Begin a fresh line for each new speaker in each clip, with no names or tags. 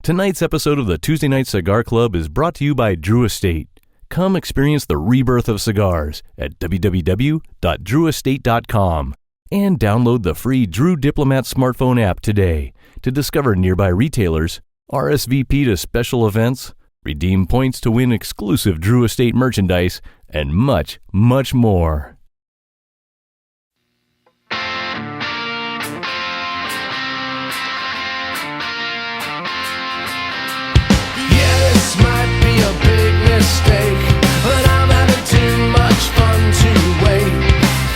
Tonight's episode of the Tuesday Night Cigar Club is brought to you by Drew Estate. Come experience the rebirth of cigars at www.drewestate.com and download the free Drew Diplomat smartphone app today to discover nearby retailers, RSVP to special events, redeem points to win exclusive Drew Estate merchandise, and much, much more.
This might be a big mistake, but I'm having too much fun to wait.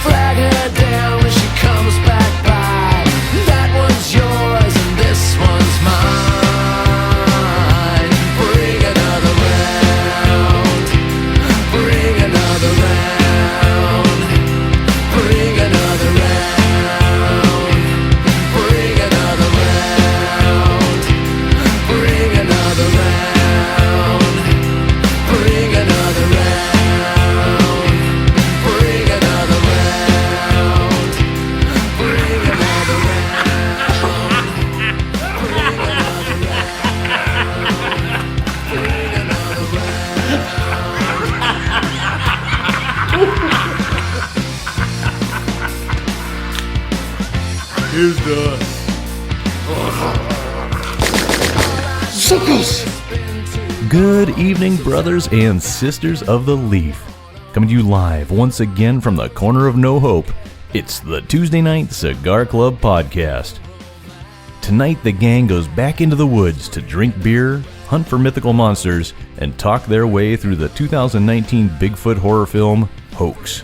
Flag her down when she comes back by. That one's yours and this one's mine. Bring another round. Bring another round. Bring another round. Bring another round. Bring another round.
Here's the suckers.
Good evening, brothers and sisters of the Leaf. Coming to you live once again from the corner of No Hope, it's the Tuesday Night Cigar Club podcast. Tonight, the gang goes back into the woods to drink beer, hunt for mythical monsters, and talk their way through the 2019 Bigfoot horror film, Hoax.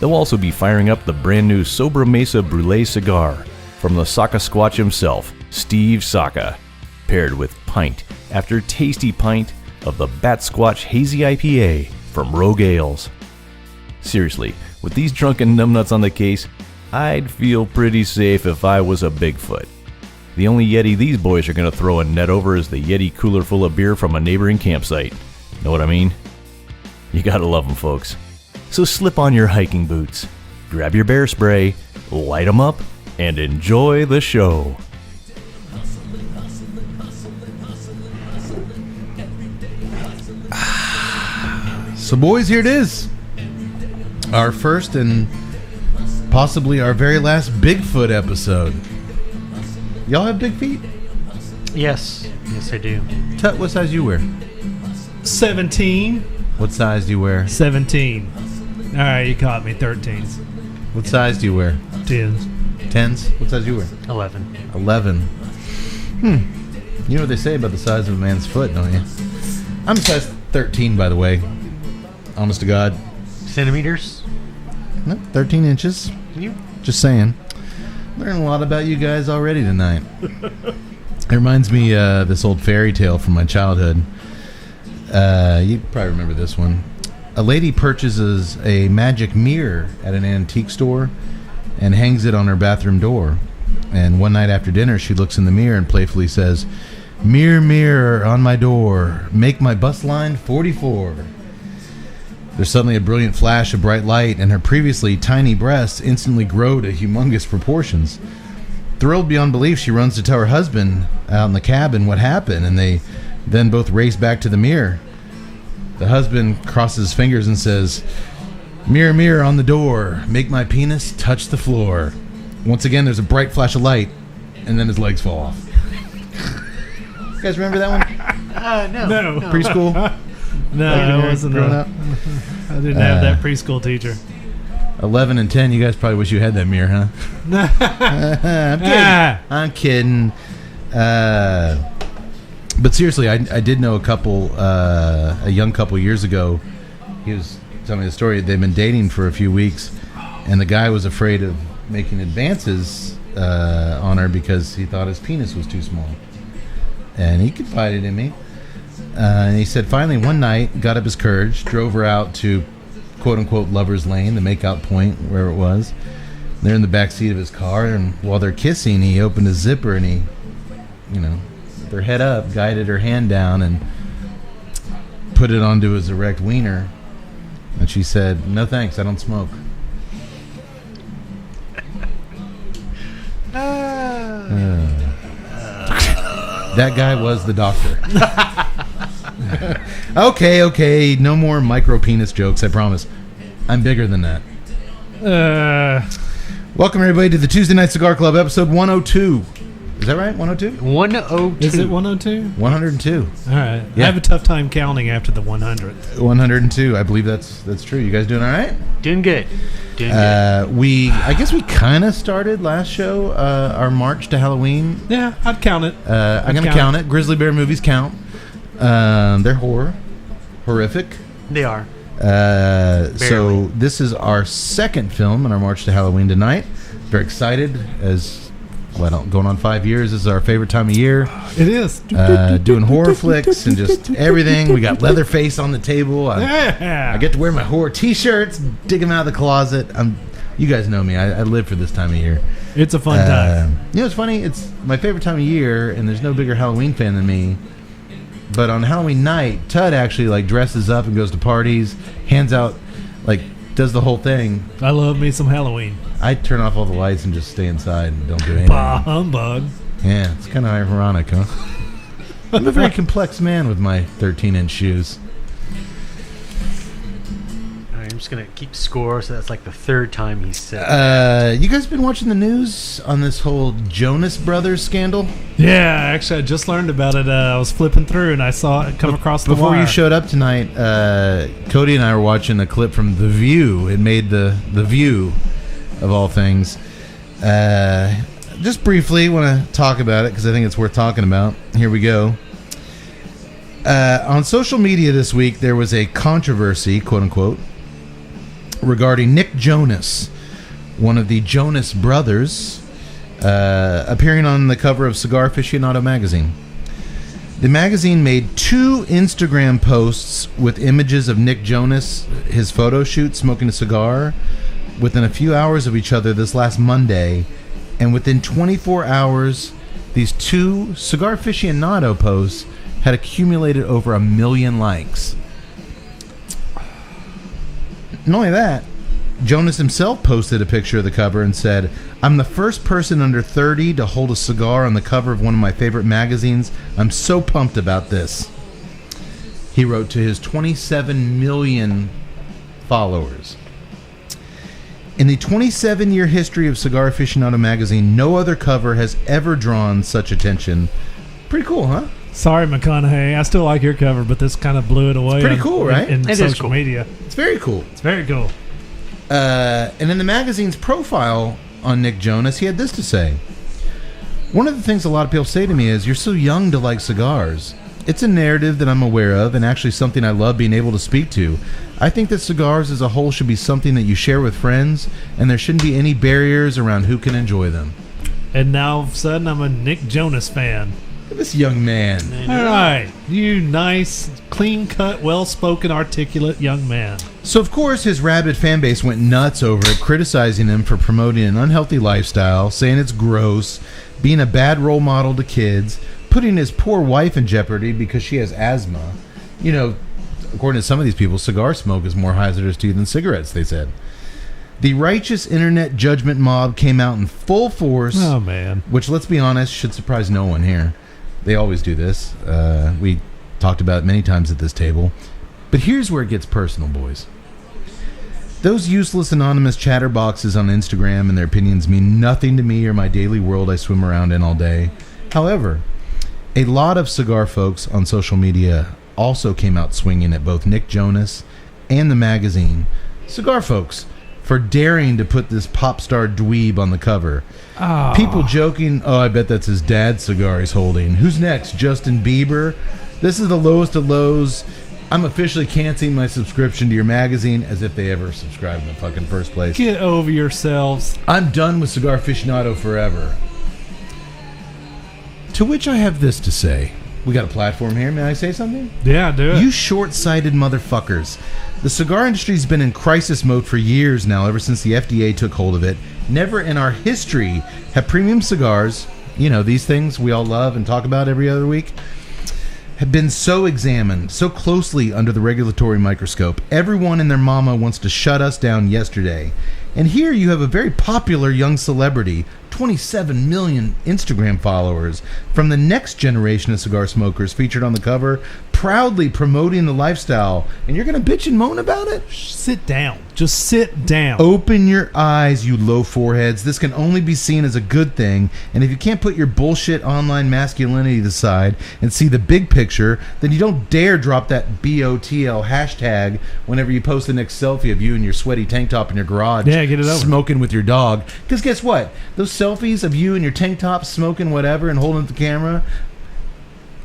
They'll also be firing up the brand new Sobremesa Brûlée cigar from the Saka Squatch himself, Steve Saka, paired with pint after tasty pint of the Batsquatch Hazy IPA from Rogue Ales. Seriously, with these drunken numbnuts on the case, I'd feel pretty safe if I was a Bigfoot. The only Yeti these boys are going to throw a net over is the Yeti cooler full of beer from a neighboring campsite. Know what I mean? You gotta love them, folks. So slip on your hiking boots, grab your bear spray, light them up, and enjoy the show.
So boys, here it is. Our first and possibly our very last Bigfoot episode. Y'all have big feet?
Yes. Yes, I do.
Tut, what size do you wear?
17.
What size do you wear?
17. All right, you caught me. 13s.
What size do you wear?
10s.
10s? What size do you wear?
11.
11. You know what they say about the size of a man's foot, don't you? I'm a size 13, by the way. Honest to God.
Centimeters?
No, 13 inches.
You?
Just saying. Learning a lot about you guys already tonight. It reminds me this old fairy tale from my childhood. You probably remember this one. A lady purchases a magic mirror at an antique store and hangs it on her bathroom door. And one night after dinner, she looks in the mirror and playfully says, "Mirror, mirror on my door, make my bus line 44. There's suddenly a brilliant flash of bright light, and her previously tiny breasts instantly grow to humongous proportions. Thrilled beyond belief, she runs to tell her husband out in the cabin what happened, and they then both race back to the mirror. The husband crosses his fingers and says, "Mirror, mirror on the door, make my penis touch the floor." Once again, there's a bright flash of light, and then his legs fall off. You guys remember that one?
No.
Preschool?
No, I wasn't
growing up.
I didn't have that preschool teacher.
11 and 10, you guys probably wish you had that mirror, huh? I'm kidding. But seriously, I did know a young couple years ago. He was telling me the story. They've been dating for a few weeks, and the guy was afraid of making advances on her because he thought his penis was too small. And he confided in me. And he said finally one night, got up his courage, drove her out to quote-unquote lover's lane, the make-out point where it was. They're in the back seat of his car, and while they're kissing, he opened his zipper and he, with her head up, guided her hand down and put it onto his erect wiener. And she said, "No thanks, I don't smoke." That guy was the doctor. Okay. No more micro penis jokes, I promise. I'm bigger than that. Welcome, everybody, to the Tuesday Night Cigar Club, episode 102. Is that right? 102?
102.
Is it 102?
102.
All right.
Yeah.
I have a tough time counting after the 100th.
102. I believe that's true. You guys doing all right?
Doing good.
I guess we kind of started last show our march to Halloween.
Yeah, I'd count it.
I'm going to count it. Grizzly Bear movies count. They're horrific.
They are.
So this is our second film in our march to Halloween tonight. Very excited going on 5 years. This is our favorite time of year.
It is.
Doing horror flicks and just everything. We got Leatherface on the table. I get to wear my horror t-shirts, dig them out of the closet. You guys know me. I live for this time of year.
It's a fun time.
You know, it's funny. It's my favorite time of year, and there's no bigger Halloween fan than me. But on Halloween night, Tud actually dresses up and goes to parties, hands out, does the whole thing.
I love me some Halloween.
I turn off all the lights and just stay inside and don't do anything.
Bah humbug.
Yeah, it's kind of ironic, huh? I'm a very complex man with my 13-inch shoes.
I'm just going to keep score, so that's the third time he said that.
You guys been watching the news on this whole Jonas Brothers scandal?
Yeah, actually, I just learned about it. I was flipping through, and I saw it come across the
Before
wire.
you showed up tonight, Cody and I were watching a clip from The View. It made the View, of all things. Just briefly, want to talk about it, because I think it's worth talking about. Here we go. On social media this week, there was a controversy, quote-unquote, regarding Nick Jonas, one of the Jonas Brothers, appearing on the cover of Cigar Aficionado magazine. The magazine made 2 Instagram posts with images of Nick Jonas, his photo shoot, smoking a cigar, within a few hours of each other this last Monday, and within 24 hours, these 2 Cigar Aficionado posts had accumulated over 1 million likes. Not only that, Jonas himself posted a picture of the cover and said, "I'm the first person under 30 to hold a cigar on the cover of one of my favorite magazines. I'm so pumped about this." He wrote to his 27 million followers. In the 27-year history of Cigar Aficionado magazine, no other cover has ever drawn such attention. Pretty cool, huh?
Sorry, McConaughey. I still like your cover, but this kind of blew it away.
It's pretty cool, right?
In
It is
social
cool.
media.
It's very cool.
It's very cool.
And in the magazine's profile on Nick Jonas, he had this to say. "One of the things a lot of people say to me is, you're so young to like cigars. It's a narrative that I'm aware of and actually something I love being able to speak to. I think that cigars as a whole should be something that you share with friends, and there shouldn't be any barriers around who can enjoy them."
And now, all of a sudden, I'm a Nick Jonas fan.
Look at this young man.
All right. You nice, clean-cut, well-spoken, articulate young man.
So, of course, his rabid fan base went nuts over it, criticizing him for promoting an unhealthy lifestyle, saying it's gross, being a bad role model to kids, putting his poor wife in jeopardy because she has asthma. You know, according to some of these people, cigar smoke is more hazardous to you than cigarettes, they said. The righteous internet judgment mob came out in full force.
Oh, man.
Which, let's be honest, should surprise no one here. They always do this. We talked about it many times at this table. But here's where it gets personal, boys. Those useless anonymous chatterboxes on Instagram and their opinions mean nothing to me or my daily world I swim around in all day. However, a lot of cigar folks on social media also came out swinging at both Nick Jonas and the magazine. Cigar folks, for daring to put this pop star dweeb on the cover.
Oh.
People joking, "Oh, I bet that's his dad's cigar he's holding. Who's next? Justin Bieber? This is the lowest of lows. I'm officially canceling my subscription to your magazine," as if they ever subscribed in the fucking first place.
Get over yourselves.
"I'm done with Cigar Aficionado forever." To which I have this to say. We got a platform here. May I say something?
Yeah, do it.
You short-sighted motherfuckers. The cigar industry's been in crisis mode for years now, ever since the FDA took hold of it. Never in our history have premium cigars, you know, these things we all love and talk about every other week, have been so examined, so closely under the regulatory microscope. Everyone and their mama wants to shut us down yesterday. And here you have a very popular young celebrity, 27 million Instagram followers from the next generation of cigar smokers featured on the cover, proudly promoting the lifestyle. And you're going to bitch and moan about it?
Sit down. Just sit down.
Open your eyes, you low foreheads. This can only be seen as a good thing. And if you can't put your bullshit online masculinity aside and see the big picture, then you don't dare drop that BOTL hashtag whenever you post the next selfie of you in your sweaty tank top in your garage.
Yeah, get it over.
Smoking with your dog. Because guess what? Those selfies of you in your tank top smoking whatever and holding up the camera,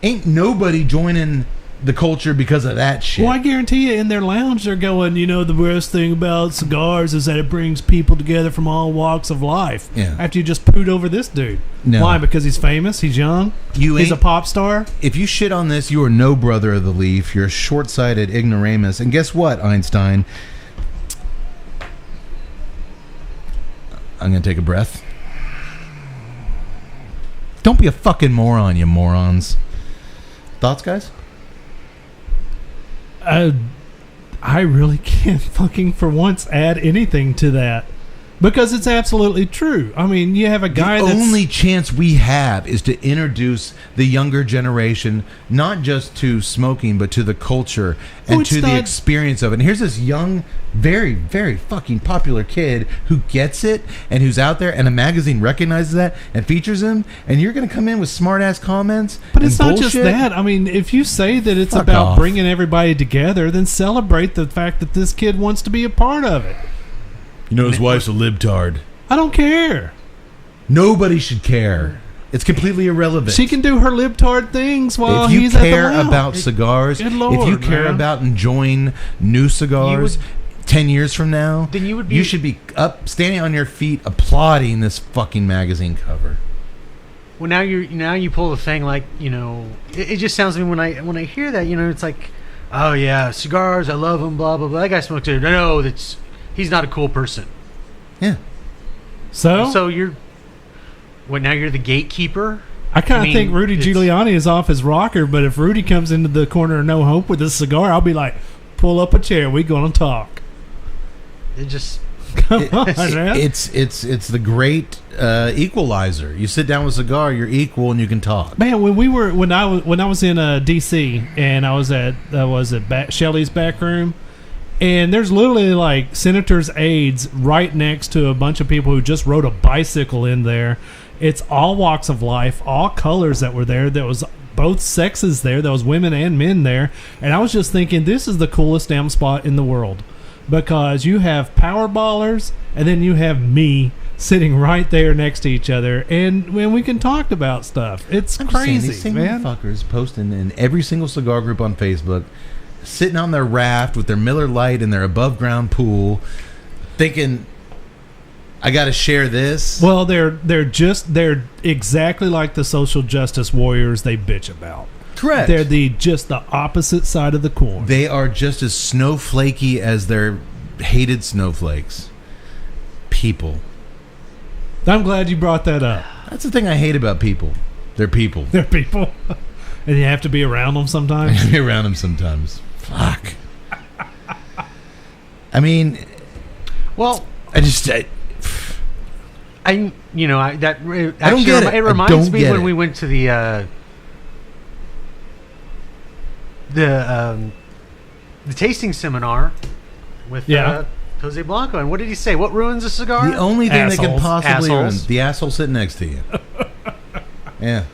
ain't nobody joining the culture because of that shit.
Well, I guarantee you in their lounge they're going, you know, the best thing about cigars is that it brings people together from all walks of life.
Yeah.
After you just pooed over this dude.
No.
Why? Because he's famous? He's young? He's a pop star?
If you shit on this, you are no brother of the leaf. You're a short-sighted ignoramus. And guess what, Einstein? I'm going to take a breath. Don't be a fucking moron, you morons. Thoughts, guys?
I really can't fucking for once add anything to that. Because it's absolutely true. I mean, you have a guy
the
that's...
only chance we have is to introduce the younger generation, not just to smoking, but to the culture and to the experience of it. And here's this young, very, very fucking popular kid who gets it and who's out there, and a magazine recognizes that and features him, and you're going to come in with smart-ass comments.
But it's not just that. I mean, if you say that it's about bringing everybody together, then celebrate the fact that this kid wants to be a part of it.
You know his wife's a libtard.
I don't care.
Nobody should care. It's completely irrelevant.
She can do her libtard things while
if you
he's at the
care
lounge.
about cigars,
Good Lord,
if you care
man.
about enjoying new cigars 10 years from now,
then you
should be up, standing on your feet, applauding this fucking magazine cover.
Well, now you pull the thing like, you know, it just sounds to me when I hear that, you know, it's like, oh yeah, cigars, I love them, blah blah blah. That guy smokes it. No, he's not a cool person.
Yeah.
So
you're now you're the gatekeeper.
I kind of think Rudy Giuliani is off his rocker, but if Rudy comes into the corner of No Hope with a cigar, I'll be like, pull up a chair, we gonna talk.
It just
come on, man.
It's the great equalizer. You sit down with a cigar, you're equal, and you can talk.
Man, when I was in DC and I was at Shelley's back room. And there's literally like senators' aides right next to a bunch of people who just rode a bicycle in there. It's all walks of life, all colors that were there. There was both sexes there. There was women and men there. And I was just thinking, this is the coolest damn spot in the world. Because you have power ballers, and then you have me sitting right there next to each other. And when we can talk about stuff. It's crazy,
these same
man.
Fuckers posting in every single cigar group on Facebook, sitting on their raft with their Miller Lite in their above ground pool, thinking, I got to share this.
Well, they're exactly like the social justice warriors they bitch about.
Correct.
They're just the opposite side of the coin.
They are just as snowflakey as their hated snowflakes. People.
I'm glad you brought that up.
That's the thing I hate about people. They're people.
They're people. And you have to be around them sometimes.
Be around them sometimes. Fuck. I mean,
well,
I don't get it.
It reminds me when we went to the tasting seminar with Jose Blanco, and what did he say? What ruins a cigar?
The only thing that can possibly ruin
Assholes.
the asshole sitting next to you. Yeah.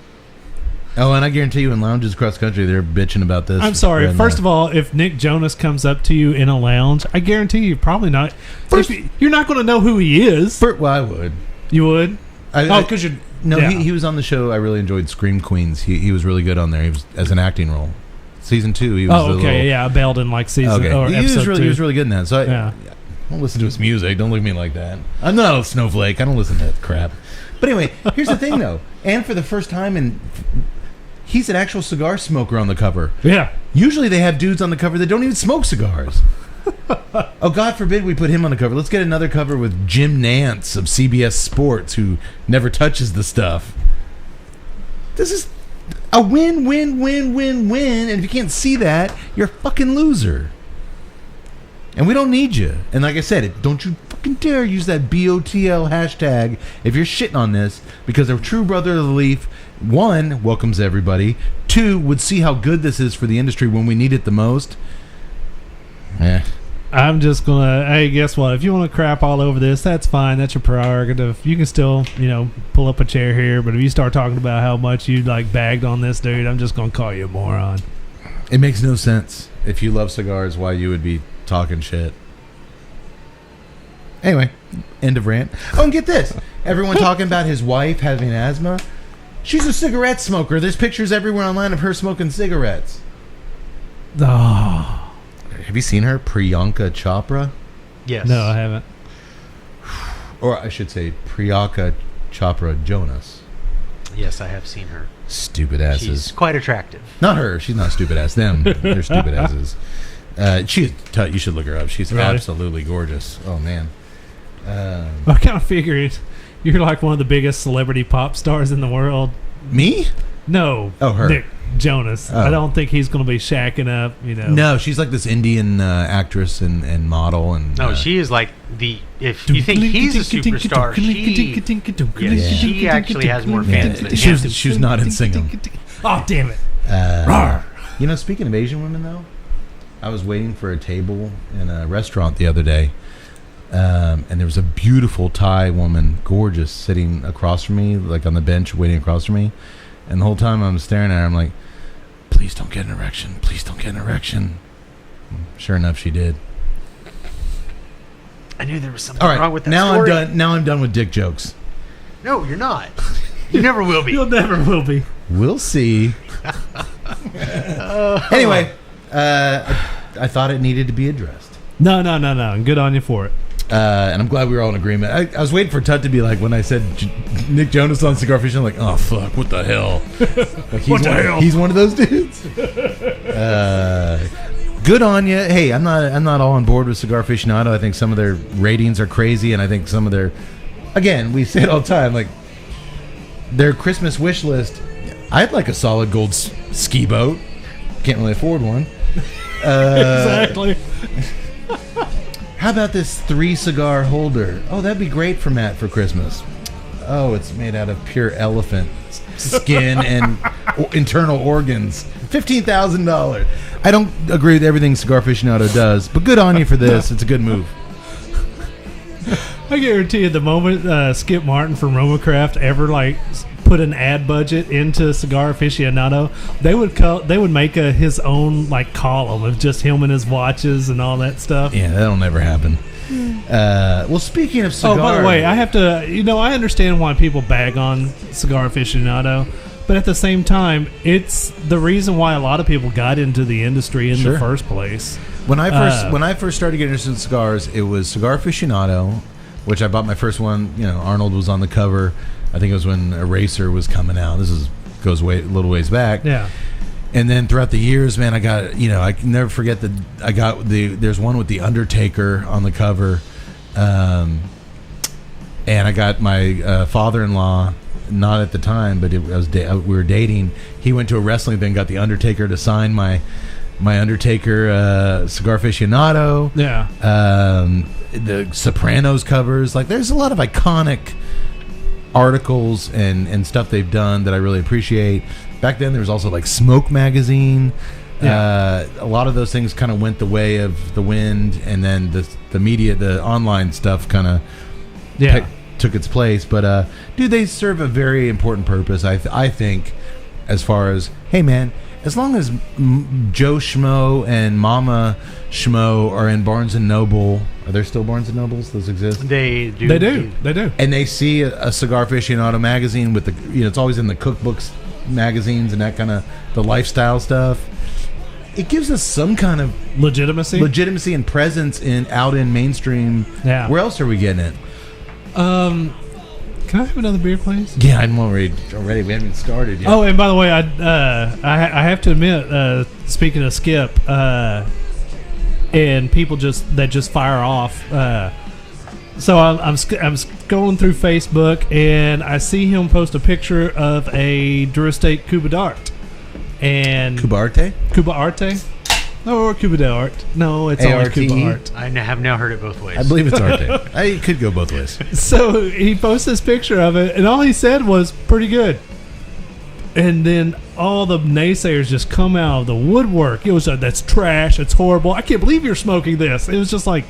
Oh, and I guarantee you in lounges across the country, they're bitching about this.
I'm sorry. First of all, if Nick Jonas comes up to you in a lounge, I guarantee you're probably not. You're not going to know who he is.
Well, I would.
You would?
Because you're... No, yeah. He was on the show. I really enjoyed Scream Queens. He was really good on there. He was as an acting role. Season 2, he was
I bailed in like season or
he
episode
was
2.
He was really good in that. So I don't listen to his music. Don't look at me like that. I'm not a snowflake. I don't listen to that crap. But anyway, here's the thing, though. And for the first time he's an actual cigar smoker on the cover.
Yeah.
Usually they have dudes on the cover that don't even smoke cigars. Oh, God forbid we put him on the cover. Let's get another cover with Jim Nance of CBS Sports, who never touches the stuff. This is a win, win, win, win, win. And if you can't see that, you're a fucking loser. And we don't need you. And like I said, don't you fucking dare use that BOTL hashtag if you're shitting on this, because a true brother of the leaf, 1, welcomes everybody, 2, would see how good this is for the industry when we need it the most.
I'm just gonna. Hey, guess what? If you want to crap all over this, that's fine. That's your prerogative. You can still, pull up a chair here. But if you start talking about how much you bagged on this dude, I'm just gonna call you a moron.
It makes no sense if you love cigars why you would be talking shit. Anyway, end of rant. Oh, and get this. Everyone talking about his wife having asthma. She's a cigarette smoker. There's pictures everywhere online of her smoking cigarettes.
Oh.
Have you seen her? Priyanka Chopra?
Yes.
No, I haven't.
Or I should say Priyanka Chopra Jonas.
Yes, I have seen her.
Stupid asses.
She's quite attractive.
Not her. She's not stupid ass. Them. They're stupid asses. You should look her up. She's
Really?
absolutely gorgeous. Oh, man.
I kind of figured you're like one of the biggest celebrity pop stars in the world.
Me?
No.
Oh, her.
Nick Jonas.
Oh.
I don't think he's going to be shacking up,
No, she's like this Indian actress and model. And
No, she is like if you think he's a superstar, she actually has more fans than him.
She's not in singing.
Oh, damn it.
Speaking of Asian women, though, I was waiting for a table in a restaurant the other day, and there was a beautiful Thai woman, gorgeous, sitting across from me, like on the bench waiting across from me. And the whole time I'm staring at her, I'm like, please don't get an erection. Please don't get an erection. Sure enough, she did.
I knew there was something
All right,
wrong with that
now
story.
I'm done with dick jokes.
No, you're not. You never will be.
You'll never will be.
We'll see. Anyway, I thought it needed to be addressed.
No. Good on you for it.
And I'm glad we were all in agreement. I was waiting for Tut to be like, when I said Nick Jonas on Cigar Fish, I'm like, oh, fuck, what the hell?
What the hell?
He's one of those dudes. Good on you. Hey, I'm not all on board with Cigar Aficionado. I think some of their ratings are crazy, and I think some of their, again, we say it all the time, like, their Christmas wish list, I'd like a solid gold ski boat. Can't really afford one.
Exactly.
How about this 3 cigar holder? Oh, that'd be great for Matt for Christmas. Oh, it's made out of pure elephant skin and internal organs. $15,000. I don't agree with everything Cigar Aficionado does, but good on you for this. It's a good move.
I guarantee you, the moment Skip Martin from Romacraft ever put an ad budget into Cigar Aficionado, they would make his own column of just him and his watches and all that stuff.
Yeah, that'll never happen. Well, speaking of cigar,
Oh, by the way, I have to. I understand why people bag on Cigar Aficionado, but at the same time, it's the reason why a lot of people got into the industry in the first place.
When I first started getting interested in cigars, it was Cigar Aficionado, which I bought my first one. Arnold was on the cover. I think it was when Eraser was coming out. Goes a little ways back.
Yeah.
And then throughout the years, man, I got, I can never forget that I got there's one with The Undertaker on the cover. And I got my father-in-law, not at the time, but we were dating. He went to a wrestling thing, got The Undertaker to sign my Undertaker Cigar Aficionado.
Yeah.
The Sopranos covers. There's a lot of iconic articles and stuff they've done that I really appreciate. Back then, there was also Smoke Magazine.
Yeah.
A lot of those things kind of went the way of the wind, and then the media, the online stuff, kind of took its place. But dude, they serve a very important purpose. I think, as far as, hey man, as long as Joe Schmo and Mama Schmo are in Barnes and Noble, are there still Barnes and Nobles? Those exist?
They do.
And they see a Cigar Aficionado magazine with it's always in the cookbooks, magazines, and that kind of the lifestyle stuff. It gives us some kind of legitimacy and presence out in mainstream.
Yeah.
Where else are we getting it?
Can I have another beer, please?
Yeah, I'm already. We haven't even started yet.
Oh, and by the way, I have to admit, speaking of Skip, and people that just fire off. So I'm scrolling through Facebook, and I see him post a picture of a Durastate Cuba Dart. And
Cuba Arte?
Cuba Arte. Or Cuba de Art. No, it's only
ARTE?
Cuba Art.
I have now heard it both ways.
I believe it's Arte. It could go both ways.
So he posted this picture of it, and all he said was pretty good. And then all the naysayers just come out of the woodwork. It was that's trash. It's horrible. I can't believe you're smoking this. It was just like,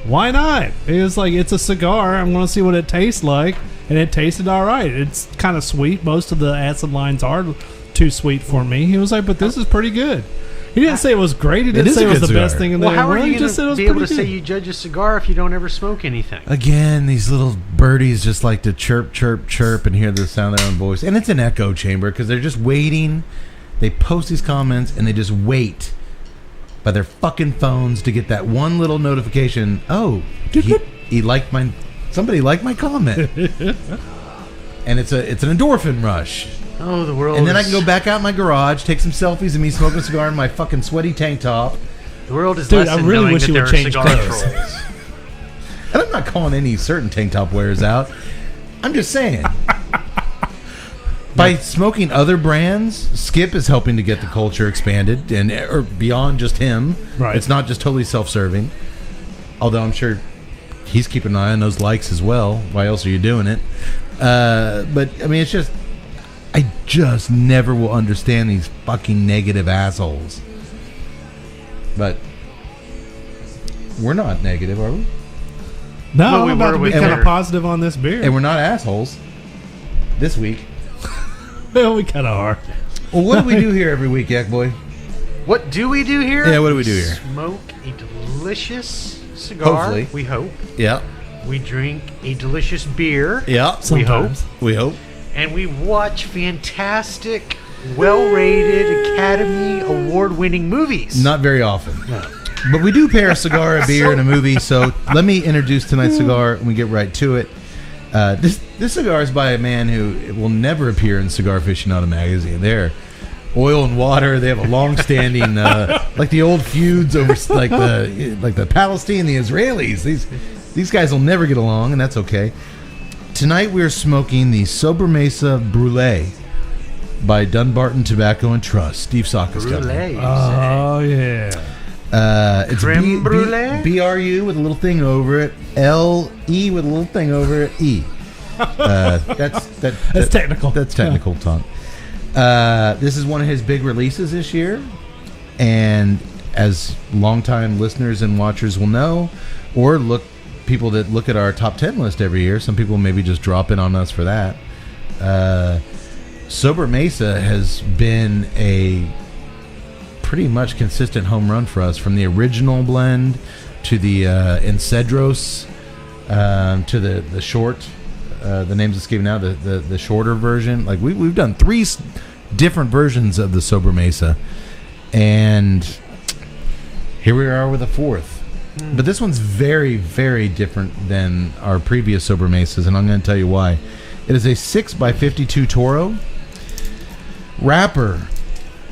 why not? It was like, it's a cigar. I'm going to see what it tastes like. And it tasted all right. It's kind of sweet. Most of the acid lines are too sweet for me. He was like, but this is pretty good. He didn't say it was great. He didn't
is
say
a
it was
good
the best
cigar.
thing in
Well,
the
how
world.
are you
He just said it
going
was
to be able
pretty
to say
good.
you judge a cigar if you don't ever smoke anything?
Again, these little birdies just like to chirp, chirp, chirp and hear the sound of their own voice. And it's an echo chamber because they're just waiting. They post these comments and they just wait by their fucking phones to get that one little notification. Oh, he liked somebody liked my comment. And it's an endorphin rush.
Oh, the world.
And then I can go back out in my garage, take some selfies of me smoking a cigar in my fucking sweaty tank top.
The world is
Dude,
less
I
than
really
knowing
wish
that
you
there
would
are
change
cigar
clothes.
trolls.
And I'm not calling any certain tank top wearers out. I'm just saying. By smoking other brands, Skip is helping to get the culture expanded or beyond just him.
Right.
It's not just totally self-serving. Although I'm sure he's keeping an eye on those likes as well. Why else are you doing it? But I mean, I just never will understand these fucking negative assholes. But we're not negative, are we?
No,
Well,
I'm
we
about to
were
be
with
kind
her.
of positive on this beer.
And we're not assholes this week.
Well, we kind of are.
Well, what do we do here every week, Yak Boy?
What do we do here?
Yeah, what do we do here?
Smoke a delicious cigar.
Hopefully.
We hope.
Yeah.
We drink a delicious beer.
Yeah.
We hope.
Sometimes.
We hope.
And we watch fantastic, well-rated, Academy Award-winning movies.
Not very often. But we do pair a cigar, a beer, and a movie. So let me introduce tonight's cigar and we get right to it. This cigar is by a man who will never appear in Cigar Aficionado magazine. They're oil and water. They have a long-standing, like the old feuds over like the Palestine and the Israelis. These guys will never get along, and that's okay. Tonight we're smoking the Sobremesa Brûlée by Dunbarton Tobacco and Trust. Steve Saka's company.
Brûlée, you
Oh, yeah.
It's
Creme brulee?
BRU with a little thing over it. LE with a little thing over it. E. That's
technical.
That's technical talk. This is one of his big releases this year, and as longtime listeners and watchers will know, or people that look at our top 10 list every year, some people maybe just drop in on us for that. Sobremesa has been a pretty much consistent home run for us, from the original blend to the Encedros to the short. The name's escaping now. The shorter version. Like we've done 3 different versions of the Sobremesa, and here we are with a 4th. But this one's very, very different than our previous Sobremesas, and I'm going to tell you why. It is a 6x52 Toro wrapper.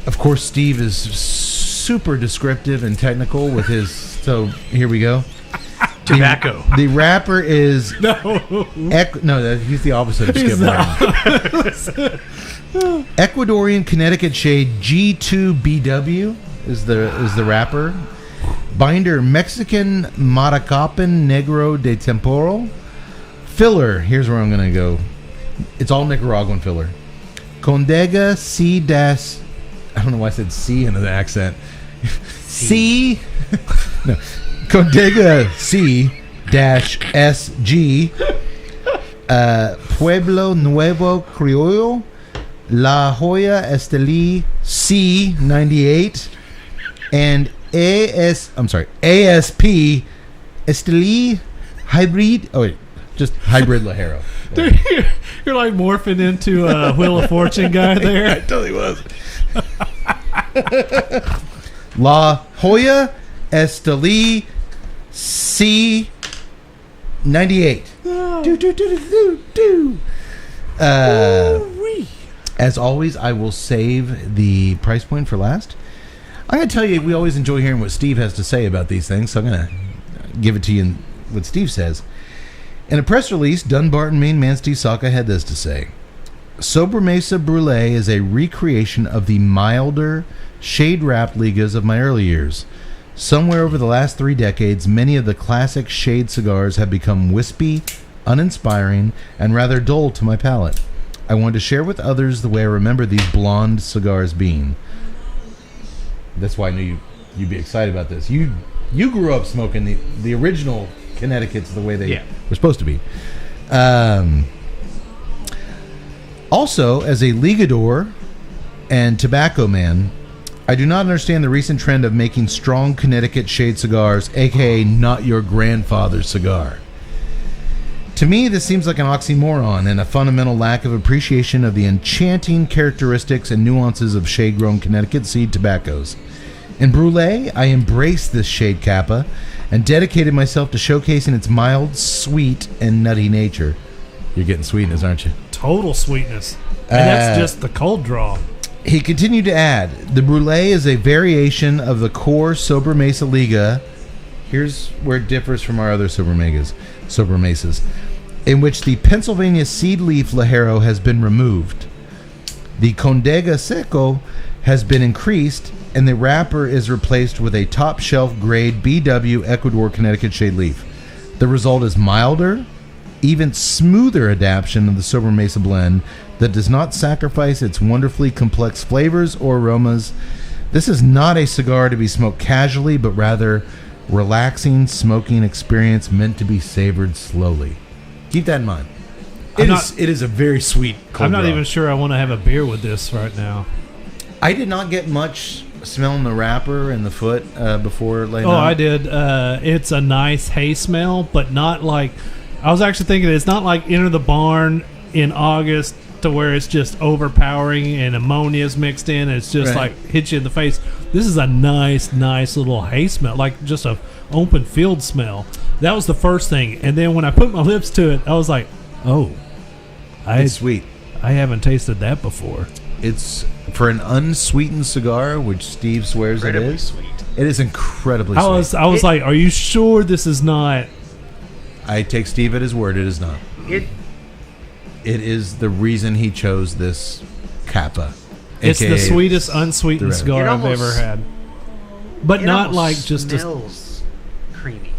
Of course, Steve is super descriptive and technical with his. So here we go.
Tobacco.
The wrapper is
No.
he's the opposite of Skip Martin. Ecuadorian Connecticut shade G2BW is the wrapper. Binder Mexican Maracapan Negro de Temporal. Filler. Here's where I'm gonna go. It's all Nicaraguan filler. Condega C dash. I don't know why I said C into the accent. C. No. Condega C dash SG. Pueblo Nuevo Criollo. La Jolla Esteli C98. And ASP Esteli Hybrid. Oh wait, just Hybrid Lajero.
Dude, you're like morphing into a Wheel of Fortune guy there.
I totally was. La Jolla Esteli C98. As always, I will save the price point for last. I'm going to tell you, we always enjoy hearing what Steve has to say about these things, so I'm going to give it to you in what Steve says. In a press release, Dunbarton main man Steve Saka had this to say. Sobremesa Brûlée is a recreation of the milder, shade-wrapped ligas of my early years. Somewhere over the last 3 decades, many of the classic shade cigars have become wispy, uninspiring, and rather dull to my palate. I wanted to share with others the way I remember these blonde cigars being. That's why I knew you'd be excited about this. You grew up smoking the original Connecticut's the way they were supposed to be. Also, as a ligador and tobacco man, I do not understand the recent trend of making strong Connecticut shade cigars, aka not your grandfather's cigar. To me, this seems like an oxymoron and a fundamental lack of appreciation of the enchanting characteristics and nuances of shade-grown Connecticut seed tobaccos. In Brûlée, I embraced this shade kappa and dedicated myself to showcasing its mild, sweet, and nutty nature. You're getting sweetness, aren't you?
Total sweetness. And that's just the cold draw.
He continued to add, the Brûlée is a variation of the core Sobremesa Liga. Here's where it differs from our other Sobremesas, in which the Pennsylvania seed leaf Ligero has been removed. The Condega Seco has been increased, and the wrapper is replaced with a top-shelf grade BW Ecuador Connecticut shade leaf. The result is milder, even smoother adaptation of the Sobremesa blend that does not sacrifice its wonderfully complex flavors or aromas. This is not a cigar to be smoked casually, but rather relaxing smoking experience meant to be savored slowly. Keep that in mind. It is a very sweet cold
I'm not
draw.
even sure I want to have a beer with this right now.
I did not get much smelling the wrapper and the foot before laying
Oh,
on.
I did. It's a nice hay smell, but not like... I was actually thinking it's not like Enter the Barn in August to where it's just overpowering and ammonia's mixed in and it's just like hits you in the face. This is a nice little hay smell, like just a open field smell. That was the first thing. And then when I put my lips to it, I was like, oh,
It's sweet.
I haven't tasted that before.
It's for an unsweetened cigar, which Steve swears it
Incredibly
is.
sweet.
It is incredibly sweet.
I was like, are you sure this is not...
I take Steve at his word. It is not.
It
It is the reason he chose this Kappa.
It's the
AKA
sweetest unsweetened
the
cigar
It
I've
almost-
ever had. But
it
not
almost
like just a...
smells creamy,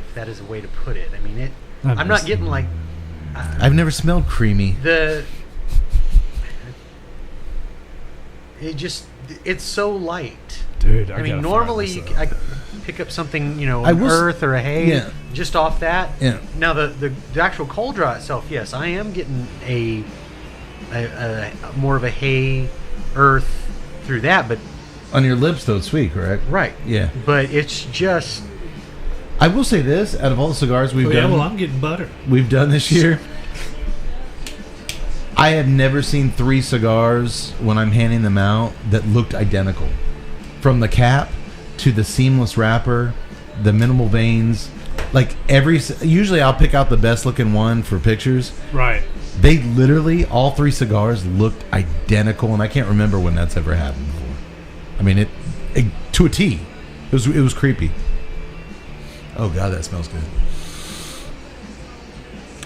if that is a way to put it. I mean, it.
I've
I'm
never
not getting like
I've never smelled creamy.
the. It just. It's so light.
Dude,
I mean, normally I could pick up something,
I
an
will
earth or a hay,
yeah.
just off that.
Yeah.
Now the actual cold draw itself, yes, I am getting a more of a hay, earth through that, but
On your lips, though, it's sweet, correct?
right.
Yeah.
But it's just
I will say this: out of all the cigars we've
yeah,
done,
well, I'm getting butter.
this year, I have never seen 3 cigars when I'm handing them out that looked identical. From the cap to the seamless wrapper, the minimal veins, like usually I'll pick out the best looking one for pictures.
Right.
They literally, all 3 cigars looked identical, and I can't remember when that's ever happened before. I mean, it to a T. It was creepy. Oh God, that smells good.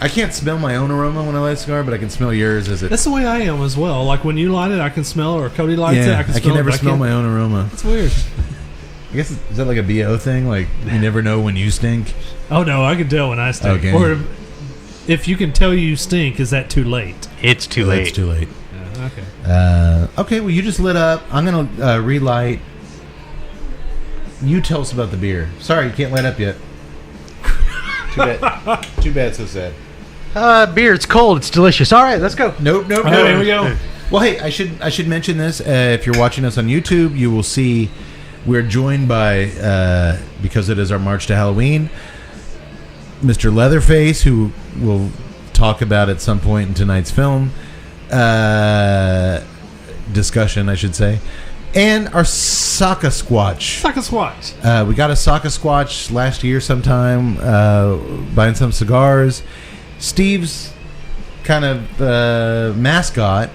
I can't smell my own aroma when I light a cigar, but I can smell yours as it.
That's the way I am as well. Like when you light it, I can smell it, or Cody lights it, I can smell it.
never
but
smell my own aroma.
It's weird.
I guess is that like a BO thing? Like you never know when you stink.
Oh no, I can tell when I stink.
Okay.
Or if you can tell you stink, is that too late?
it's too
Oh,
late.
It's too late.
Yeah, okay.
Okay, well you just lit up. I'm gonna relight. You tell us about the beer. Sorry, you can't light up yet. Too bad. Too bad. So sad.
Beer, it's cold, it's delicious. All right, let's go.
Nope.
Oh, here we go.
Well, hey, I should mention this. If you're watching us on YouTube, you will see we're joined by because it is our March to Halloween, Mr. Leatherface, who we'll talk about at some point in tonight's film discussion, I should say, and our Saka Squatch.
Saka Squatch.
We got a Saka Squatch last year sometime, buying some cigars. Steve's kind of mascot.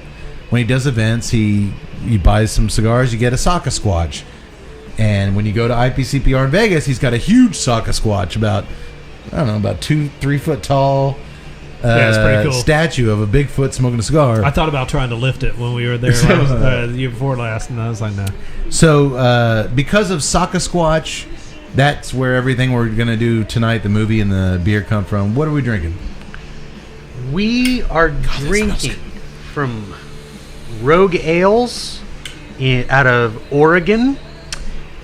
When he does events, he buys some cigars. You get a Saka Squatch. And when you go to IPCPR in Vegas, he's got a huge Saka Squatch, about 2-3 foot tall,
it's pretty cool.
statue of a Bigfoot smoking a cigar.
I thought about trying to lift it when we were there the year before last, and I was like, no.
So, because of Saka Squatch, that's where everything we're going to do tonight, the movie and the beer, come from. What are we drinking?
We are drinking from Rogue Ales out of Oregon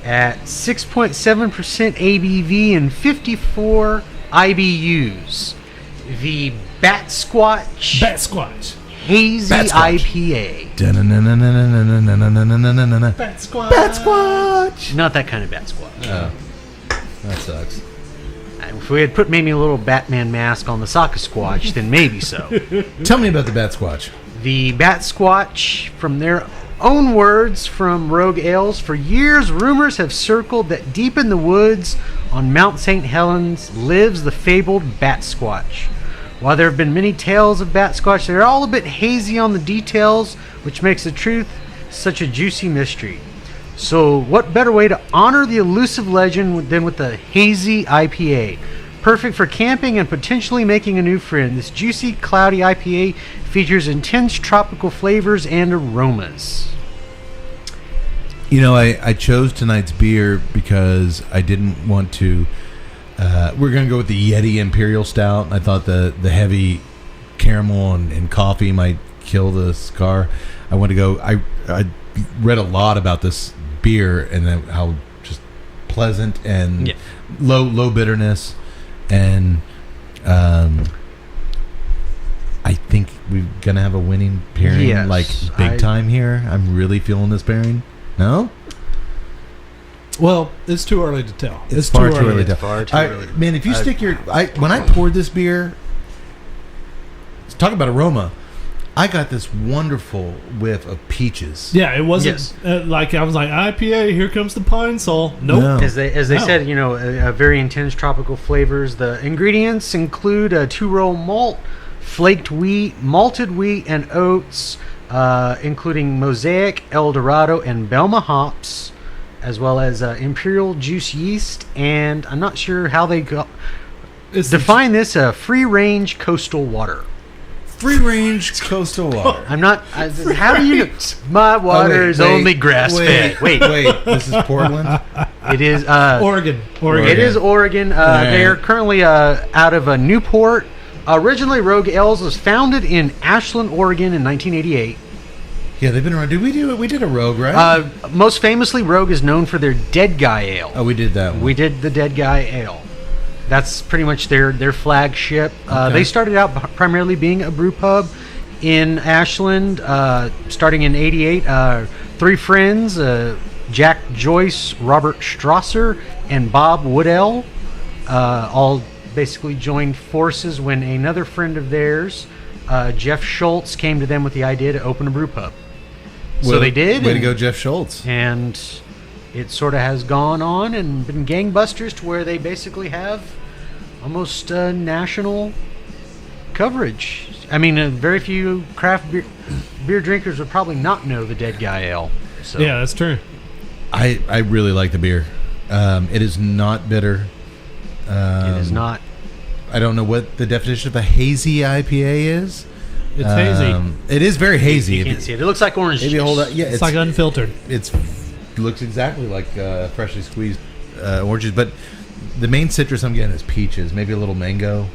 at 6.7% ABV and 54 IBUs. The Batsquatch Hazy IPA.
Batsquatch.
Not that kind of Batsquatch.
Oh, that sucks.
If we had put maybe a little Batman mask on the Saka Squatch, then maybe so.
Tell me about the Batsquatch.
The Batsquatch, from their own words from Rogue Ales, for years rumors have circled that deep in the woods on Mount St. Helens lives the fabled Batsquatch. While there have been many tales of Batsquatch, they're all a bit hazy on the details, which makes the truth such a juicy mystery. So what better way to honor the elusive legend than with the Hazy IPA? Perfect for camping and potentially making a new friend. This juicy, cloudy IPA features intense tropical flavors and aromas.
You know, I chose tonight's beer because I didn't want to... we're going to go with the Yeti Imperial Stout. I thought the heavy caramel and coffee might kill the cigar. I want to go... I read a lot about this beer and then how just pleasant and low bitterness. And I think we're going to have a winning pairing, big time here. I'm really feeling this pairing. No?
Well, it's too early to tell.
It's far too early to tell. Man, if you stick your... when I poured this beer, talk about aroma, I got this wonderful whiff of peaches.
Yeah, it wasn't like I was like, IPA, here comes the pine sol. Nope.
No.
As they said, very intense tropical flavors. The ingredients include a 2-row malt, flaked wheat, malted wheat, and oats, including Mosaic, El Dorado, and Belma hops, as well as imperial juice yeast, and I'm not sure how they define this, free-range coastal water.
Free-range coastal water.
I'm not... how do you... My water is only grass-fed. Wait.
This is Portland?
It is...
Oregon.
It is Oregon. They are currently out of Newport. Originally, Rogue Ales was founded in Ashland, Oregon in 1988.
Yeah, they've been around. Did we do it? We did a Rogue, right?
Most famously, Rogue is known for their Dead Guy Ale.
Oh, we did that one.
We did the Dead Guy Ale. That's pretty much their flagship.
Okay.
They started out primarily being a brew pub in Ashland, starting in '88. 3 friends, Jack Joyce, Robert Strasser, and Bob Woodell, all basically joined forces when another friend of theirs, Jeff Schultz, came to them with the idea to open a brew pub. So they did.
Way to go, Jeff Schultz.
And it sort of has gone on and been gangbusters to where they basically have almost national coverage. I mean, very few craft beer drinkers would probably not know the Dead Guy Ale. So.
Yeah, that's true.
I really like the beer. It is not bitter.
It is not.
I don't know what the definition of a hazy IPA is.
It's hazy.
It is very hazy.
You can't see it. It looks like orange juice.
Hold that. Yeah,
it's like unfiltered.
It looks exactly like freshly squeezed oranges, but the main citrus I'm getting is peaches, maybe a little mango.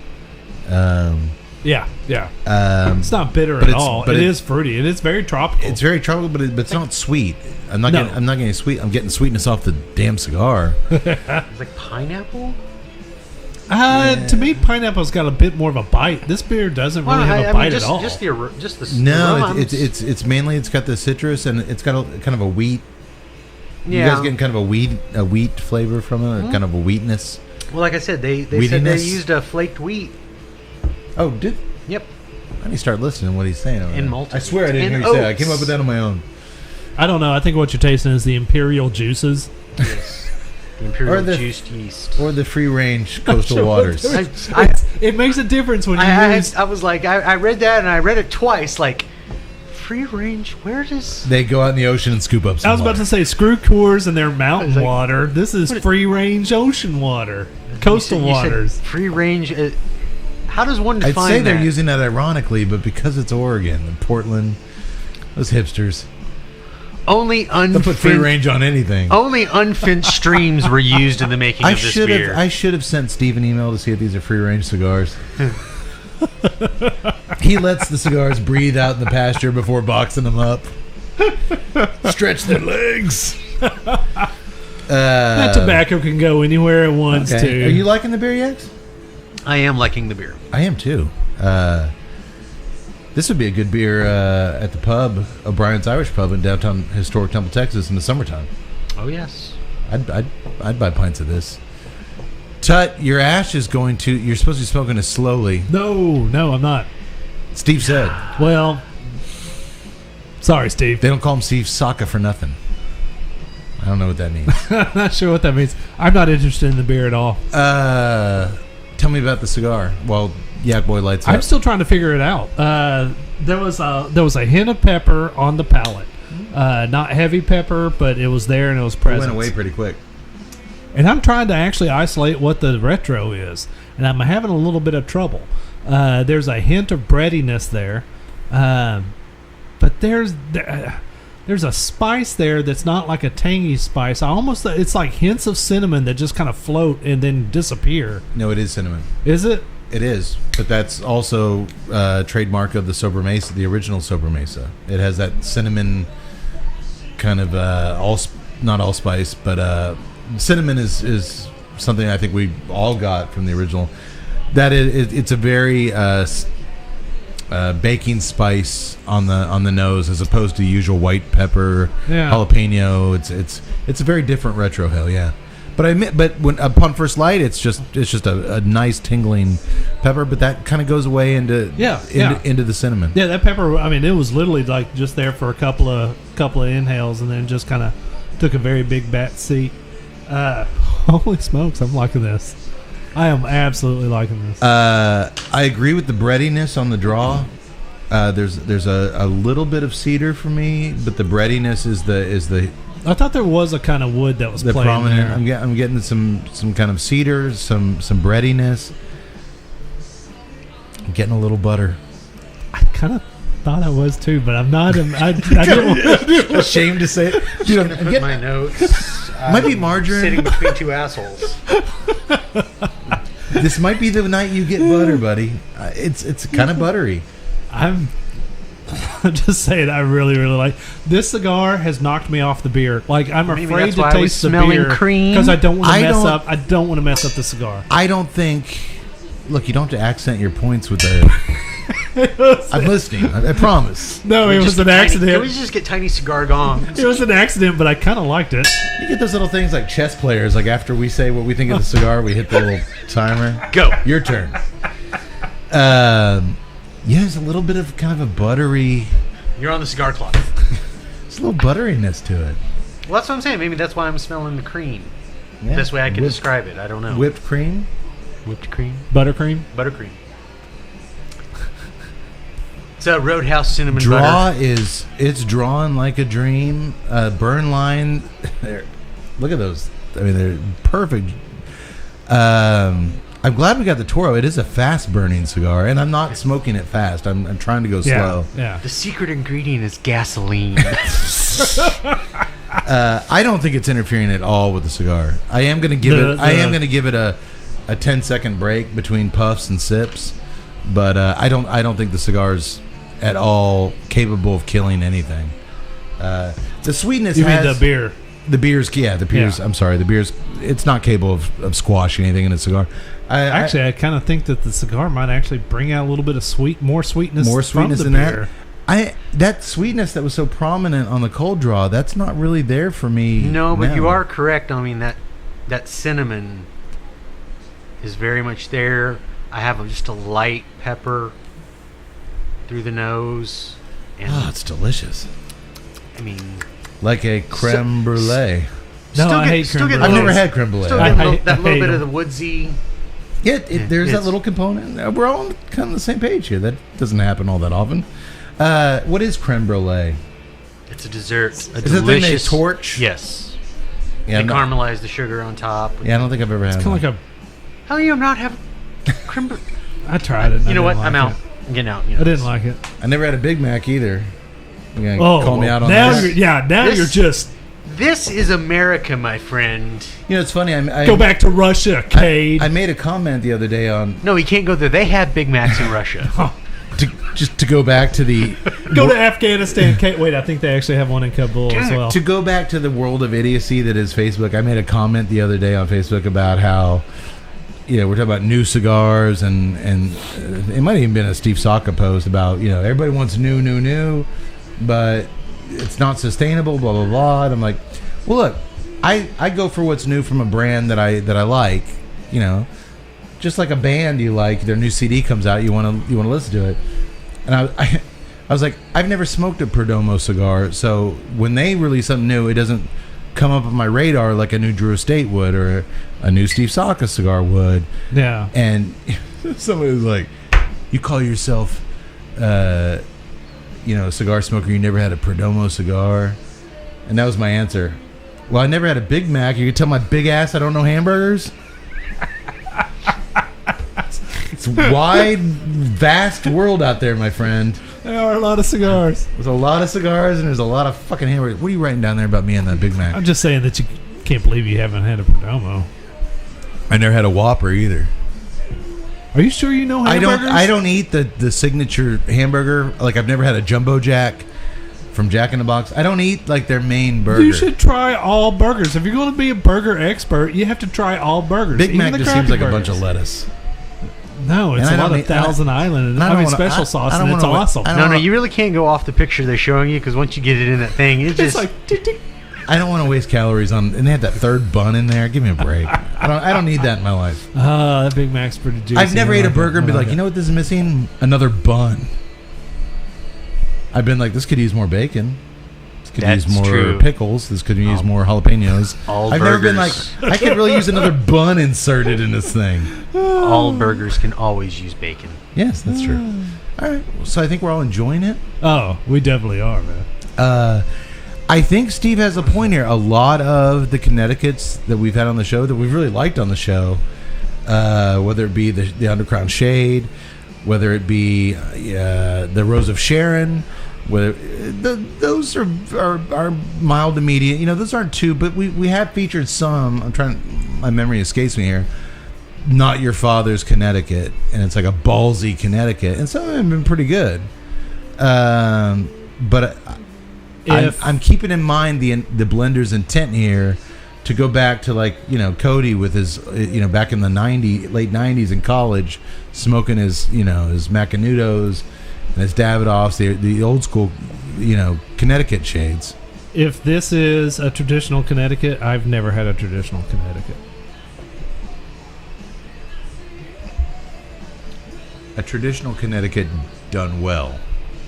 Yeah. It's not bitter at all. It is fruity. It is very tropical.
It's very tropical, but it's not sweet. I'm not getting sweet. I'm getting sweetness off the damn cigar.
It's like pineapple.
To me, pineapple's got a bit more of a bite. This beer doesn't really have a bite at all.
Just the
it's mainly it's got the citrus and it's got a kind of a wheat.
Yeah.
You guys getting kind of a wheat flavor from it, kind of a wheatness.
Well, like I said, they said they used a flaked wheat.
Oh, did?
Yep.
I need to start listening to what he's saying.
And malted.
I swear I didn't hear you say that. I came up with that on my own.
I don't know. I think what you're tasting is the imperial juices.
Yes. The imperial juiced yeast.
Or the free-range coastal waters.
It makes a difference when you use...
I was like, I read that and I read it twice, like, free range, where does...
They go out in the ocean and scoop up some
I was about to say, screw Coors and their mountain water. This is free-range ocean water. Coastal waters.
Free range... How does one
I'd
define
say
that?
they're using that ironically, but because it's Oregon and Portland, those hipsters,
Only
they'll put free range on anything.
Only unfinished streams were used in the making of this beer.
I should have sent Steve an email to see if these are free range cigars. He lets the cigars breathe out in the pasture before boxing them up. Stretch their legs.
That tobacco can go anywhere it wants to.
Are you liking the beer yet?
I am liking the beer.
I am too. This would be a good beer at the pub, O'Brien's Irish Pub in downtown historic Temple, Texas, in the summertime.
Oh yes,
I'd buy pints of this. Tut, your ash is going to. You're supposed to be smoking it slowly.
No, I'm not.
Steve said.
Well, sorry, Steve.
They don't call him Steve Saka for nothing. I don't know what that means.
I'm not sure what that means. I'm not interested in the beer at all.
Tell me about the cigar. Well, Yak Boy lights up.
I'm still trying to figure it out. There was a hint of pepper on the palate. Not heavy pepper, but it was there and it was
It
present.
went away pretty quick.
And I'm trying to actually isolate what the retro is, and I'm having a little bit of trouble. There's a hint of breadiness there, but there's a spice there that's not like a tangy spice. It's like hints of cinnamon that just kind of float and then disappear.
No, it is cinnamon.
Is it?
It is, but that's also trademark of the Sobremesa, the original Sobremesa. It has that cinnamon kind of not allspice, but cinnamon is something I think we all got from the original. That it's a very baking spice on the nose as opposed to the usual white pepper, jalapeno. It's a very different retro hell, yeah. But when upon first light, it's just a nice tingling pepper. But that kind of goes away into the cinnamon.
Yeah, that pepper. I mean, it was literally like just there for a couple of inhales, and then just kind of took a very big back seat. Holy smokes! I'm liking this. I am absolutely liking this.
I agree with the breadiness on the draw. There's a little bit of cedar for me, but the breadiness is the
I thought there was a kind of wood that was
the
playing
prominent.
there.
I'm getting some kind of cedar, some breadiness. I'm getting a little butter.
I kind of thought I was too, but I'm not. I didn't.
Ashamed to say it. Dude, I'm
Put
getting,
my notes.
might be margarine.
Sitting between two assholes.
This might be the night you get butter, buddy. It's kind of buttery.
I'm just saying, I really, really like this cigar. Has knocked me off the beer. Like I'm
Maybe
afraid
that's
to
why I was
taste the
smelling
beer
cream.
because I don't want
I
to mess
don't-
up. I don't want to mess up the cigar.
I don't think. Look, you don't have to accent your points with the. I'm listening. I promise.
No, it was an accident.
Can we just get tiny cigar gongs?
It was an accident, but I kind of liked it.
You get those little things like chess players. Like after we say what we think of the cigar, we hit the little timer.
Go.
Your turn. Yeah, there's a little bit of kind of a buttery.
You're on the cigar clock.
There's a little butteriness to it.
Well, that's what I'm saying. Maybe that's why I'm smelling the cream.
Yeah.
Best way I can
Whipped-
describe it. I don't know.
Whipped cream.
Whipped cream.
Buttercream.
Buttercream. It's a Roadhouse cinnamon
Draw
butter.
it's drawn like a dream. Burn line. Look at those. I mean, they're perfect. I'm glad we got the Toro. It is a fast burning cigar, and I'm not smoking it fast. I'm trying to go slow.
Yeah.
The secret ingredient is gasoline.
I don't think it's interfering at all with the cigar. I am going to give it a 10-second break between puffs and sips, but I don't think the cigar's at all capable of killing anything. The sweetness.
You mean the beer?
The beer's, yeah, the beer's. Yeah. I'm sorry, the beer's. It's not capable of squashing anything in a cigar.
I kind of think that the cigar might actually bring out a little bit of more sweetness from the
in
beer.
that sweetness that was so prominent on the cold draw. That's not really there for me.
No, but
now.
you are correct. I mean that cinnamon is very much there. I have just a light pepper through the nose, and
Oh, it's delicious.
I mean,
Like a creme brulee.
No, I hate creme brulee.
I've never had creme brulee.
Still
I
get that
hate
little bit
them.
of the woodsy.
Yeah, there's that
It's-
little component. We're all kind of on the same page here. That doesn't happen all that often. What is creme brulee?
It's a dessert. A
Is that the thing they
delicious
torch?
Yes.
Yeah,
They caramelize the sugar on top.
I don't think I've ever had
Kind of
one.
like
How do you not have creme brulee?
I tried it. and I
You know what?
didn't
I'm
like
out.
it.
I'm getting out.
I didn't like it.
I never had a Big Mac either. You're gonna
Oh,
call me out on
now
this?
now
This-
you're just
This is America, my friend.
You know, it's funny. I
go back to Russia, Cade.
I made a comment the other day on
No, he can't go there. They have Big Macs in Russia.
just to go back to the
Go to Afghanistan. Wait, I think they actually have one in Kabul as well.
to go back to the world of idiocy that is Facebook. I made a comment the other day on Facebook about how, you know, we're talking about new cigars and it might have even been a Steve Saka post about, you know, everybody wants new, but it's not sustainable, blah blah blah. And I'm like, well, look, I go for what's new from a brand that I like, you know, just like a band you like, their new CD comes out, you want to listen to it. And I was like, I've never smoked a Perdomo cigar, so when they release something new, it doesn't come up on my radar like a new Drew Estate would or a new Steve Saka cigar would.
Yeah.
And somebody was like, you call yourself, you know, a cigar smoker, you never had a Perdomo cigar? And that was my answer. Well, I never had a Big Mac. You can tell my big ass I don't know hamburgers. It's a wide, vast world out there, my friend.
There are a lot of cigars.
There's a lot of cigars and there's a lot of fucking hamburgers. What are you writing down there about me and that Big Mac?
I'm just saying that you can't believe you haven't had a Perdomo.
I never had a Whopper either.
Are you sure you know hamburgers?
I don't eat the signature hamburger. Like, I've never had a Jumbo Jack from Jack in the Box. I don't eat like their main burger.
You should try all burgers. If you're going to be a burger expert, you have to try all burgers.
Big
even
Mac
the
just
crappy
seems like
burgers.
a bunch of lettuce.
No, it's
And
a
I
lot
don't
of
eat- I-
Thousand Island.
and I don't wanna-
special sauce,
I don't
and it's
wanna-
awesome.
I don't
No,
wanna-
you really can't go off the picture they're showing you because once you get it in that thing, it
It's
just
like tick, tick.
I don't want to waste calories on, and they have that third bun in there. Give me a break. I don't need that in my life.
That Big Mac's pretty juicy.
I've never
I
ate a
like
burger
it.
and be
I
like, you know what this is missing? Another bun. I've been like, this could use more bacon. This could
That's
use more
true.
pickles. This could use more jalapenos.
all
I've never been like,
burgers.
I could really use another bun inserted in this thing.
all burgers can always use bacon.
Yes, that's true. All right. So I think we're all enjoying it.
Oh, we definitely are, man.
I think Steve has a point here. A lot of the Connecticut's that we've had on the show that we've really liked on the show, whether it be the Undercrown Shade, whether it be the Rose of Sharon, whether those are mild to medium. You know, those aren't too, but we have featured some. My memory escapes me here. Not Your Father's Connecticut, and it's like a ballsy Connecticut, and some of them have been pretty good. But I'm keeping in mind the blender's intent here to go back to, like, you know, Cody with his, you know, back in the late 90s in college, smoking his, you know, his Macanudos and his Davidoffs, the old school, you know, Connecticut shades.
If this is a traditional Connecticut, I've never had a traditional Connecticut.
A traditional Connecticut done well.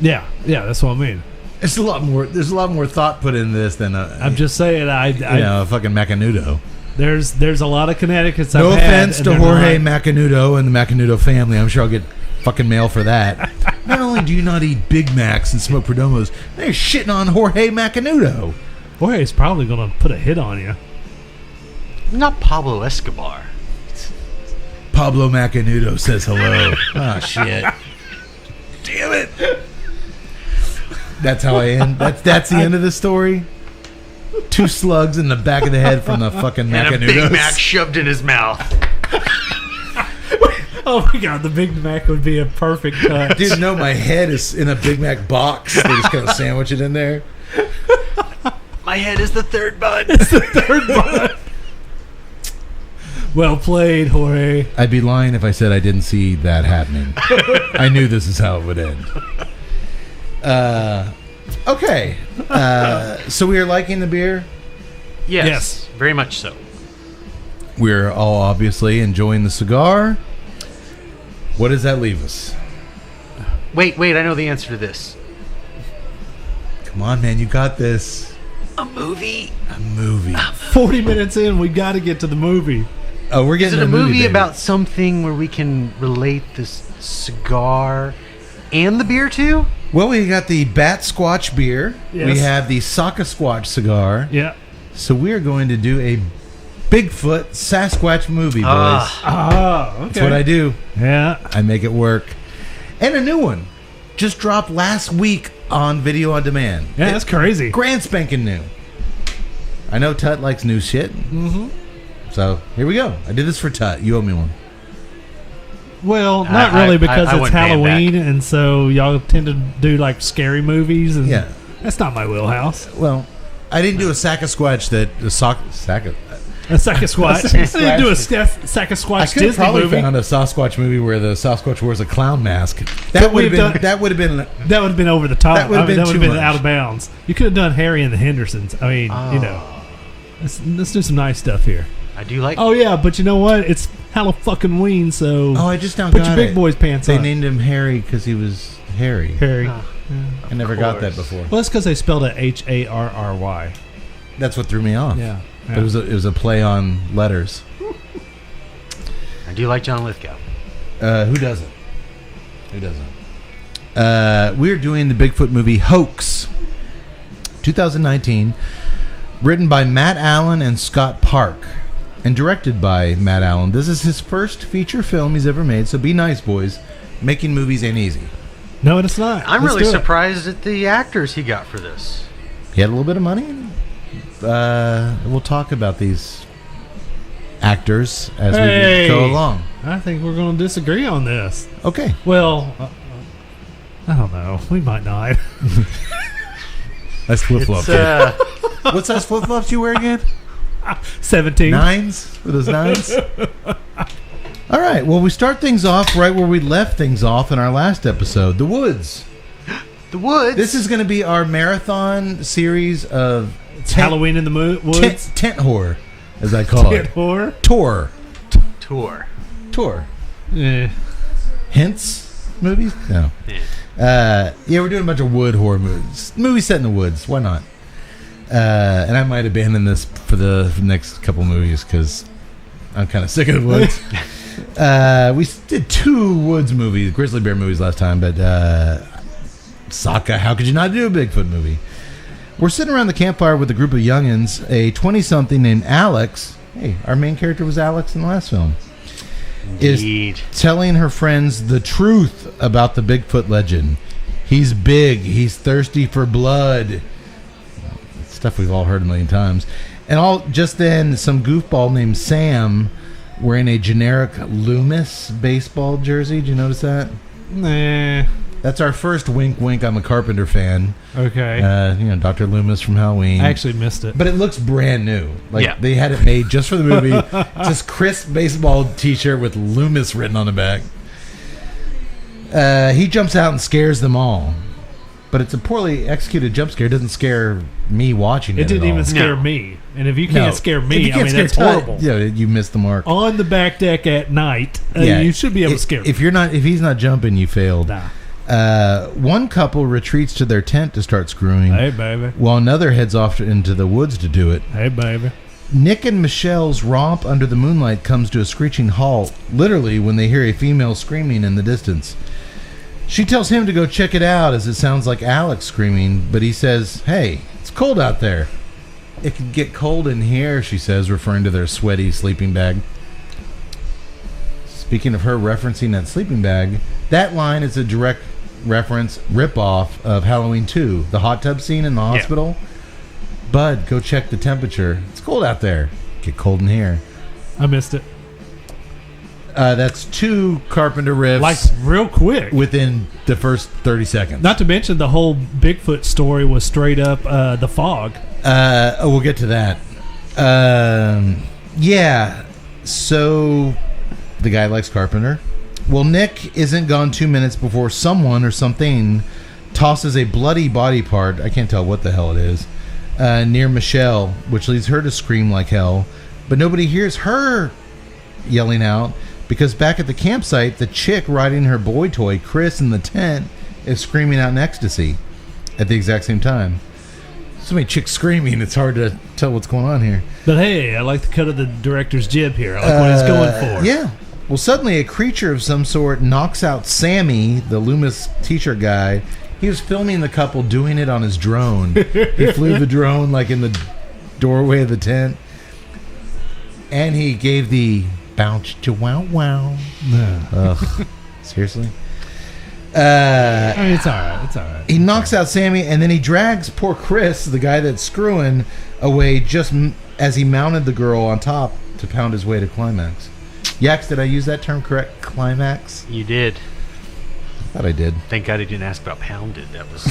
Yeah, that's what I mean.
There's a lot more thought put in this than
I'm just saying,
a fucking Macanudo.
there's a lot of Connecticut's
No
I've had,
offense
and
to
they're
Jorge
not-
Macanudo and the Macanudo family. I'm sure I'll get fucking mail for that. Not only do you not eat Big Macs and smoke Perdomos, they're shitting on Jorge Macanudo.
Jorge's probably going to put a hit on you.
Not Pablo Escobar.
Pablo Macanudo says hello. Oh, shit. Damn it. That's how I end. That's the end of the story. 2 slugs in the back of the head from the fucking
And a Big
Macanudos.
Mac shoved in his mouth.
Oh my God, the Big Mac would be a perfect cut.
Dude, no, my head is in a Big Mac box. They just kind of sandwich it in there.
My head is the third bud.
Third bun. Well played, Jorge.
I'd be lying if I said I didn't see that happening. I knew this is how it would end. Okay. So we are liking the beer.
Yes, very much so.
We're all obviously enjoying the cigar. What does that leave us?
Wait, I know the answer to this.
Come on, man. You got this.
A movie?
A movie.
40 minutes in, we got to get to the movie.
Oh, we're
Is
getting
it a movie
baby.
about something where we can relate this cigar and the beer to?
Well, we got the Batsquatch beer.
Yes.
We have the Saka Squatch cigar.
Yeah.
So we are going to do a Bigfoot Sasquatch movie, boys.
Oh, okay.
That's what I do.
Yeah.
I make it work. And a new one just dropped last week on video on demand.
Yeah, that's crazy.
Grand spanking new. I know Tut likes new shit.
Mm-hmm.
So here we go. I did this for Tut. You owe me one.
Well, not really, because
I
it's
wouldn't pay him
Halloween, and so y'all tend to do like scary movies, and
Yeah.
that's not my wheelhouse.
Well, I didn't do a Sasquatch that Saka.
A Sasquatch. I didn't do a Sasquatch
I could have
Disney
probably
movie.
found a Sasquatch movie where the Sasquatch wears a clown mask.
But
That would
we've
have been.
done-
That would have been.
That would have been over the top.
That would have been
that would
too
have been
much.
out of bounds. You could have done Harry and the Hendersons. I mean, you know, let's do some nice stuff here.
I do like.
Oh yeah, but you know what? It's Halloween, so
Oh, I just now
put
got
your big
it.
boys pants
They
on.
named him Harry because he was hairy.
Harry.
Oh.
I never got that
course.
before.
Well, that's because they spelled it Harry.
That's what threw me off.
Yeah.
But it was a play on letters.
I do like John Lithgow.
Who doesn't? Who doesn't? We're doing the Bigfoot movie Hoax, 2019, written by Matt Allen and Scott Park, and directed by Matt Allen. This is his first feature film he's ever made, so be nice, boys. Making movies ain't easy.
No, it's not.
I'm
Let's
really
do it.
surprised at the actors he got for this.
He had a little bit of money. We'll talk about these actors as
Hey.
we go along.
I think we're going to disagree on this.
Okay.
Well, I don't know. We might not.
That's flip-flops.
It's,
What size flip-flops you wear again?
17.
Nines? Were those nines? All right. Well, we start things off right where we left things off in our last episode, The Woods.
the Woods.
This is going to be our marathon series of
Halloween in the woods.
tent horror, as I call
Tent
it.
horror.
Tour.
tour.
Yeah.
Hints movies? No.
Yeah.
Yeah, we're doing a bunch of wood horror movies. Movies set in the woods. Why not? And I might abandon this for the next couple movies because I'm kind of sick of the woods. We did 2 woods movies, grizzly bear movies last time, but Saka, how could you not do a Bigfoot movie? We're sitting around the campfire with a group of youngins, a 20-something named Alex. Hey, our main character was Alex in the last film.
Indeed.
Is telling her friends the truth about the Bigfoot legend. He's big. He's thirsty for blood. Stuff we've all heard a million times. And all just then, some goofball named Sam wearing a generic Loomis baseball jersey. Did you notice that?
Nah.
That's our first wink, wink. I'm a Carpenter fan.
Okay.
Dr. Loomis from Halloween.
I actually missed it.
But it looks brand new. Like
Yeah.
they had it made just for the movie. Just crisp baseball T-shirt with Loomis written on the back. He jumps out and scares them all. But it's a poorly executed jump scare. It doesn't scare me watching it.
It didn't
at all.
even scare
No.
me. And if you
No.
can't scare
If
me,
you
I
can't
mean,
scare
that's
Tut,
horrible.
Yeah, you missed the mark.
On the back deck at night,
Yeah.
you should be able to scare me.
If he's not jumping, you failed.
Nah.
One couple retreats to their tent to start screwing,
Hey, baby.
while another heads off into the woods to do it.
Hey, baby.
Nick and Michelle's romp under the moonlight comes to a screeching halt, literally when they hear a female screaming in the distance. She tells him to go check it out as it sounds like Alex screaming, but he says, "Hey, it's cold out there." "It could get cold in here," she says, referring to their sweaty sleeping bag. Speaking of her referencing that sleeping bag, that line is a direct reference, rip-off of Halloween 2, the hot tub scene in the hospital. "Bud, go check the temperature. It's cold out there. Get cold in here."
I missed it.
That's 2 Carpenter riffs
Like, real quick.
within the first 30 seconds.
Not to mention the whole Bigfoot story was straight up the fog.
We'll get to that. Yeah. So the guy likes Carpenter. Well, Nick isn't gone 2 minutes before someone or something tosses a bloody body part, I can't tell what the hell it is, near Michelle, which leads her to scream like hell. But nobody hears her yelling out because back at the campsite, the chick riding her boy toy, Chris, in the tent is screaming out in ecstasy at the exact same time. So many chicks screaming, it's hard to tell what's going on here.
But hey, I like the cut of the director's jib here. I like what he's going for.
Yeah. Well, suddenly a creature of some sort knocks out Sammy, the Loomis t-shirt guy. He was filming the couple doing it on his drone. He flew the drone like in the doorway of the tent. And he gave the bounce to wow wow. Ugh. Seriously?
I mean, it's all right. It's all right.
He knocks out Sammy, and then he drags poor Chris, the guy that's screwing, away just as he mounted the girl on top to pound his way to climax. Yax, did I use that term correct? Climax?
You did.
I thought I did.
Thank God he didn't ask about pounded. That was.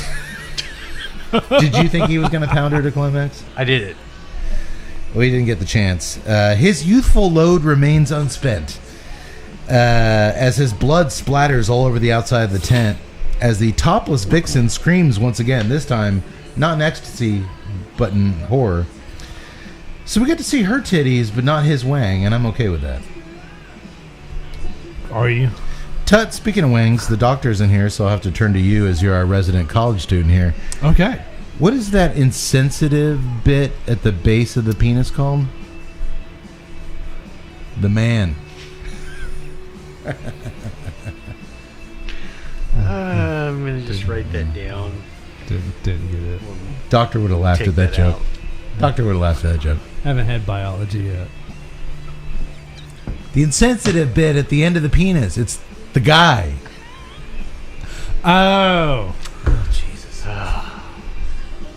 Did you think he was going to pound her to climax?
I did it.
Well, he didn't get the chance. His youthful load remains unspent as his blood splatters all over the outside of the tent as the topless vixen screams once again, this time not in ecstasy, but in horror. So we get to see her titties, but not his wang, and I'm okay with that.
Are you?
Tut, speaking of wangs, the doctor's in here, so I'll have to turn to you as you're our resident college student here.
Okay.
What is that insensitive bit at the base of the penis called? The man.
I'm going to just write that down.
Didn't get it.
Doctor would have laughed
Take
at that joke.
out.
Doctor would have laughed at that joke.
Haven't had biology yet.
The insensitive bit at the end of the penis. It's the guy.
Oh.
Oh, Jesus.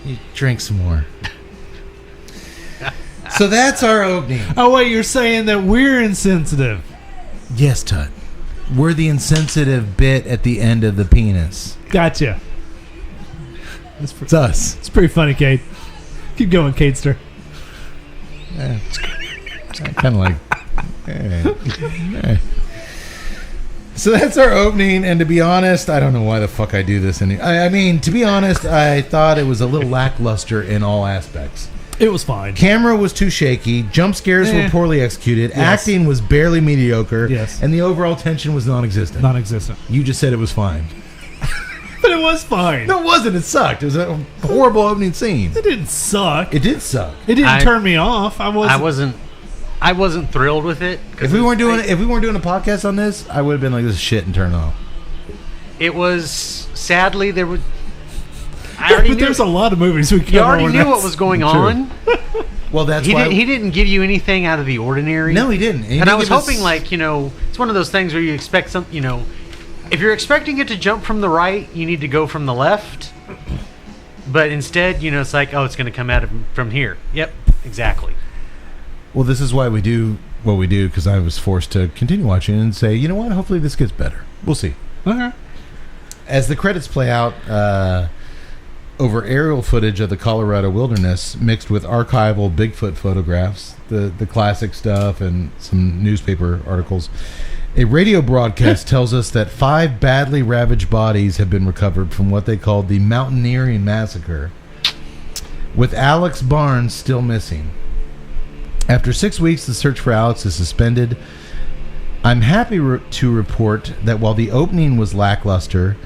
You drink some more. So that's our opening.
Oh, wait, you're saying that we're insensitive.
Yes, Tut. We're the insensitive bit at the end of the penis.
Gotcha.
It's us.
It's pretty funny, Kate. Keep going, Katester.
Kind of like... So that's our opening, and to be honest, I don't know why the fuck I do this. I mean, to be honest, I thought it was a little lackluster in all aspects.
It was fine.
Camera was too shaky, jump scares were poorly executed,
Yes.
acting was barely mediocre,
Yes.
and the overall tension was non-existent.
Non-existent.
You just said it was fine.
But it was fine.
No, it wasn't. It sucked. It was a horrible opening scene.
It didn't suck.
It did suck.
It didn't turn me off. I
wasn't thrilled with it.
If we weren't doing a podcast on this, I would have been like, this is shit and turned off.
It was, sadly, there was... I already knew,
there's a lot of movies we could
you already knew what was going on.
Well, that's
He
why...
he didn't give you anything out of the ordinary.
No, he didn't.
And I was hoping, like, it's one of those things where you expect some, if you're expecting it to jump from the right, you need to go from the left. But instead, it's like, oh, it's going to come out from here. Yep, exactly.
Well, this is why we do what we do, because I was forced to continue watching and say, you know what, hopefully this gets better. We'll see.
Okay.
As the credits play out, over aerial footage of the Colorado wilderness mixed with archival Bigfoot photographs, the classic stuff, and some newspaper articles, a radio broadcast tells us that 5 badly ravaged bodies have been recovered from what they called the Mountaineering Massacre, with Alex Barnes still missing. After 6 weeks, the search for Alex is suspended. I'm happy to report that while the opening was lackluster,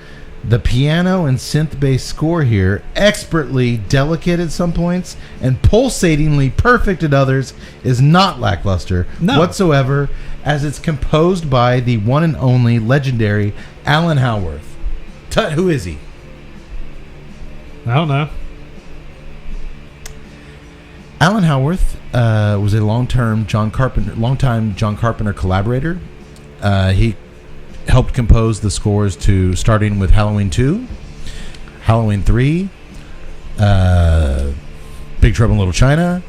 the piano and synth-based score here, expertly delicate at some points and pulsatingly perfect at others, is not lackluster whatsoever, as it's composed by the one and only legendary Alan Howarth. Tut, who is he?
I don't know.
Alan Howarth was a longtime John Carpenter collaborator. He helped compose the scores to starting with Halloween 2, Halloween 3, Big Trouble in Little China,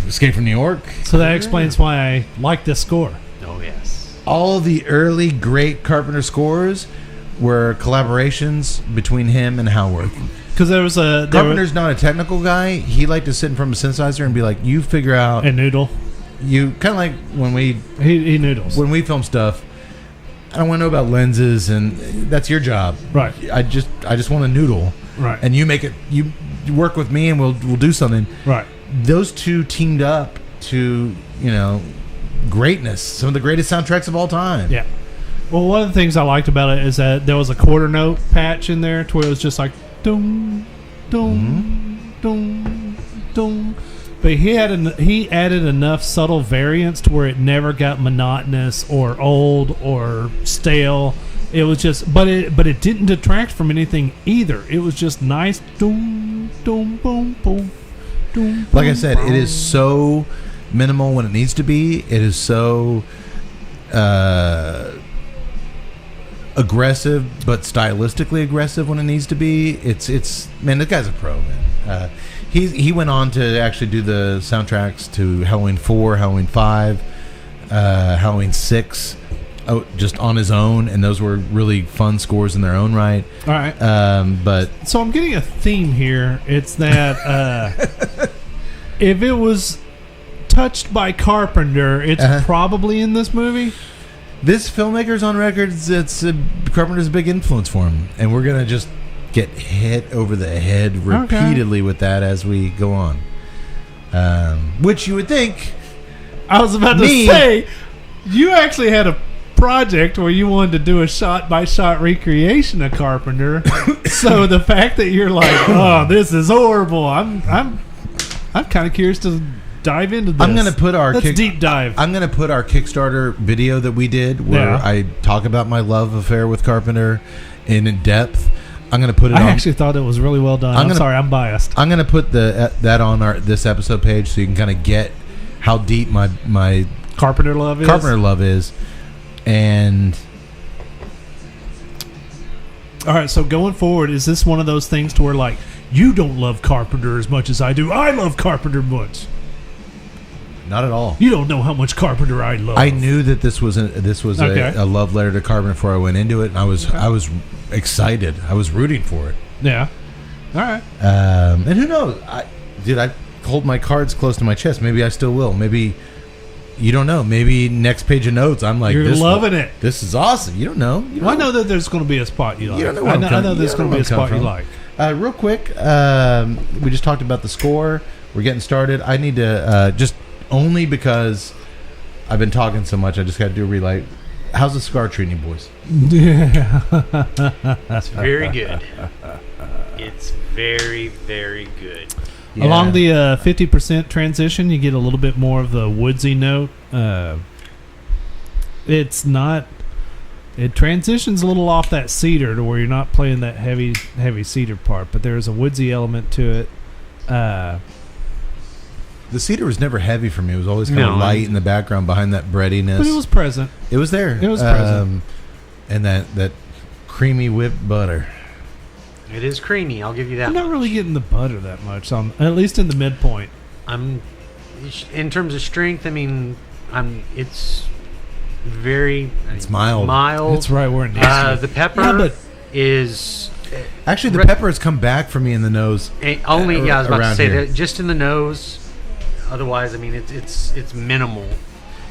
Escape from New York.
So that explains why I like this score.
Oh, yes.
All the early great Carpenter scores were collaborations between him and Howarth.
Because there was
Carpenter's not a technical guy. He liked to sit in front of a synthesizer and be like, you figure out...
And noodle.
You kind of like when
he noodles.
When we film stuff, I don't want to know about lenses, and that's your job.
Right.
I just want to noodle.
Right.
And you make it. You work with me, and we'll do something.
Right.
Those two teamed up to greatness. Some of the greatest soundtracks of all time.
Yeah. Well, one of the things I liked about it is that there was a quarter note patch in there to where it was just like dum dum dum dum. But he added enough subtle variants to where it never got monotonous or old or stale. It was just, but it didn't detract from anything either. It was just nice. Doom, doom, boom, boom, doom.
Like I said, it is so minimal when it needs to be. It is so aggressive, but stylistically aggressive when it needs to be. It's man, this guy's a pro, man. He went on to actually do the soundtracks to Halloween 4, Halloween 5, Halloween 6, just on his own, and those were really fun scores in their own right.
All right.
But
So I'm getting a theme here. It's that if it was touched by Carpenter, it's probably in this movie.
this filmmaker's on record. It's Carpenter's a big influence for him, and we're gonna just get hit over the head repeatedly with that as we go on. Which you would think.
I was about to say, you actually had a project where you wanted to do a shot-by-shot recreation of Carpenter. So the fact that you're like, oh, this is horrible, I'm kind of curious to dive into this.
I'm gonna put our
deep dive.
I'm gonna put our Kickstarter video that we did where I talk about my love affair with Carpenter in depth. I'm gonna put it.
I actually thought it was really well done. I'm sorry, I'm biased.
I'm gonna put that on this episode page so you can kind of get how deep my
Carpenter love is.
And
all right, so going forward, is this one of those things to where like you don't love Carpenter as much as I do? I love Carpenter much.
Not at all.
You don't know how much Carpenter I love.
I knew that this was a love letter to Carpenter before I went into it, and I was excited. I was rooting for it.
Yeah. All right.
And who knows? I hold my cards close to my chest. Maybe I still will. Maybe you don't know. Maybe next page of notes, I'm like,
you're loving it.
This is awesome. You don't know.
I know that there's going to be a spot you like.
You don't know
I know there's going to be a spot you like.
Real quick, we just talked about the score. We're getting started. I need to just only because I've been talking so much. I just got to do a relight. How's the cigar treating you, boys?
Yeah.
It's very good. It's very, very good.
Yeah. Along the 50% transition, you get a little bit more of the woodsy note. It's not. It transitions a little off that cedar to where you're not playing that heavy cedar part, but there's a woodsy element to it.
The cedar was never heavy for me. It was always kind of light in the background behind that breadiness.
But it was present.
It was there.
It was present.
And that creamy whipped butter.
It is creamy. I'll give you that.
I'm not really getting the butter that much, at least in the midpoint.
In terms of strength, it's very.
It's mild.
Mild.
It's right where it needs to be.
The pepper is.
Actually, the pepper has come back for me in the nose.
I was about to say that just in the nose. Otherwise, it's minimal.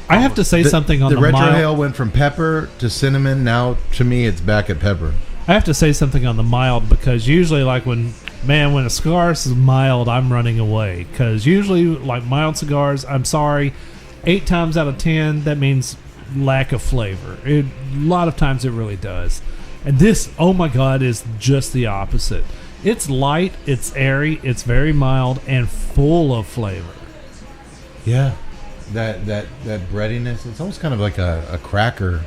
I have to say something on the mild.
The retrohale went from pepper to cinnamon. Now, to me, it's back at pepper.
I have to say something on the mild because usually, like when a cigar is mild, I'm running away. Because usually, like mild cigars, I'm sorry, 8 times out of 10, that means lack of flavor. A lot of times it really does. And this, oh my God, is just the opposite. It's light, it's airy, it's very mild, and full of flavor.
Yeah, that breadiness. It's almost kind of like a cracker,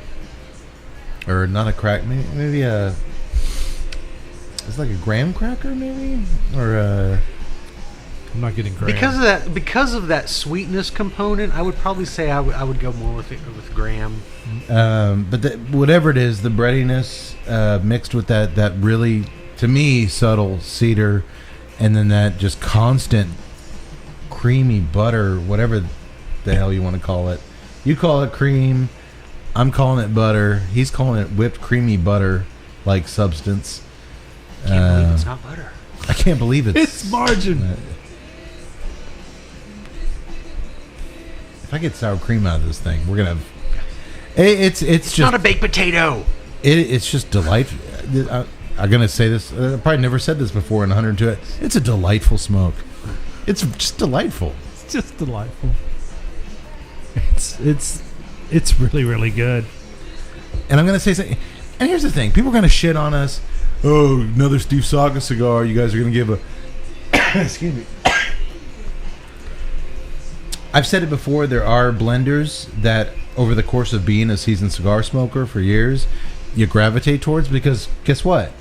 or not a crack. Maybe it's like a graham cracker, maybe, or
I'm not getting graham
because of that sweetness component. I would probably say I would go more with graham.
But whatever it is, the breadiness mixed with that really, to me, subtle cedar, and then that just constant creamy butter, whatever the hell you want to call it. You call it cream, I'm calling it butter. He's calling it whipped creamy butter like substance.
I can't believe it's not butter.
I can't believe
it's margin.
If I get sour cream out of this thing, we're gonna have. It's just
not a baked potato.
It's just delightful. I'm gonna say this. I probably never said this before in 102. It's a delightful smoke. It's just delightful.
It's just delightful. It's really, really good.
And I'm gonna say something. And here's the thing: people are gonna shit on us. Oh, another Steve Saka cigar. You guys are gonna give a. Excuse me. I've said it before. There are blenders that, over the course of being a seasoned cigar smoker for years, you gravitate towards, because guess what?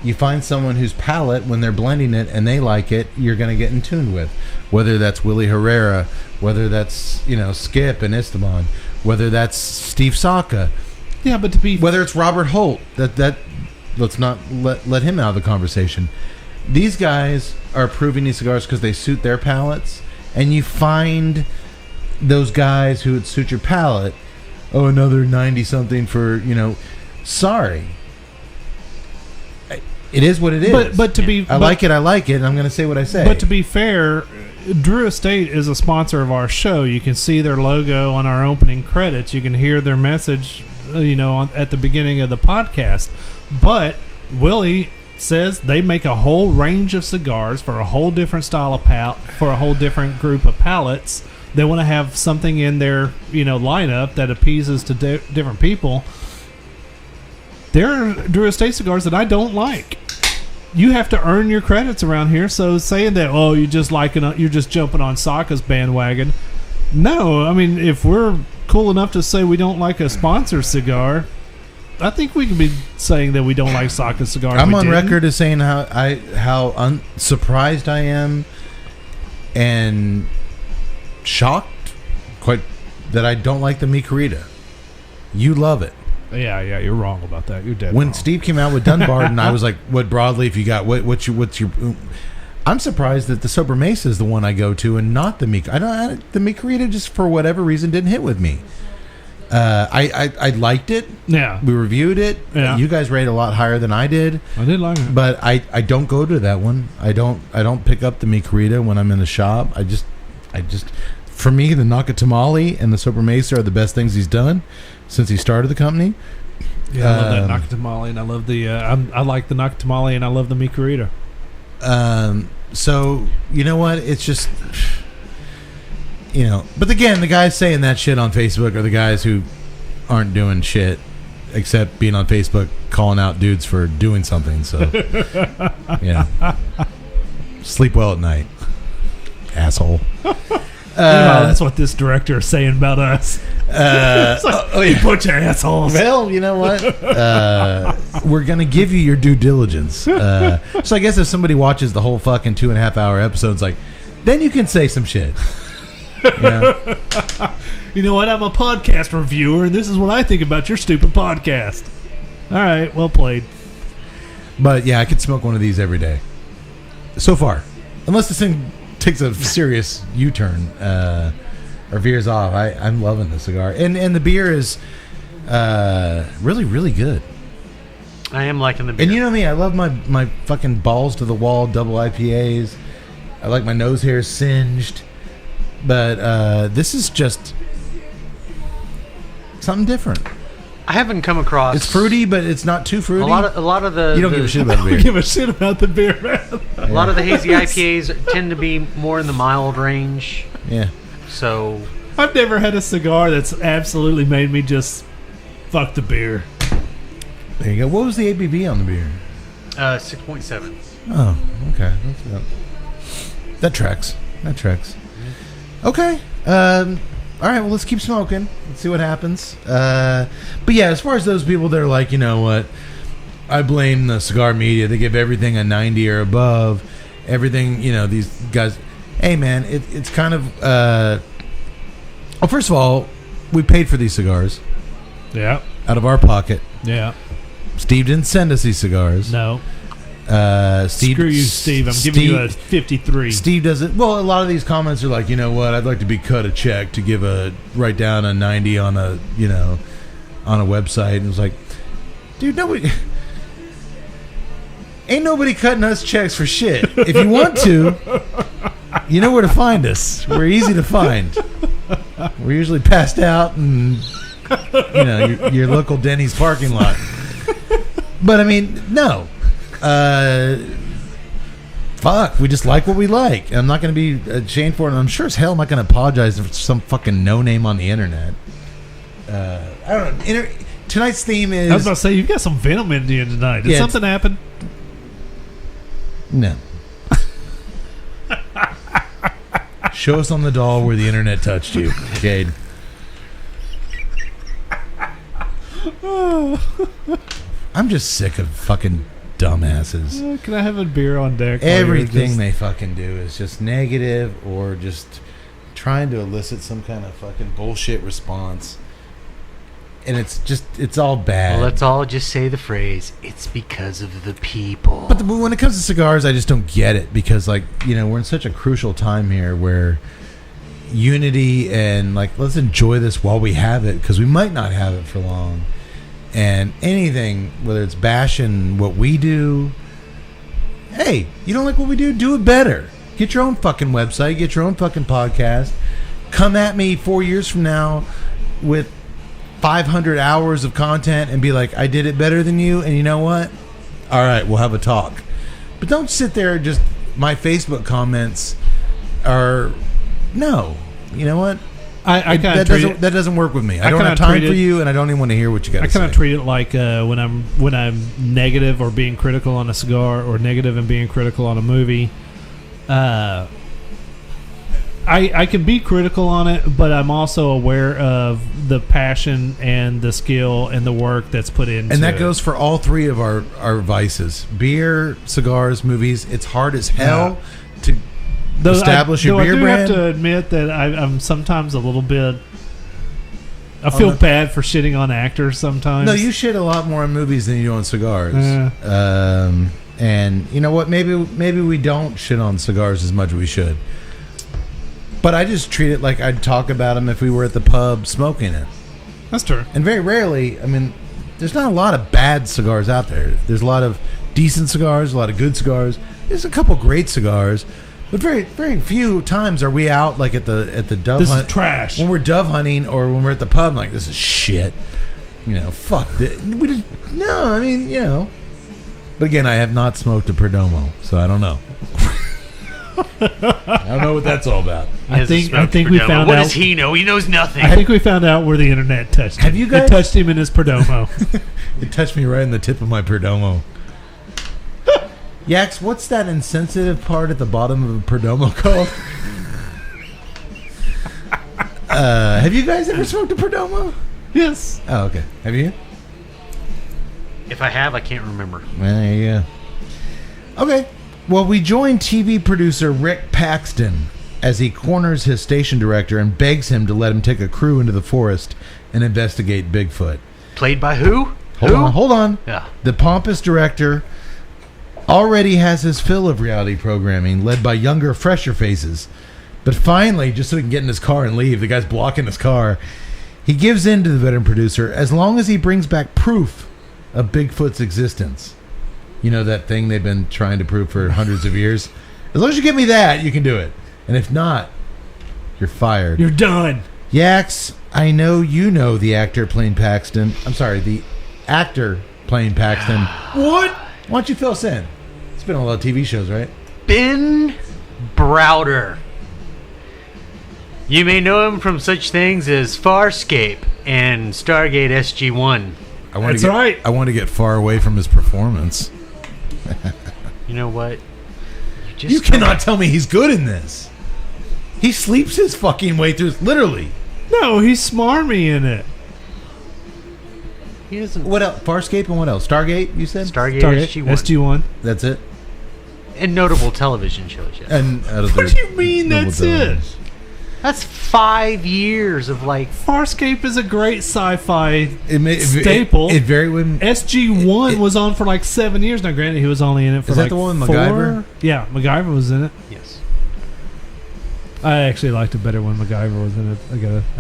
You find someone whose palate, when they're blending it and they like it, you're going to get in tune with. Whether that's Willie Herrera, whether that's, Skip and Esteban, whether that's Steve Saka.
Yeah, but to be...
Whether it's Robert Holt, that let's not let him out of the conversation. These guys are approving these cigars because they suit their palates, and you find those guys who would suit your palate. Oh, another 90-something for, sorry. It is what it is.
But to be...
I like it, and I'm going to say what I say.
But to be fair, Drew Estate is a sponsor of our show. You can see their logo on our opening credits. You can hear their message, at the beginning of the podcast. But Willie says they make a whole range of cigars for a whole different style of for a whole different group of palates. They want to have something in their lineup that appeases to different people. There are Drew Estate cigars that I don't like. You have to earn your credits around here. So saying that you're just jumping on Saka's bandwagon. No, I mean, if we're cool enough to say we don't like a sponsor cigar, I think we can be saying that we don't like Saka cigars.
I'm on record as saying how surprised I am and shocked that I don't like the Mi Querida. You love it.
Yeah, you're wrong about that. You're dead
When
wrong.
Steve came out with Dunbarton, I was like, "What broadleaf you got? What's your?" I'm surprised that the Sobremesa is the one I go to and not the Mi. The Mi Querida just for whatever reason didn't hit with me. I liked it.
Yeah,
we reviewed it.
Yeah.
You guys rated a lot higher than I did.
I did like it,
but I don't go to that one. I don't pick up the Mi Querida when I'm in the shop. I just for me, the Nakatamale and the Sobremesa are the best things he's done since he started the company.
Yeah, I love that Nakatamale, and I love the I like the Nakatamale, and I love the Mi Querida.
So you know what? It's just But again, the guys saying that shit on Facebook are the guys who aren't doing shit except being on Facebook calling out dudes for doing something. So sleep well at night, asshole.
That's what this director is saying about us. It's like, you bunch of assholes.
Well, you know what? We're going to give you your due diligence. So I guess if somebody watches the whole fucking 2.5 hour episode, it's like, then you can say some shit.
You know what? I'm a podcast reviewer, and this is what I think about your stupid podcast. All right, well played.
But yeah, I could smoke one of these every day. So far. Unless this thing takes a serious U-turn or veers off. I'm loving the cigar. And the beer is really, really good.
I am liking the beer.
And you know me, I love my fucking balls to the wall double IPAs. I like my nose hairs singed. But this is just something different.
I haven't come across.
It's fruity, but it's not too fruity.
A lot of the.
You don't give a shit about the beer.
I don't give a shit about the beer, man.
A lot of the hazy IPAs tend to be more in the mild range.
Yeah.
So
I've never had a cigar that's absolutely made me just fuck the beer.
There you go. What was the ABV on the beer?
6.7.
Oh, okay. That tracks. Okay. All right, well, let's keep smoking. Let's see what happens. But yeah, as far as those people that are like, you know what, I blame the cigar media. They give everything a 90 or above. Everything, these guys. Hey, man, it's kind of... well, first of all, we paid for these cigars.
Yeah.
Out of our pocket.
Yeah.
Steve didn't send us these cigars.
No.
Steve,
screw you, Steve. I'm giving you a 53.
Steve doesn't. Well, a lot of these comments are like, you know what? I'd like to be cut a check to write down a 90 on a website. And it's like, dude, ain't nobody cutting us checks for shit. If you want to, you know where to find us. We're easy to find. We're usually passed out in your local Denny's parking lot. But I mean, no. Fuck, we just like what we like. I'm not going to be ashamed for it, and I'm sure as hell I'm not going to apologize for some fucking no-name on the internet. I don't know. Tonight's theme is...
I was about to say, you've got some venom in you tonight. Did something happen?
No. Show us on the doll where the internet touched you, Cade. I'm just sick of fucking dumbasses.
Can I have a beer on deck? while you're
Everything
just-
they fucking do is just negative or just trying to elicit some kind of fucking bullshit response. And it's all bad.
Well, let's all just say the phrase, it's because of the people.
But when it comes to cigars, I just don't get it because, like, you know, we're in such a crucial time here where unity and, like, let's enjoy this while we have it because we might not have it for long. And anything, whether it's bashing what we do, hey, you don't like what we do? Do it better. Get your own fucking website. Get your own fucking podcast. Come at me 4 years from now with 500 hours of content and be like, I did it better than you, and you know what? All right, we'll have a talk. But don't sit there and just, my Facebook comments are, no. You know what?
I kind of
that doesn't work with me. I don't have time for you, and I don't even want to hear what you got to say.
I kind of treat it like when I'm negative or being critical on a cigar, or negative and being critical on a movie. I can be critical on it, but I'm also aware of the passion and the skill and the work that's put into it.
And that goes for all three of our vices: beer, cigars, movies. It's hard as hell to establish your beer brand.
I do have to admit that I'm sometimes a little bit. I feel bad for shitting on actors sometimes.
No, you shit a lot more on movies than you do on cigars. And you know what? Maybe we don't shit on cigars as much as we should. But I just treat it like I'd talk about them if we were at the pub smoking it.
That's true.
And very rarely, I mean, there's not a lot of bad cigars out there. There's a lot of decent cigars, a lot of good cigars. There's a couple great cigars. But very, very few times are we out like at the dove
This
hunt.
is trash.
When we're dove hunting or when we're at the pub, like, this is shit. You know, fuck this. No, I mean, you know. But again, I have not smoked a Perdomo, so I don't know. I don't know what that's all about.
I think we found
What
out.
does he know? He knows nothing.
I think we found out where the internet touched him.
Have you guys-
It touched him in his Perdomo.
It touched me right in the tip of my Perdomo. Yax, what's that insensitive part at the bottom of a Perdomo called? Have you guys ever smoked a Perdomo?
Yes.
Oh, okay. Have you?
If I have, I can't remember.
Well, there you go. Okay. Well, we join TV producer Rick Paxton as he corners his station director and begs him to let him take a crew into the forest and investigate Bigfoot.
Played by who?
Hold on.
Yeah.
The pompous director already has his fill of reality programming led by younger, fresher faces. But finally, just so he can get in his car and leave, the guy's blocking his car, he gives in to the veteran producer as long as he brings back proof of Bigfoot's existence. You know that thing they've been trying to prove for hundreds of years? As long as you give me that, you can do it. And if not, you're fired.
You're done.
Yax, I know you know the actor playing Paxton. I'm sorry, the actor playing Paxton. What? Why don't you fill us in? It's been on a lot of TV shows, right?
Ben Browder. You may know him from such things as Farscape and Stargate SG-1.
That's right.
I want to get far away from his performance.
You know what?
You cannot tell me he's good in this. He sleeps his fucking way through, literally.
No, he's smarmy in it.
He doesn't.
What else? Farscape and what else? Stargate, you said?
Stargate SG-1.
SG-1.
That's it?
And notable television shows, yes.
And
What do you mean that's it?
That's 5 years of like.
Farscape is a great sci-fi
It
staple.
It very when
SG-1 was on for like 7 years. Now, granted, he was only in it for
Is that
like
the one with
4.
MacGyver?
Yeah, MacGyver was in it.
Yes.
I actually liked it better when MacGyver was in it.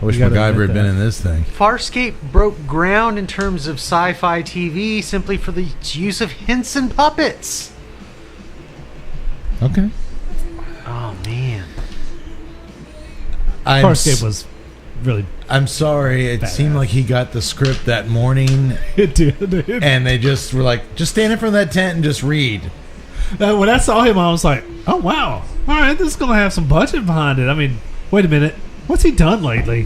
I wish MacGyver had been in this thing.
Farscape broke ground in terms of sci-fi TV simply for the use of hints and puppets.
Okay.
Oh man.
Farscape was really.
I'm sorry. It seemed like he got the script that morning,
It did.
and they just were like, "Just stand in front of that tent and just read."
When I saw him, I was like, "Oh wow! All right, this is gonna have some budget behind it." I mean, wait a minute, what's he done lately?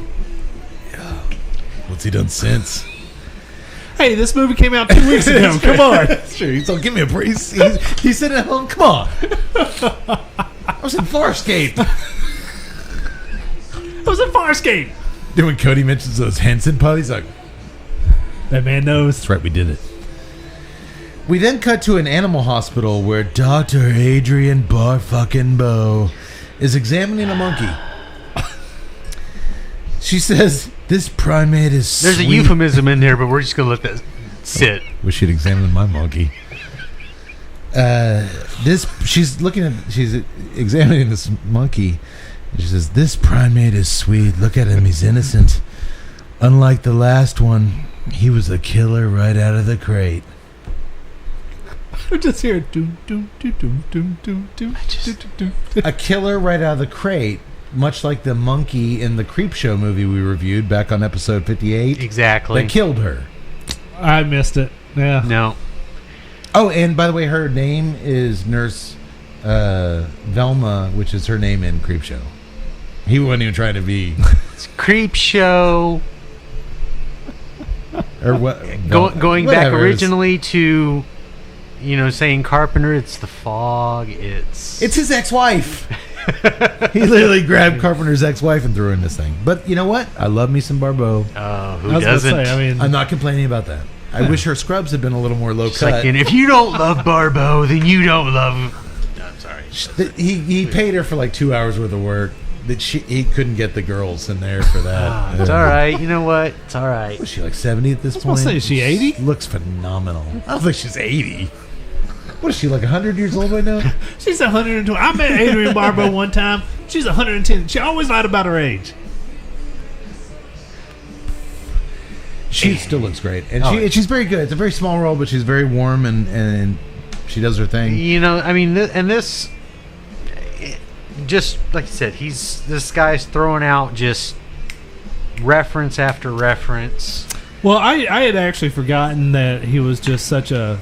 What's he done since?
Hey, this movie came out 2 weeks ago. Come on.
Sure, he's like, "Give me a break." He's sitting at home. Come on. I was in Farscape.
It was a Farscape.
Then when Cody mentions those Henson puppies, like,
That man knows.
that's right, we did it. We then cut to an animal hospital where Dr. Adrian Barfucking-Bow is examining a monkey. She says, this primate is
There's a
sweet.
euphemism in there, but we're just going to let that sit.
Wish she'd examined my monkey. She's examining this monkey. And she says, this primate is sweet. Look at him. He's innocent. Unlike the last one, he was a killer right out of the crate.
I'm just here. Doom, doom, doom, doom, doom, doom, doom, doom, doom.
A killer right out of the crate, much like the monkey in the Creepshow movie we reviewed back on episode 58.
Exactly.
That killed her.
I missed it. Yeah.
No.
Oh, and by the way, her name is Nurse Velma, which is her name in Creepshow. He wasn't even trying to be...
It's Creepshow.
Or what?
Going back
Whatever.
originally to, saying Carpenter, it's the fog. It's
It's his ex-wife. He literally grabbed Carpenter's ex-wife and threw her in this thing. But you know what? I love me some Barbeau.
who
I was gonna
doesn't?
say,
I'm not complaining about that. I wish her scrubs had been a little more low
It's
cut.
like, and if you don't love Barbeau, then you don't love. I'm sorry.
He paid her for like 2 hours worth of work. That he couldn't get the girls in there for that.
It's all right. You know what? It's all right.
Was she like 70 at this
I was
point?
gonna say, is she 80?
Looks phenomenal. I don't think she's 80. What is she, like 100 years old right now?
She's 120. I met Adrian Barbeau one time. She's 110. She always lied about her age.
She still looks great. And
Oh.
she's very good. It's a very small role, but she's very warm and she does her thing.
This, just like you said, this guy's throwing out just reference after reference.
Well, I had actually forgotten that he was just such a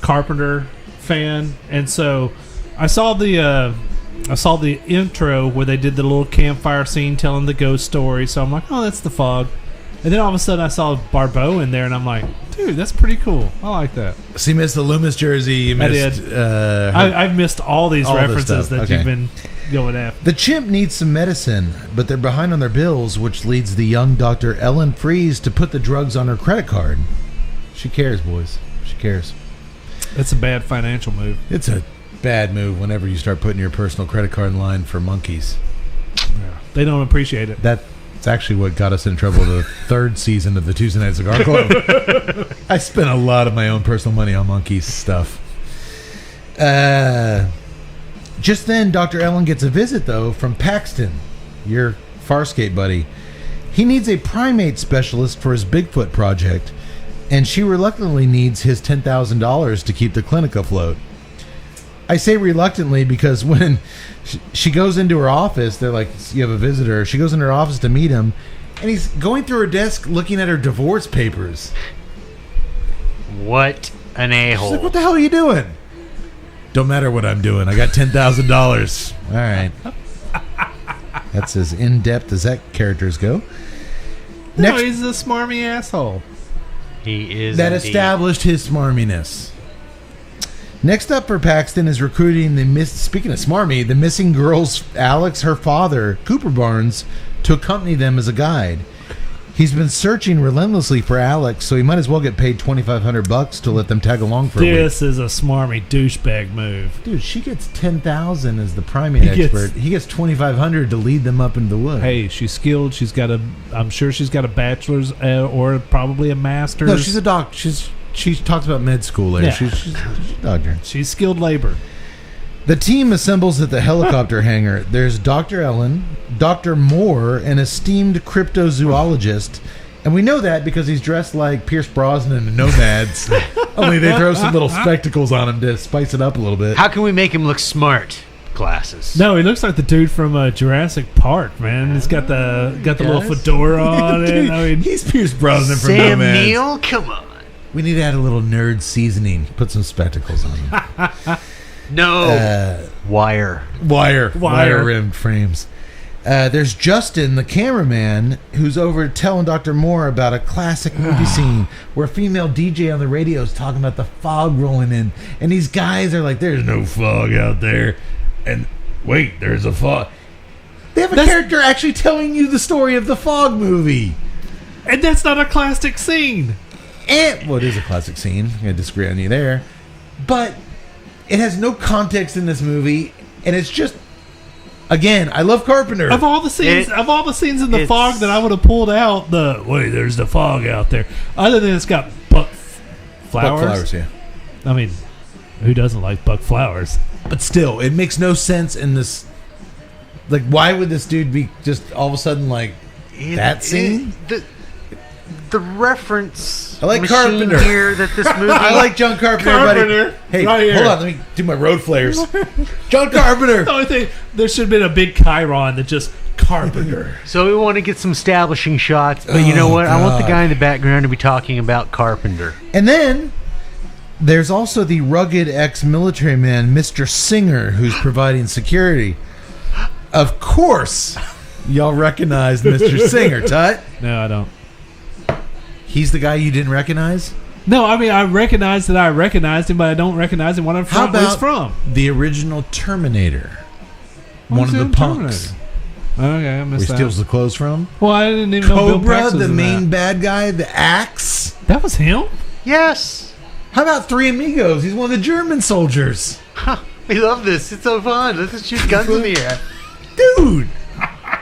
Carpenter fan, and so I saw the intro where they did the little campfire scene telling the ghost story. So I'm like, oh, that's the fog. And then all of a sudden I saw Barbeau in there, and I'm like, dude, that's pretty cool. I like that.
So you missed the Loomis jersey. You missed.
I've missed all these
all this
references
stuff.
that
Okay.
you've been going after.
The chimp needs some medicine, but they're behind on their bills, which leads the young Dr. Ellen Freeze to put the drugs on her credit card. She cares, boys. She cares.
That's a bad financial move.
It's a bad move whenever you start putting your personal credit card in line for monkeys.
They don't appreciate it.
That's actually what got us in trouble the third season of the Tuesday Night Cigar Club. I spent a lot of my own personal money on monkeys stuff. Just then, Dr. Ellen gets a visit, though, from Paxton, your Farscape buddy. He needs a primate specialist for his Bigfoot project, and she reluctantly needs his $10,000 to keep the clinic afloat. I say reluctantly because when she goes into her office, they're like, you have a visitor. She goes into her office to meet him, and he's going through her desk looking at her divorce papers.
What an
She's
a-hole.
like, what the hell are you doing? Don't matter what I'm doing. I got $10,000. All right. That's as in-depth as that characters go.
No, he's a smarmy asshole.
He is
That
indeed.
established his smarminess. Next up for Paxton is recruiting speaking of smarmy, the missing girl's Alex, her father, Cooper Barnes, to accompany them as a guide. He's been searching relentlessly for Alex, so he might as well get paid $2,500 to let them tag along for a week.
This is a smarmy douchebag move.
Dude, she gets $10,000 as the primate expert. He gets $2,500 to lead them up into the woods.
Hey, she's skilled. I'm sure she's got a bachelor's or probably a master's.
No, she's a doctor. She talks about med school later.
Yeah.
She's a doctor.
She's skilled labor.
The team assembles at the helicopter hangar. There's Dr. Ellen, Dr. Moore, an esteemed cryptozoologist. And we know that because he's dressed like Pierce Brosnan and the Nomads. Only they throw some little spectacles on him to spice it up a little bit.
How can we make him look smart? Glasses.
No, he looks like the dude from Jurassic Park, man. He's got the little fedora on
Dude,
it. I mean,
he's Pierce Brosnan from
Sam
Nomads.
Neill, come on.
We need to add a little nerd seasoning. Put some spectacles on him.
No. Wire
Wire-rimmed frames. There's Justin, the cameraman, who's over telling Dr. Moore about a classic movie scene where a female DJ on the radio is talking about the fog rolling in. And these guys are like, there's no fog out there. And wait, there's a fog. They have a character actually telling you the story of the fog movie.
and that's not a classic scene.
And well, it is a classic scene. I'm gonna disagree on you there, but it has no context in this movie, and it's just, again, I love Carpenter.
Of all the scenes in the fog that I would have pulled out, there's the fog out there. Other than it's got buck flowers.
Buck flowers, yeah.
I mean, who doesn't like buck flowers?
But still, it makes no sense in this. Like, why would this dude be just all of a sudden like that scene?
The reference
I like
machine
Carpenter
here that this movie.
I like John Carpenter, everybody. Hey,
right here.
hold on, let me do my road flares. John Carpenter.
The only thing, there should have been a big chyron that just Carpenter.
So we want to get some establishing shots, but you know what? I want the guy in the background to be talking about Carpenter.
And then there's also the rugged ex-military man, Mr. Singer, who's providing security. Of course, y'all recognize Mr. Singer, Tut.
No, I don't.
He's the guy you didn't recognize?
No, I mean, I recognize that I recognized him, but I don't recognize him. What I'm
How
from? Where he's
about
from?
the original Terminator?
What's
One of
in
the punks.
Terminator? Okay, I
Where
missed
he
that.
steals the clothes from.
Well, I didn't even know Bill
Cobra,
Pax was
the
in
main
that.
bad guy, the axe.
That was him?
Yes.
How about Three Amigos? He's one of the German soldiers.
We love this. It's so fun. Let's just shoot guns in the air.
Dude.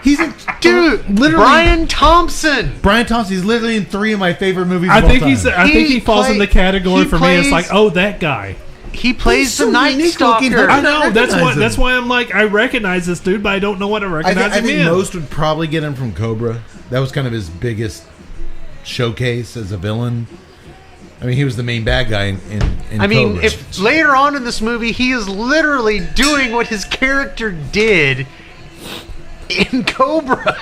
He's a
Dude,
literally
Brian Thompson.
Brian Thompson. He's literally in 3 of my favorite movies.
I
of all
think
time.
I think he falls in the category
he
for me. It's
plays-
like, oh, that guy.
He plays
He's so
the Night
unique looking.
Stalker.
How
I know. That's
recognize
why.
him.
That's why I'm like, I recognize this dude, but I don't know what to
I
recognize him
think
in.
most would probably get him from Cobra. That was kind of his biggest showcase as a villain. I mean, he was the main bad guy in
I mean,
Cobra.
if later on in this movie he is literally doing what his character did in Cobra,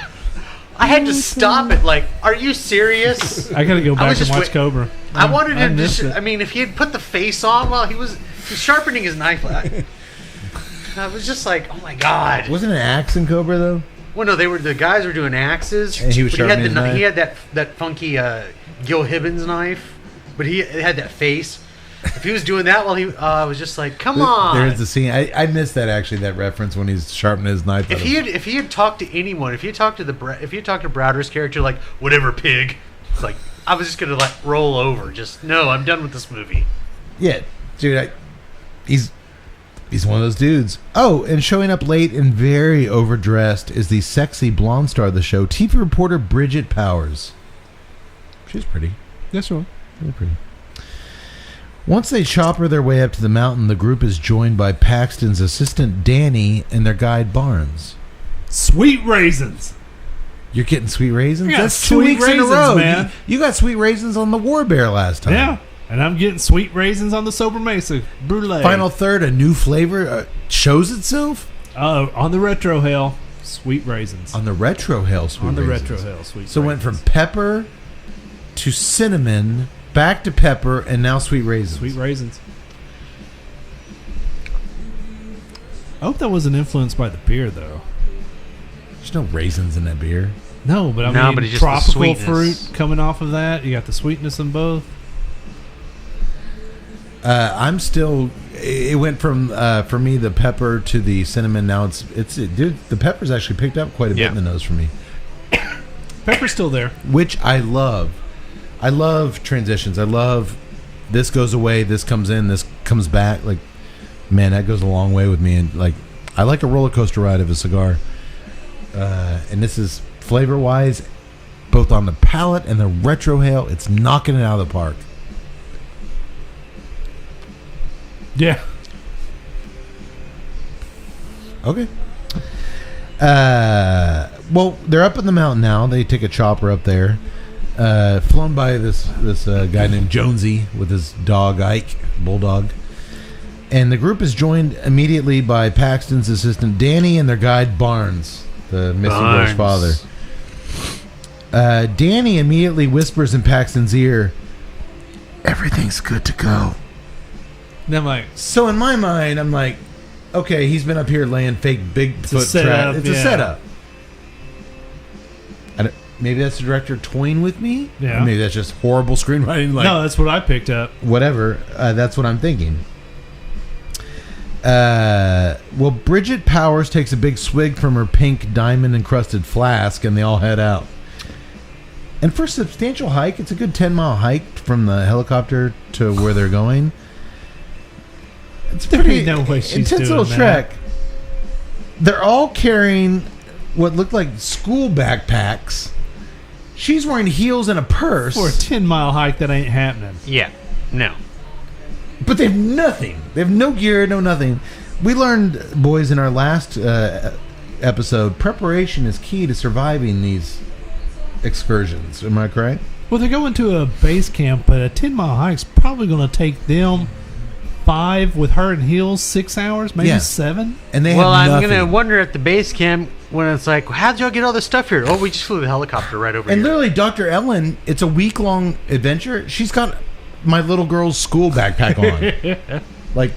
I had to stop it. Like, are you serious?
I gotta go
I
back
was
and
just
watch Cobra.
I wanted
I
him to.
missed it.
I mean, if he had put the face on while he was sharpening his knife, I was just like, oh my god.
Wasn't an axe in Cobra though?
Well, no, the guys were doing axes.
And he was
but
sharpening his knife?
He had that funky Gil Hibbons knife, but he had that face. If he was doing that while he was just like, come on.
There's the scene. I missed that actually. That reference when he's sharpening his knife.
If he had talked to anyone, if he had talked to Browder's character, like, whatever, pig, like, I was just gonna like roll over. Just no, I'm done with this movie.
Yeah, dude, he's one of those dudes. Oh, and showing up late and very overdressed is the sexy blonde star of the show, TV reporter Bridget Powers. She's pretty.
That's right.
Really pretty. Once they chopper their way up to the mountain, the group is joined by Paxton's assistant Danny and their guide Barnes.
Sweet raisins.
You're getting sweet raisins?
I got
That's 2
sweet
weeks in a
raisins,
row.
man.
You got sweet raisins on the War Bear last time.
Yeah, and I'm getting sweet raisins on the Sobremesa Brûlée.
Final third, a new flavor shows itself
On the Retro Hell, sweet raisins.
on the Retro Hell sweet
On the
raisins.
Retro Hell, sweet
So it went
raisins.
from pepper to cinnamon, back to pepper, and now sweet raisins.
Sweet raisins. I hope that wasn't influenced by the beer, though.
There's no raisins in that beer.
No, but I
No,
mean,
but it's just the
tropical
sweetness.
fruit coming off of that. You got the sweetness in both.
I'm still. It went from for me the pepper to the cinnamon. Now it's dude. The pepper's actually picked up quite a bit
Yeah.
in the nose for me,
Pepper's still there.
which I love. I love transitions. I love this goes away, this comes in, this comes back. Like, man, that goes a long way with me. And like, I like a roller coaster ride of a cigar. And this is flavor wise, both on the palate and the retro hail. It's knocking it out of the park.
Yeah.
Okay. Well, they're up in the mountain now. They take a chopper up there, flown by this guy named Jonesy with his dog Ike, bulldog. And the group is joined immediately by Paxton's assistant Danny and their guide Barnes, the missing girl's father. Danny immediately whispers in Paxton's ear, "Everything's good to go."
And I'm like,
So in my mind, I'm like, okay, he's been up here laying fake Bigfoot
setup,
trap. It's a
yeah.
setup. Maybe that's the director toying with me.
Yeah.
Or maybe that's just horrible screenwriting. Like,
no, that's what I picked up.
whatever. That's what I'm thinking. Well, Bridget Powers takes a big swig from her pink diamond encrusted flask, and they all head out. And for a substantial hike, it's a good 10-mile hike from the helicopter to where they're going. It's
There
pretty
ain't no way she's
intense
doing
little
that.
trek. They're all carrying what looked like school backpacks. She's wearing heels and a purse.
For a 10-mile hike, that ain't happening.
Yeah. No.
But they have nothing. They have no gear, no nothing. We learned, boys, in our last episode, preparation is key to surviving these excursions. Am I correct?
Well, they're going to a base camp, but a 10-mile hike's probably going to take them 5 with her in heels, 6 hours, maybe
Yeah.
7.
And they
Well,
have
I'm
nothing.
going to wonder at the base camp when it's like, how'd y'all get all this stuff here? Oh, we just flew the helicopter right over
And
here.
literally, Dr. Ellen, it's a week-long adventure. She's got my little girl's school backpack on. Like,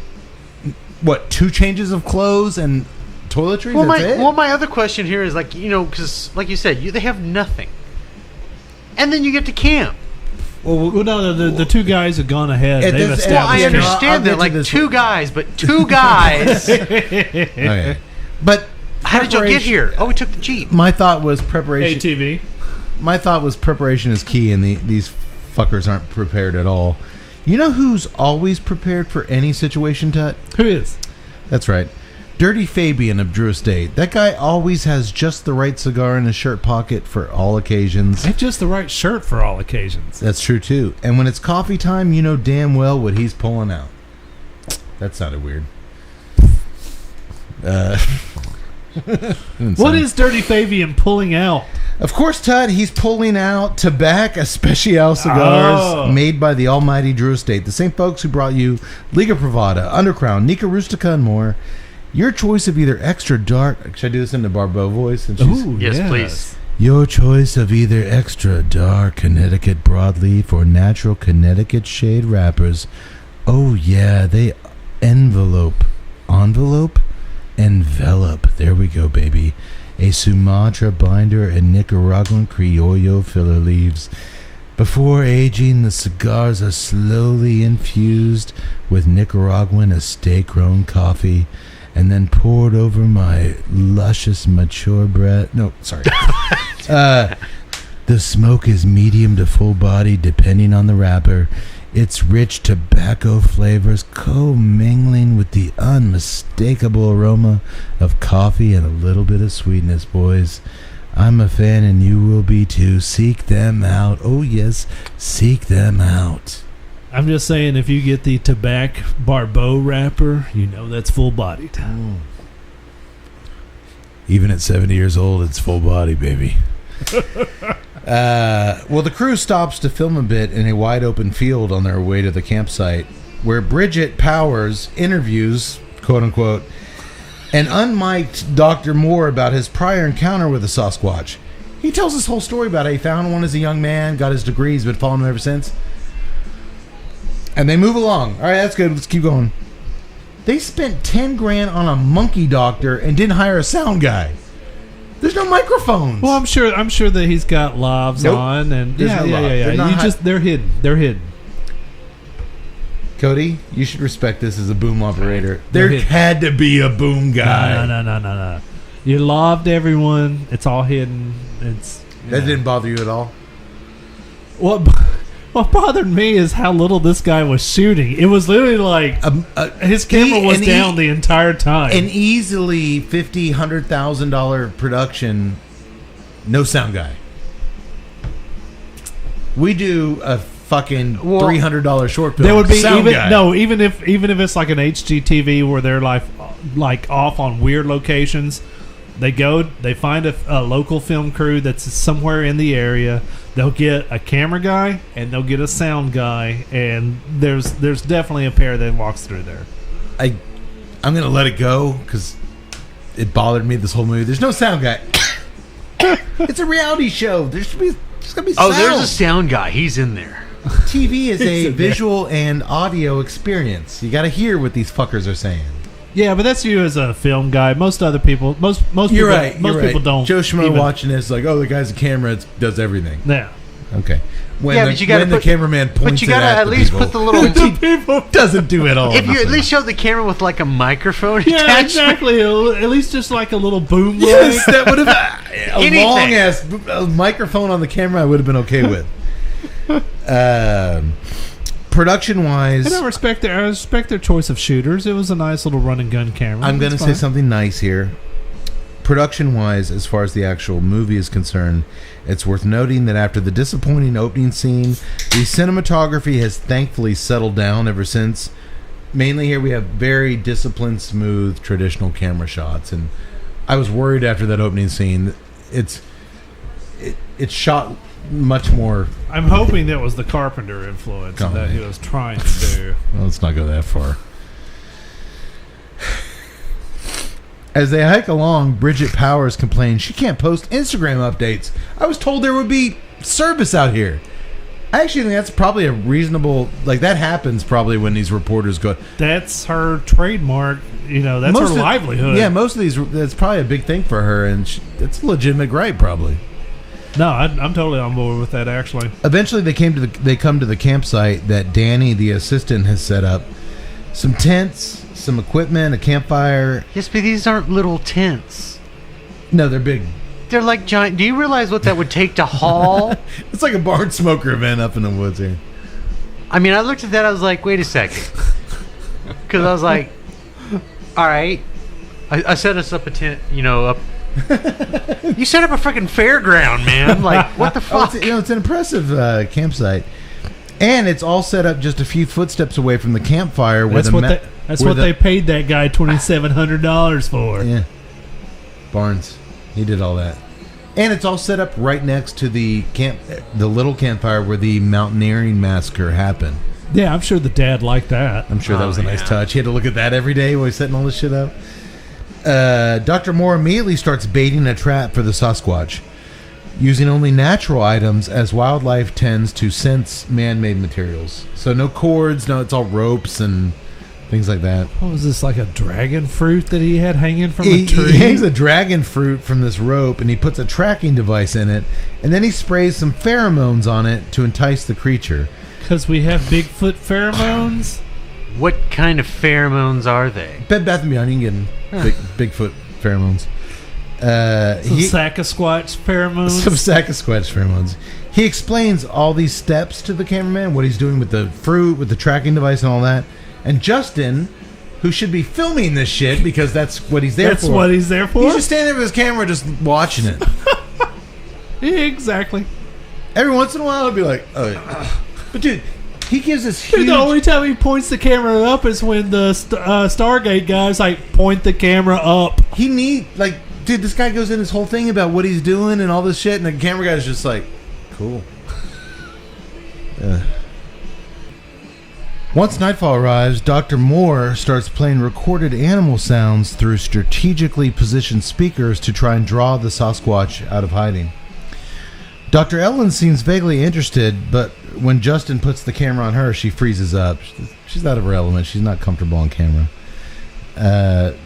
what, 2 changes of clothes and toiletries?
Well,
That's it?
my other question here is, like, because, like you said, they have nothing. And then you get to camp.
Well,
Well, no, the 2 guys have gone ahead.
At
They've
this-
Well, I
established.
I'll
understand
get
that,
to
like,
this
2
one.
guys, but 2 guys.
okay. But
How did y'all get
preparation-
here? Oh, we took the Jeep.
My thought was preparation.
ATV.
My thought was preparation is key, and these fuckers aren't prepared at all. You know who's always prepared for any situation, Tut?
Who is?
That's right. Dirty Fabian of Drew Estate. That guy always has just the right cigar in his shirt pocket for all occasions.
It's just the right shirt for all occasions.
That's true, too. And when it's coffee time, you know damn well what he's pulling out. That sounded weird.
What is Dirty Fabian pulling out?
Of course, Todd, he's pulling out Tobacco Especial cigars
Oh.
made by the almighty Drew Estate. The same folks who brought you Liga Privada, Undercrown, Nica Rustica, and more. Your choice of either extra dark... Should I do this in the Barbeau voice? Since she's-
Ooh,
Yes, please.
Your choice of either extra dark Connecticut broadleaf or natural Connecticut shade wrappers. Oh, yeah, they envelope. There we go, baby. A Sumatra binder and Nicaraguan Criollo filler leaves. Before aging, the cigars are slowly infused with Nicaraguan estate-grown coffee and then poured over my luscious mature bread. No, sorry. The smoke is medium to full body depending on the wrapper. Its rich tobacco flavors co-mingling with the unmistakable aroma of coffee and a little bit of sweetness, boys. I'm a fan and you will be too. Seek them out. Oh yes, seek them out.
I'm just saying, if you get the Tobacco Barbeau wrapper, you know that's full-bodied.
Even at 70 years old, it's full body, baby. Well, the crew stops to film a bit in a wide open field on their way to the campsite, where Bridget Powers interviews, quote unquote, an unmiked Dr. Moore about his prior encounter with a Sasquatch. He tells his whole story about how he found one as a young man, got his degrees, been following him ever since. And they move along. All right, that's good. Let's keep going. They spent 10 grand on a monkey doctor and didn't hire a sound guy. There's no microphones.
Well, I'm sure that he's got lavs
Nope.
on, and
There's
yeah.
no lav. They're not
They're hidden. They're hidden.
Cody, you should respect this as a boom operator.
They're
There
hidden.
had to be a boom guy.
No. You laved everyone. It's all hidden. It's
That didn't bother you at all?
What bothered me is how little this guy was shooting. It was literally like his camera was down the entire time.
An easily $50,000, $100,000 production, no sound guy. We do a fucking $300 short film.
there would be
sound guy.
even if it's like an HGTV where they're like off on weird locations. They find a local film crew that's somewhere in the area. They'll get a camera guy and they'll get a sound guy, and there's definitely a pair that walks through there.
I'm gonna let it go because it bothered me this whole movie. There's no sound guy. It's a reality show. There's gonna be sound.
Oh, there's a sound guy. He's in there.
TV is a visual and audio experience. You got to hear what these fuckers are saying.
Yeah, but that's you as a film guy. Most other people, most
You're
people,
right.
most people don't.
Joe Schmo
even-
watching this like, oh, the guy's a camera. It does everything.
Yeah.
Okay. When
Yeah,
the,
but you gotta
when the
put-
cameraman points
But you gotta
it at
at
the
least
people.
put the little.
People doesn't do it all.
If you at least show the camera with like a microphone
Yeah,
attached.
exactly. At least just like a little boom.
Yes,
leg.
that would have. a long ass microphone on the camera I would have been okay with. Production wise,
And I respect their choice of shooters. It was a nice little run and gun camera.
I'm going to
It's
say
fine.
something nice here. Production wise, as far as the actual movie is concerned, it's worth noting that after the disappointing opening scene, the cinematography has thankfully settled down ever since. Mainly here we have very disciplined, smooth, traditional camera shots, and I was worried after that opening scene. It's shot much more.
I'm hoping that was the Carpenter influence
Oh,
that he
man.
was trying to do.
Well, let's not go that far. As they hike along, Bridget Powers complains she can't post Instagram updates. I was told there would be service out here. I actually think that's probably a reasonable... Like, that happens probably when these reporters go...
That's her trademark. That's her livelihood.
Yeah, most of these... That's probably a big thing for her, and it's a legitimate gripe, probably.
No, I'm totally on board with that, actually.
Eventually, they come to the campsite that Danny, the assistant, has set up. Some tents, some equipment, a campfire.
Yes, but these aren't little tents.
No, they're big.
They're like giant. Do you realize what that would take to haul?
It's like a barn smoker event up in the woods here.
I mean, I looked at that. I was like, wait a second. Because I was like, all right. I set us up a tent, up. You set up a freaking fairground, man. Like, what the fuck?
It's an impressive campsite. And it's all set up just a few footsteps away from the campfire. Where
That's what they paid that guy $2,700 for.
Yeah. Barnes. He did all that. And it's all set up right next to the little campfire where the mountaineering massacre happened.
Yeah, I'm sure the dad liked that.
I'm sure that was a nice
yeah.
touch. He had to look at that every day while he's setting all this shit up. Dr. Moore immediately starts baiting a trap for the Sasquatch, using only natural items as wildlife tends to sense man-made materials. So no cords, it's all ropes and things like that.
What was this, like a dragon fruit that he had hanging from a
He
tree?
hangs a dragon fruit from this rope, and he puts a tracking device in it, and then he sprays some pheromones on it to entice the creature.
Because we have Bigfoot pheromones?
What kind of pheromones are they?
Bed Bath & Beyond, you can get Bigfoot pheromones.
Some Saka-squatch pheromones?
Some Saka-squatch pheromones. He explains all these steps to the cameraman, what he's doing with the fruit, with the tracking device and all that. And Justin, who should be filming this shit because that's what he's there for.
That's what he's there for?
He's just standing there with his camera just watching it.
Yeah, exactly.
Every once in a while, I'll be like, oh, yeah. But dude, he gives this huge...
The only time he points the camera up is when the Stargate guy's like, point the camera up.
Dude, this guy goes in his whole thing about what he's doing and all this shit, and the camera guy's just like, cool. Once nightfall arrives, Dr. Moore starts playing recorded animal sounds through strategically positioned speakers to try and draw the Sasquatch out of hiding. Dr. Ellen seems vaguely interested, but when Justin puts the camera on her, she freezes up. She's out of her element. She's not comfortable on camera.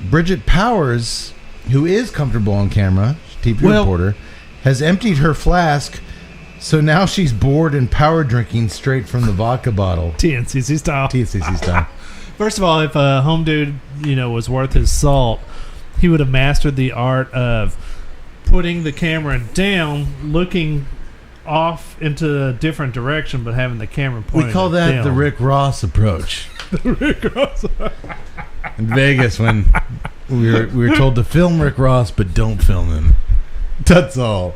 Bridget Powers, who is comfortable on camera, TV reporter, has emptied her flask, so now she's bored and power drinking straight from the vodka bottle.
TNCC style.
TNCC style.
First of all, if a home dude, was worth his salt, he would have mastered the art of putting the camera down, looking off into a different direction, but having the camera pointed
We call that
down.
the Rick Ross approach.
Rick Ross.
In Vegas, when we were told to film Rick Ross, but don't film him. That's all.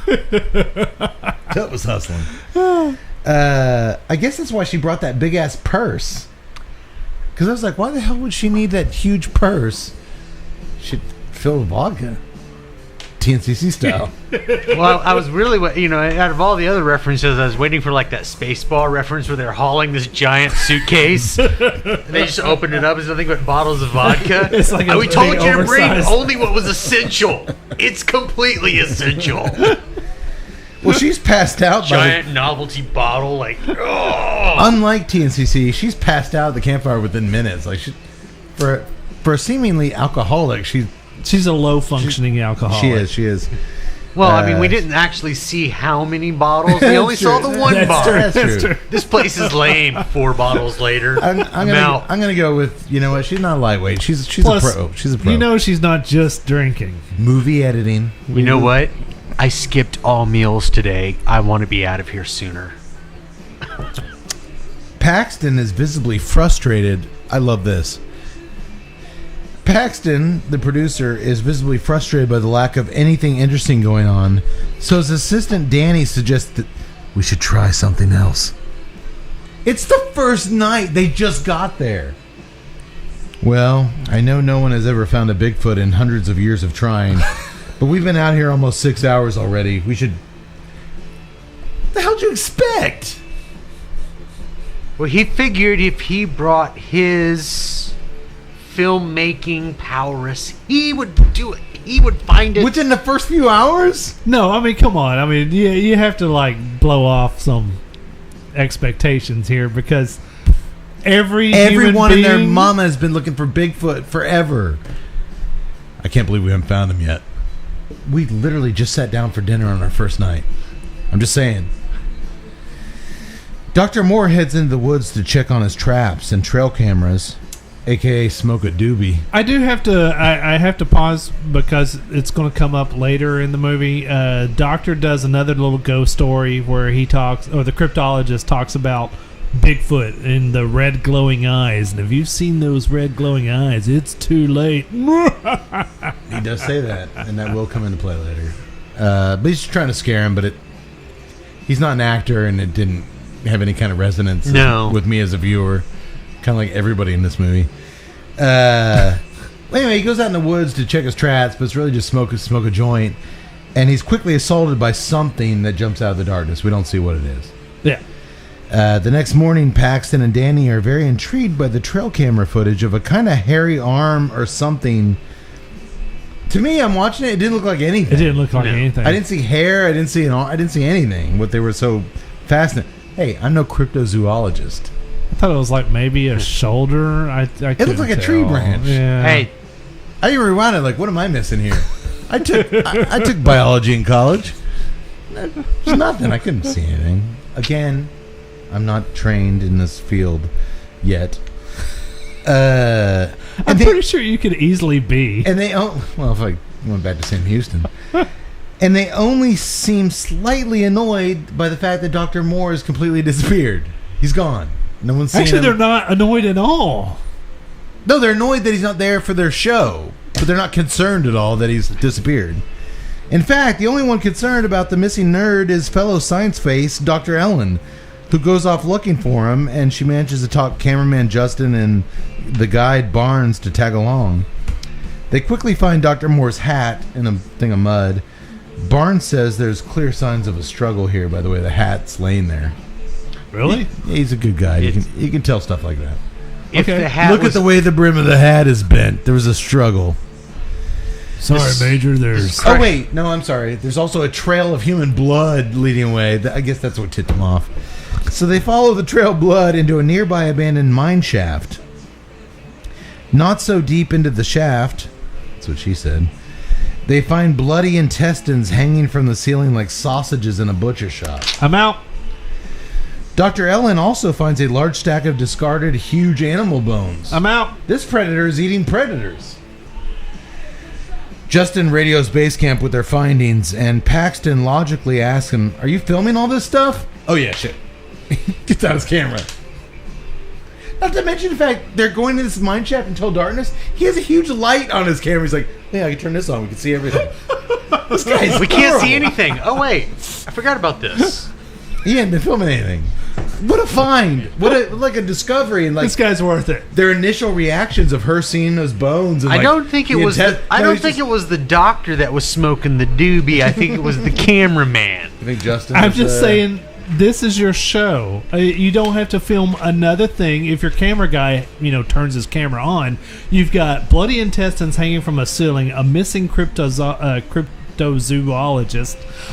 That was hustling. I guess that's why she brought that big ass purse. Because I was like, why the hell would she need that huge purse? She'd fill with vodka. TNCC style.
Well, I was really, out of all the other references, I was waiting for like that Spaceball reference where they're hauling this giant suitcase. And they just opened it up. It's nothing but bottles of vodka.
It's like
we told you to bring
oversized.
only what was essential. It's completely essential.
Well, she's passed out.
Giant novelty bottle, like, oh.
Unlike TNCC, she's passed out at the campfire within minutes. Like, for a seemingly alcoholic,
She's a low functioning alcoholic.
She is.
Well, I mean, we didn't actually see how many bottles. We only saw the one bottle.
That's true.
This place is lame. 4 bottles later.
I'm gonna go with, you know what? She's not lightweight. She's
Plus,
a pro. She's a pro.
You know she's not just drinking.
Movie editing.
You know what? I skipped all meals today. I want to be out of here sooner.
Paxton is visibly frustrated. I love this. Paxton, the producer, is visibly frustrated by the lack of anything interesting going on, so his assistant Danny suggests that we should try something else. It's the first night. They just got there. Well, I know no one has ever found a Bigfoot in hundreds of years of trying, but we've been out here almost 6 hours already. We should... What the hell did you expect?
Well, he figured if he brought his filmmaking prowess, he would do it. He would find it
Within the first few hours?
No, I mean, come on. I mean, you have to like blow off some expectations here because
everyone and their mama has been looking for Bigfoot forever. I can't believe we haven't found him yet. We literally just sat down for dinner on our first night. I'm just saying. Dr. Moore heads into the woods to check on his traps and trail cameras, aka smoke a doobie.
I do have to. I have to pause because it's going to come up later in the movie. Doctor does another little ghost story where he talks, or the cryptologist talks about Bigfoot and the red glowing eyes. And if you've seen those red glowing eyes, it's too late.
He does say that, and that will come into play later. But he's just trying to scare him, but he's not an actor, and it didn't have any kind of resonance with me as a viewer. Kind of like everybody in this movie. Anyway, he goes out in the woods to check his traps, but it's really just smoke a joint. And he's quickly assaulted by something that jumps out of the darkness. We don't see what it is.
Yeah.
The next morning, Paxton and Danny are very intrigued by the trail camera footage of a kind of hairy arm or something. To me, I'm watching it. It didn't look like anything.
It didn't look like anything.
I didn't see hair. I didn't see anything. What they were so fascinated. Hey, I'm no cryptozoologist.
I thought it was like maybe a shoulder. It
looked like a tree branch.
Yeah.
Hey,
I even rewound it like, what am I missing here? I took biology in college. There's nothing. I couldn't see anything. Again, I'm not trained in this field yet.
I'm pretty sure you could easily be.
And they if I went back to Sam Houston. And they only seem slightly annoyed by the fact that Dr. Moore has completely disappeared. He's gone. No one's seen him.
Actually, they're not annoyed at all.
No, they're annoyed that he's not there for their show, but they're not concerned at all that he's disappeared. In fact, the only one concerned about the missing nerd is fellow science face, Dr. Ellen, who goes off looking for him, and she manages to talk cameraman Justin and the guide Barnes to tag along. They quickly find Dr. Moore's hat in a thing of mud. Barnes says there's clear signs of a struggle here, by the way the hat's laying there.
Really?
He's a good guy. You can tell stuff like that.
if
Okay.
the hat
Look
was,
at the way the brim of the hat is bent. There was a struggle.
Sorry, Major. There's.
Oh, wait. No, I'm sorry. There's also a trail of human blood leading away. I guess that's what tipped him off. So they follow the trail of blood into a nearby abandoned mine shaft. Not so deep into the shaft, that's what she said, they find bloody intestines hanging from the ceiling like sausages in a butcher shop.
I'm out.
Dr. Ellen also finds a large stack of discarded huge animal bones.
I'm out.
This predator is eating predators. Justin radios base camp with their findings, and Paxton logically asks him, "Are you filming all this stuff?" "Oh yeah, shit." Gets out his camera. Not to mention the fact they're going to this mine shaft until darkness. He has a huge light on his camera. He's like, "Yeah, I can turn this on. We can see everything." This guy's
we can't see
horrible.
anything. Oh wait, I forgot about this.
He hadn't been filming anything. What a find! What a discovery! And like
This guy's worth it.
their initial reactions of her seeing those bones. And
I
like,
don't think it
the
was.
intent-
I
no,
don't
he's
think
just-
it was the doctor that was smoking the doobie. I think it was the cameraman.
I think Justin.
I'm
was,
just saying, this is your show. You don't have to film another thing. If your camera guy, turns his camera on, you've got bloody intestines hanging from a ceiling, a missing cryptozoologist.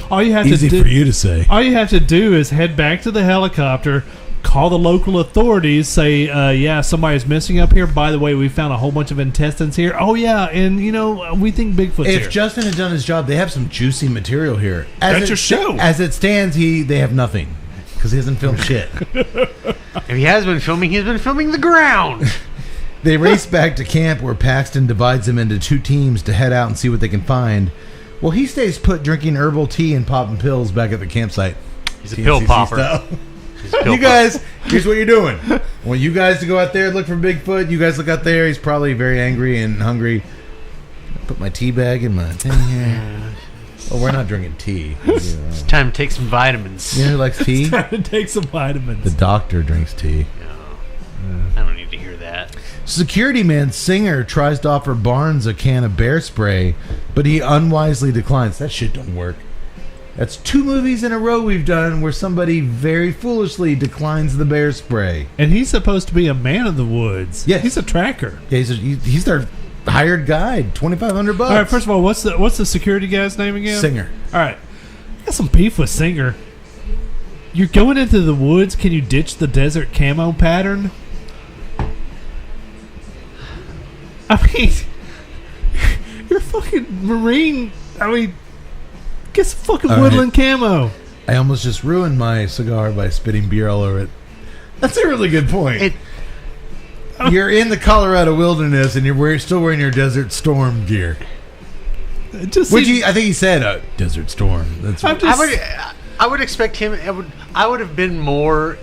All you have
Easy
to do,
for you to say.
All you have to do is head back to the helicopter, call the local authorities, say, yeah, somebody's missing up here. By the way, we found a whole bunch of intestines here. Oh, yeah, and, we think Bigfoot's here.
If Justin had done his job, they have some juicy material here.
That's your show.
As it stands, they have nothing because he hasn't filmed shit.
If he has been filming, he's been filming the ground.
They race back to camp where Paxton divides them into 2 teams to head out and see what they can find. Well, he stays put drinking herbal tea and popping pills back at the campsite.
He's a pill popper.
You guys, here's what you're doing. I want you guys to go out there and look for Bigfoot. You guys look out there. He's probably very angry and hungry. Put my tea bag in my thing here. Oh, we're not drinking tea.
It's time to take some vitamins.
You know who likes tea?
It's time to take some vitamins.
The doctor drinks tea.
No, I don't need to hear that.
Security man Singer tries to offer Barnes a can of bear spray, but he unwisely declines. That shit don't work. That's 2 movies in a row we've done where somebody very foolishly declines the bear spray.
And he's supposed to be a man of the woods.
Yeah,
he's a tracker.
Yeah, he's their hired guide. $2,500.
All right, first of all, what's the security guy's name again?
Singer.
All right, I got some beef with Singer. You're going into the woods. Can you ditch the desert camo pattern? I mean, you're a fucking Marine. I mean, get some fucking woodland camo.
I almost just ruined my cigar by spitting beer all over it. That's a really good point. You're in the Colorado wilderness and you're still wearing your Desert Storm gear. I think he said Desert Storm. That's
I would expect him. I would have been more.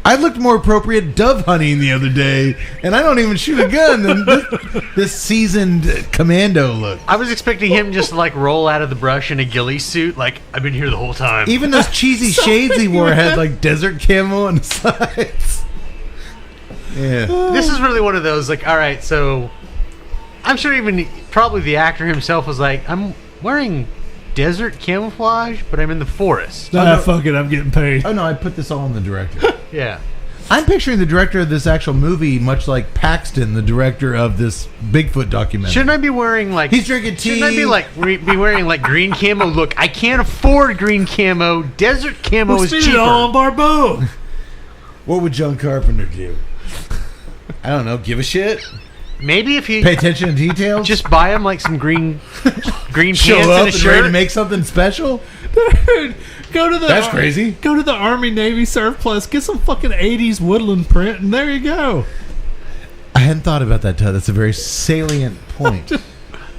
I looked more appropriate dove hunting the other day, and I don't even shoot a gun than this seasoned commando look.
I was expecting him just to roll out of the brush in a ghillie suit, like, I've been here the whole time.
Even those cheesy shades he wore had desert camo on the sides. Yeah.
This is really one of those, all right, so I'm sure probably the actor himself was like, I'm wearing desert camouflage, but I'm in the forest.
Fuck it, I'm getting paid.
Oh no, I put this all on the director.
Yeah.
I'm picturing the director of this actual movie much like Paxton, the director of this Bigfoot documentary.
Shouldn't I be wearing
he's drinking tea?
Shouldn't I be wearing green camo? Look, I can't afford green camo. Desert camo is cheaper.
It all on Barbeau.
What would John Carpenter do? I don't know. Give a shit.
Maybe if he
pay attention to details,
just buy him some green pants
show
and
up
a
and
shirt.
ready to make something special.
Dude, that's crazy. Go to the Army Navy surplus, get some fucking 80s woodland print, and there you go.
I hadn't thought about that, Todd. That's a very salient point.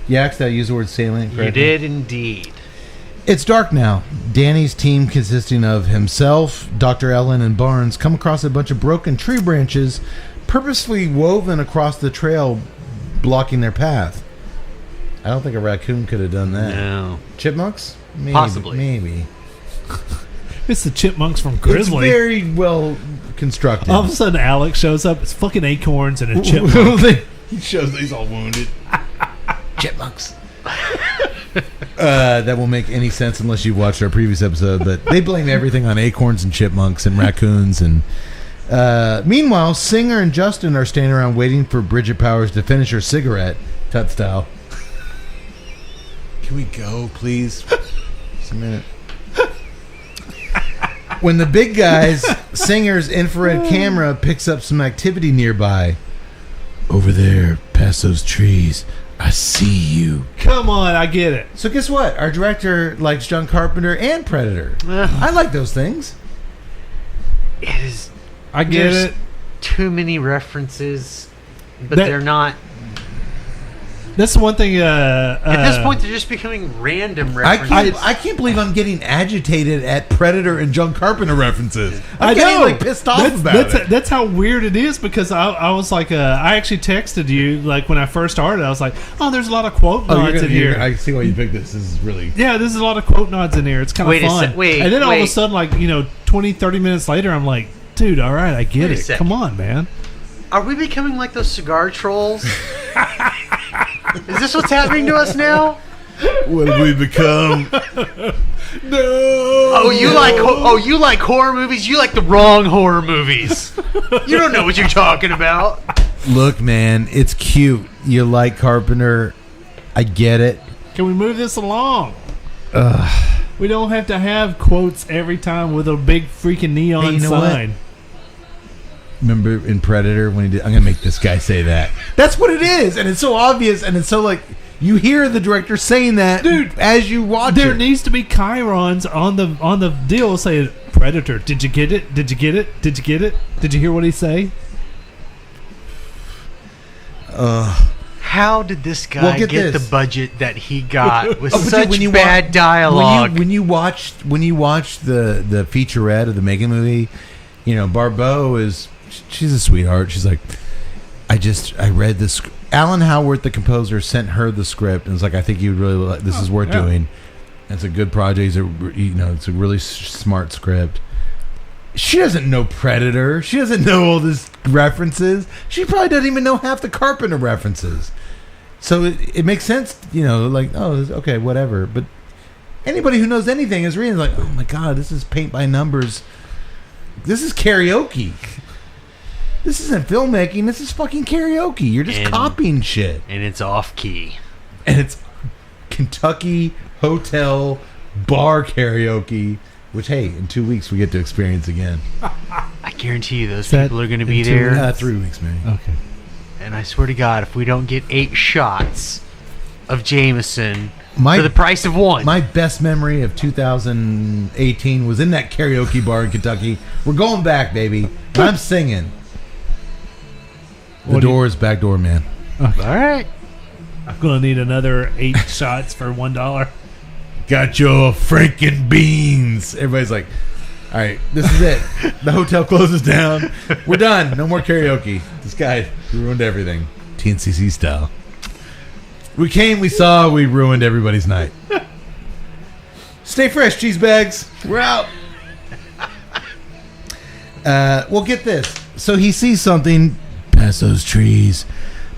Yax, did I use the word salient correctly?
You did indeed.
It's dark now. Danny's team, consisting of himself, Dr. Ellen, and Barnes, come across a bunch of broken tree branches purposefully woven across the trail, blocking their path. I don't think a raccoon could have done that.
No.
Chipmunks? Maybe,
possibly.
Maybe.
It's the chipmunks from Grizzly.
It's very well constructed.
All of a sudden, Alex shows up. It's fucking acorns and a chipmunk.
He shows that he's all wounded. Chipmunks. That won't make any sense unless you've watched our previous episode. But they blame everything on acorns and chipmunks and raccoons. And meanwhile, Singer and Justin are standing around waiting for Bridget Powers to finish her cigarette, Tut style. Can we go, please? Just a minute. When the big guy's Singer's infrared camera picks up some activity nearby. Over there, past those trees, I see you.
Come on, I get it.
So guess what? Our director likes John Carpenter and Predator. I like those things.
It is.
I get it.
Too many references, but they're not.
That's the one thing.
At this point, they're just becoming random references.
I can't believe I'm getting agitated at Predator and John Carpenter references.
I'm
getting pissed off about it.
That's how weird it is, because I was like, I actually texted you when I first started. I was like, oh, there's a lot of quote nods in here.
I see why you picked this. This is really...
Yeah, there's a lot of quote nods in here. It's kind of fun. And then all of a sudden, 20, 30 minutes later, I'm like, dude, all right, I get it. Come on, man.
Are we becoming like those cigar trolls? Is this what's happening to us now?
What have we become? No.
Oh, you like horror movies? You like the wrong horror movies. You don't know what you're talking about.
Look, man, it's cute. You like Carpenter. I get it.
Can we move this along? We don't have to have quotes every time with a big freaking neon sign.
Remember in Predator when he did? I'm gonna make this guy say that. That's what it is, and it's so obvious, and it's so like you hear the director saying that,
Dude,
as you watch
There
it.
needs to be chyrons on the deal saying, Predator, did you get it? Did you get it? Did you get it? Did you hear what he say?
How did this guy
Well,
get
get this.
the budget that he got with
Oh, but
such
dude,
bad dialogue?
When you watch the featurette of the Megan movie, you know Barbeau she's a sweetheart. She's like, I read this. Alan Howarth, the composer, sent her the script and was like, I think you would really like this. Is worth doing. It's a good project. It's a really smart script. She doesn't know Predator. She doesn't know all these references. She probably doesn't even know half the Carpenter references. So it makes sense, like, oh, okay, whatever. But anybody who knows anything is reading like, oh my God, this is paint by numbers. This is karaoke. This isn't filmmaking. This is fucking karaoke. You're just copying shit.
And it's off key.
And it's Kentucky hotel bar karaoke, which, hey, in 2 weeks we get to experience again.
I guarantee you those people are going to be there.
3 weeks, maybe.
Okay.
And I swear to God, if we don't get 8 shots of Jameson
My-
for the price of one.
My best memory of 2018 was in that karaoke bar in Kentucky. We're going back, baby. And I'm singing. The Doors, Backdoor Man.
All right.
I'm going to need another 8 shots for $1.
Got your Franken beans. Everybody's like, all right, this is it. The hotel closes down. We're done. No more karaoke. This guy ruined everything. TNCC style. We came, we saw, we ruined everybody's night. Stay fresh, cheese bags. We're out. Well, get this. So he sees something past those trees.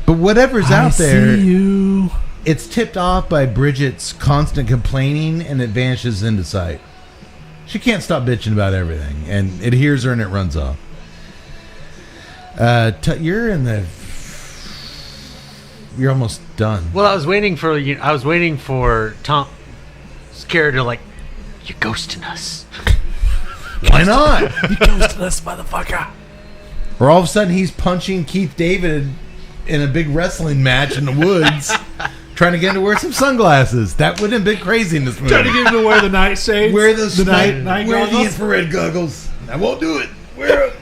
But whatever's out there,
See you.
it's tipped off by Bridget's constant complaining, and it vanishes into sight. She can't stop bitching about everything, and it hears her and it runs off. You're almost done.
Well, I was waiting for Tom's character to like, you're ghosting us.
Why not?
You ghosted us, motherfucker.
Or all of a sudden he's punching Keith David in a big wrestling match in the woods, trying to get him to wear some sunglasses. That wouldn't have been crazy in this movie.
Trying to get him to wear the nightshades.
Wear those
the night
wear the
goggles.
infrared goggles. I won't do it. Wear it.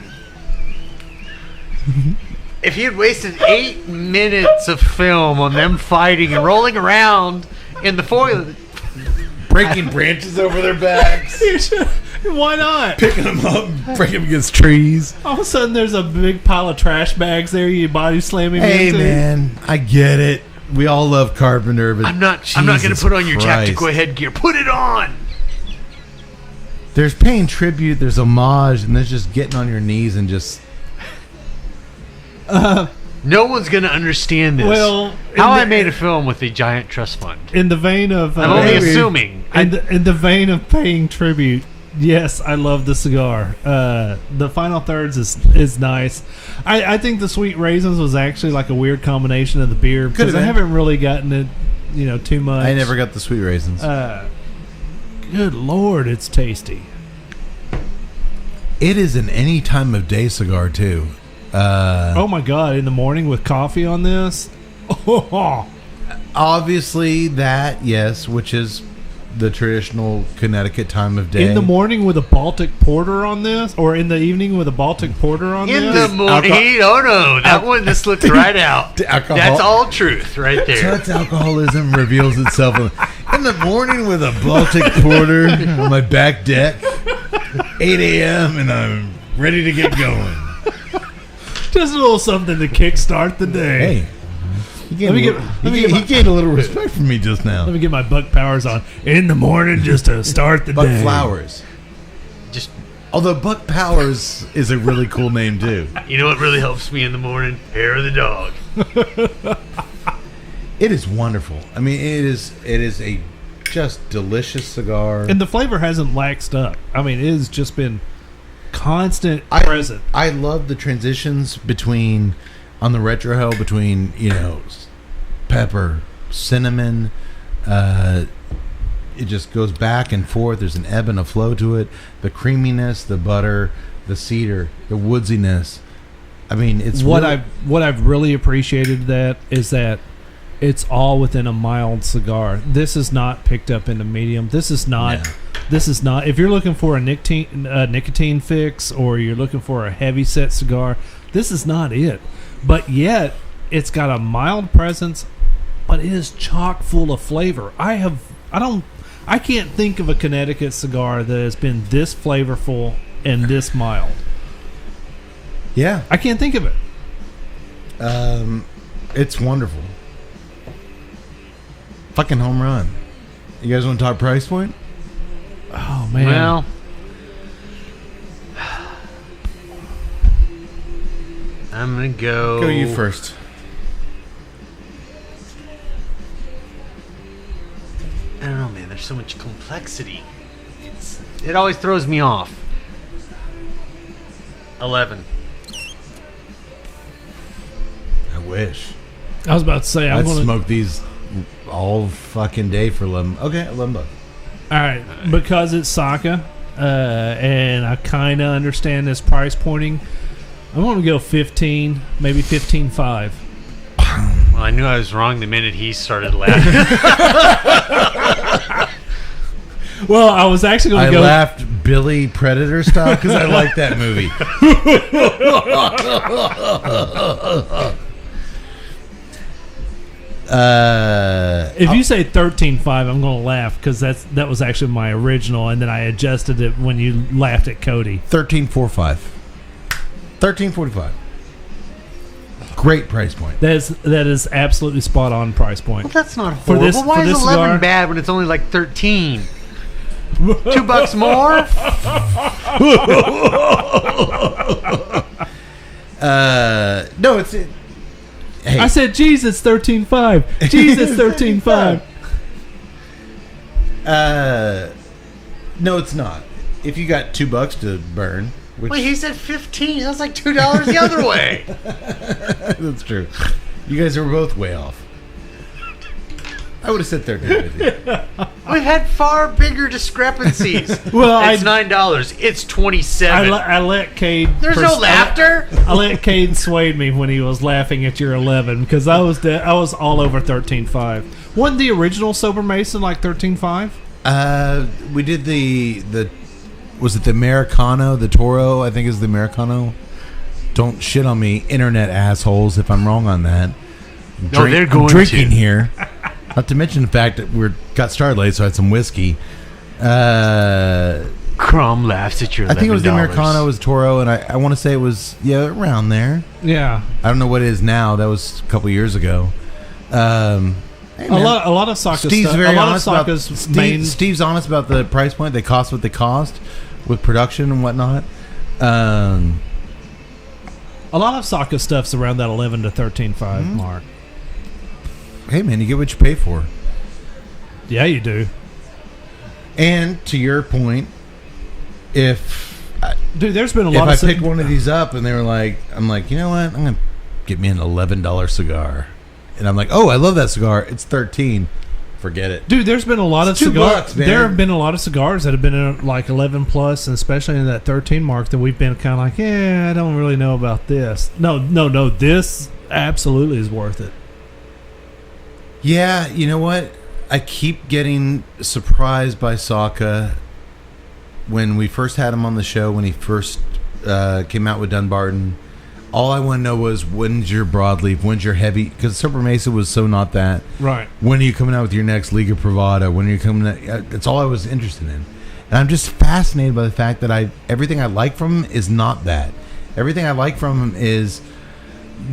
If he had wasted 8 minutes of film on them fighting and rolling around in the foil,
Breaking branches over their backs,
Why not?
picking them up, breaking them against trees.
All of a sudden, there's a big pile of trash bags there. You body slamming
Hey
into.
man, I get it. We all love Carpenter, but
I'm not going to
Jesus
put on your
Christ.
tactical headgear. Put it on.
There's paying tribute, there's homage, and there's just getting on your knees and just.
No one's going to understand this.
Well,
how
in
I
the-
made a film with a giant trust fund.
In the vein of,
I'm only
Maybe.
assuming.
in the vein of paying tribute, yes, I love the cigar. The final thirds is nice. I think the sweet raisins was actually like a weird combination of the beer because
Could've
I
been.
haven't really gotten it, too much.
I never got the sweet raisins.
Good Lord, it's tasty.
It is an any time of day cigar too.
Oh my God! In the morning with coffee on this.
Obviously that, yes, which is the traditional Connecticut time of day.
In the morning with a Baltic Porter on this, or in the evening with a Baltic Porter on
In
this.
the morning. Oh, no. That one just slipped right out.
Alcohol.
That's all truth right there.
Such alcoholism reveals itself in the morning with a Baltic Porter on my back deck, 8 a.m., and I'm ready to get going.
Just a little something to kickstart the day.
Hey, he gained a little respect from me just now.
Let me get my Buck Powers on in the morning just to start the
Buck
day.
Flowers.
Just,
Although Buck Powers is a really cool name too.
you know what really helps me in the morning? Hair of the dog.
It is wonderful. I mean, it is a just delicious cigar.
And the flavor hasn't laxed up. I mean, it has just been constant
I-
present.
I love the transitions between on the retro hell between pepper, cinnamon. It just goes back and forth. There's an ebb and a flow to it. The creaminess, the butter, the cedar, the woodsiness, I mean, it's
what
really,
I've really appreciated that is that it's all within a mild cigar. This is not picked up in the medium. This is not.
No.
This is not. If you're looking for a nicotine fix or you're looking for a heavy set cigar, this is not it. But yet, it's got a mild presence, but it is chock full of flavor. I can't think of a Connecticut cigar that has been this flavorful and this mild.
Yeah.
I can't think of it.
It's wonderful. Fucking home run. You guys want to talk price point?
Oh, man.
Well, I'm going to go...
Go you first.
I don't know, man. There's so much complexity. It always throws me off. 11.
I wish.
I was about to say, I'm
I'd
going to...
smoke these all fucking day for 11. Okay, $11.
All right, because it's Saka, and I kind of understand this price pointing, I'm going to go 15, maybe 15.5.
Well, I knew I was wrong the minute he started laughing.
Well, I was actually going
I
to go...
laughed Billy Predator style because I like that movie.
If you say 13.5, I'm going to laugh because that was actually my original, and then I adjusted it when you laughed at Cody.
13.45. 13.45. Great price point.
That is absolutely spot on price point.
Well, that's not
For
horrible.
this-
Why
for
is
this
11
cigar?
bad when it's only like 13? $2 more?
No, it's. Hey,
I said, Jesus, 13.5. Jesus, 13.5.
no, it's not. If you got $2 to burn, which
Wait, he said 15. That's like $2 the other way.
that's true. You guys are both way off. I would have said 13.50.
We've had far bigger discrepancies.
Well,
it's $9. It's 27.
I let Cade...
There's no laughter.
I let Cade sway me when he was laughing at your 11 because I was all over 13.5. Wasn't the original Sobremesa like 13.5?
We did the was it the Americano, the Toro? I think is the Americano. Don't shit on me, internet assholes, if I'm wrong on that.
No, they're going
I'm drinking
to.
here. Not to mention the fact that we got started late, so I had some whiskey.
Crumb laughs at your $11.
I think it was the Americano, it was Toro, and I want to say it was around there.
Yeah.
I don't know what it is now. That was a couple years ago. Hey,
A lot of Saka
Steve's
stuff.
very
A lot of
honest about
Saka's main...
Steve's honest about the price point. They cost what they cost with production and whatnot.
A lot of Saka stuff's around that 11 to 13.5 mark.
Hey man, you get what you pay for.
Yeah, you do.
And to your point, if
Dude, there's been a
if
lot
I
of...
picked one of these up and they were like, I'm like, you know what? I'm gonna get me an $11 cigar, and I'm like, oh, I love that cigar. It's 13. Forget it.
Dude, there's been a lot
It's
of cigars.
$2, man.
There have been a lot of cigars that have been like 11 plus, and especially in that 13 mark that we've been kind of like, I don't really know about this. No, this absolutely is worth it.
Yeah, you know what? I keep getting surprised by Saka. When we first had him on the show, when he first came out with Dunbarton, all I want to know was, when's your broadleaf? When's your heavy? Because Sobremesa was so not that.
Right.
When are you coming out with your next Liga Privada? When are you coming out? That's all I was interested in. And I'm just fascinated by the fact that everything I like from him is not that. Everything I like from him is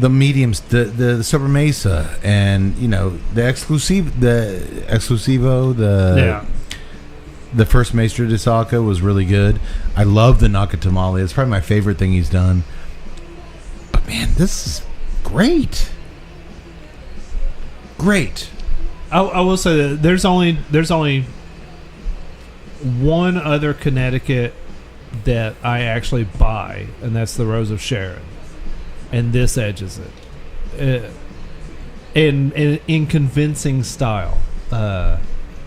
the mediums, the Sobremesa, and the Exclusivo, the first Maestro de Saka was really good. I love the Nakatamale. It's probably my favorite thing he's done. But man, this is great. Great.
I will say that there's only one other Connecticut that I actually buy, and that's the Rose of Sharon. And this edges it in convincing style.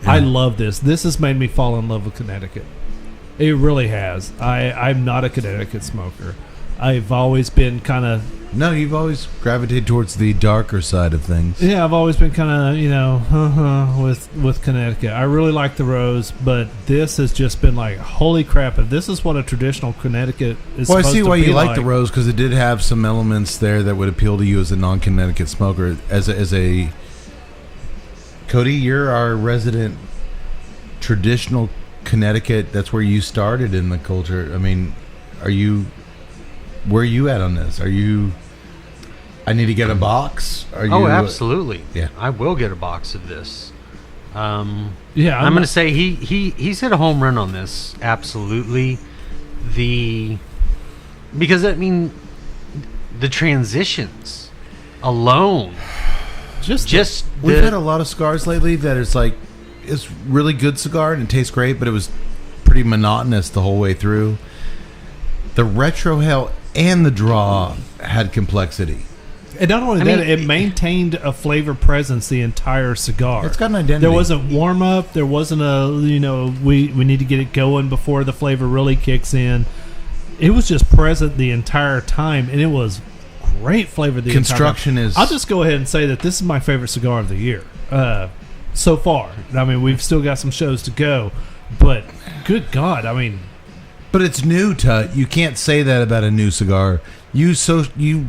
I love this. This has made me fall in love with Connecticut. It really has. I'm not a Connecticut smoker. I've always been kind of
No, you've always gravitated towards the darker side of things.
Yeah, I've always been kind of, with Connecticut. I really like the Rose, but this has just been like, holy crap! If this is what a traditional Connecticut is
Well, I
supposed
see
to
why
be
you like the
like.
Rose, because it did have some elements there that would appeal to you as a non-Connecticut smoker. As a Cody, you're our resident traditional Connecticut. That's where you started in the culture. I mean, where are you at on this? Are you... I need to get a box? Are you...
Oh, absolutely.
Yeah.
I will get a box of this.
Yeah,
I'm going to say he's hit a home run on this. Absolutely. Because, I mean, the transitions alone.
We've had a lot of cigars lately that it's really good cigar and it tastes great, but it was pretty monotonous the whole way through. The retro hell and the draw had complexity.
And not only it maintained a flavor presence the entire cigar.
It's got an identity.
There wasn't warm up. There wasn't we need to get it going before the flavor really kicks in. It was just present the entire time, and it was great flavor the
Construction
entire time.
is...
I'll just go ahead and say that this is my favorite cigar of the year so far. I mean, we've still got some shows to go, but good God, I mean...
But it's new, Tut. You can't say that about a new cigar. You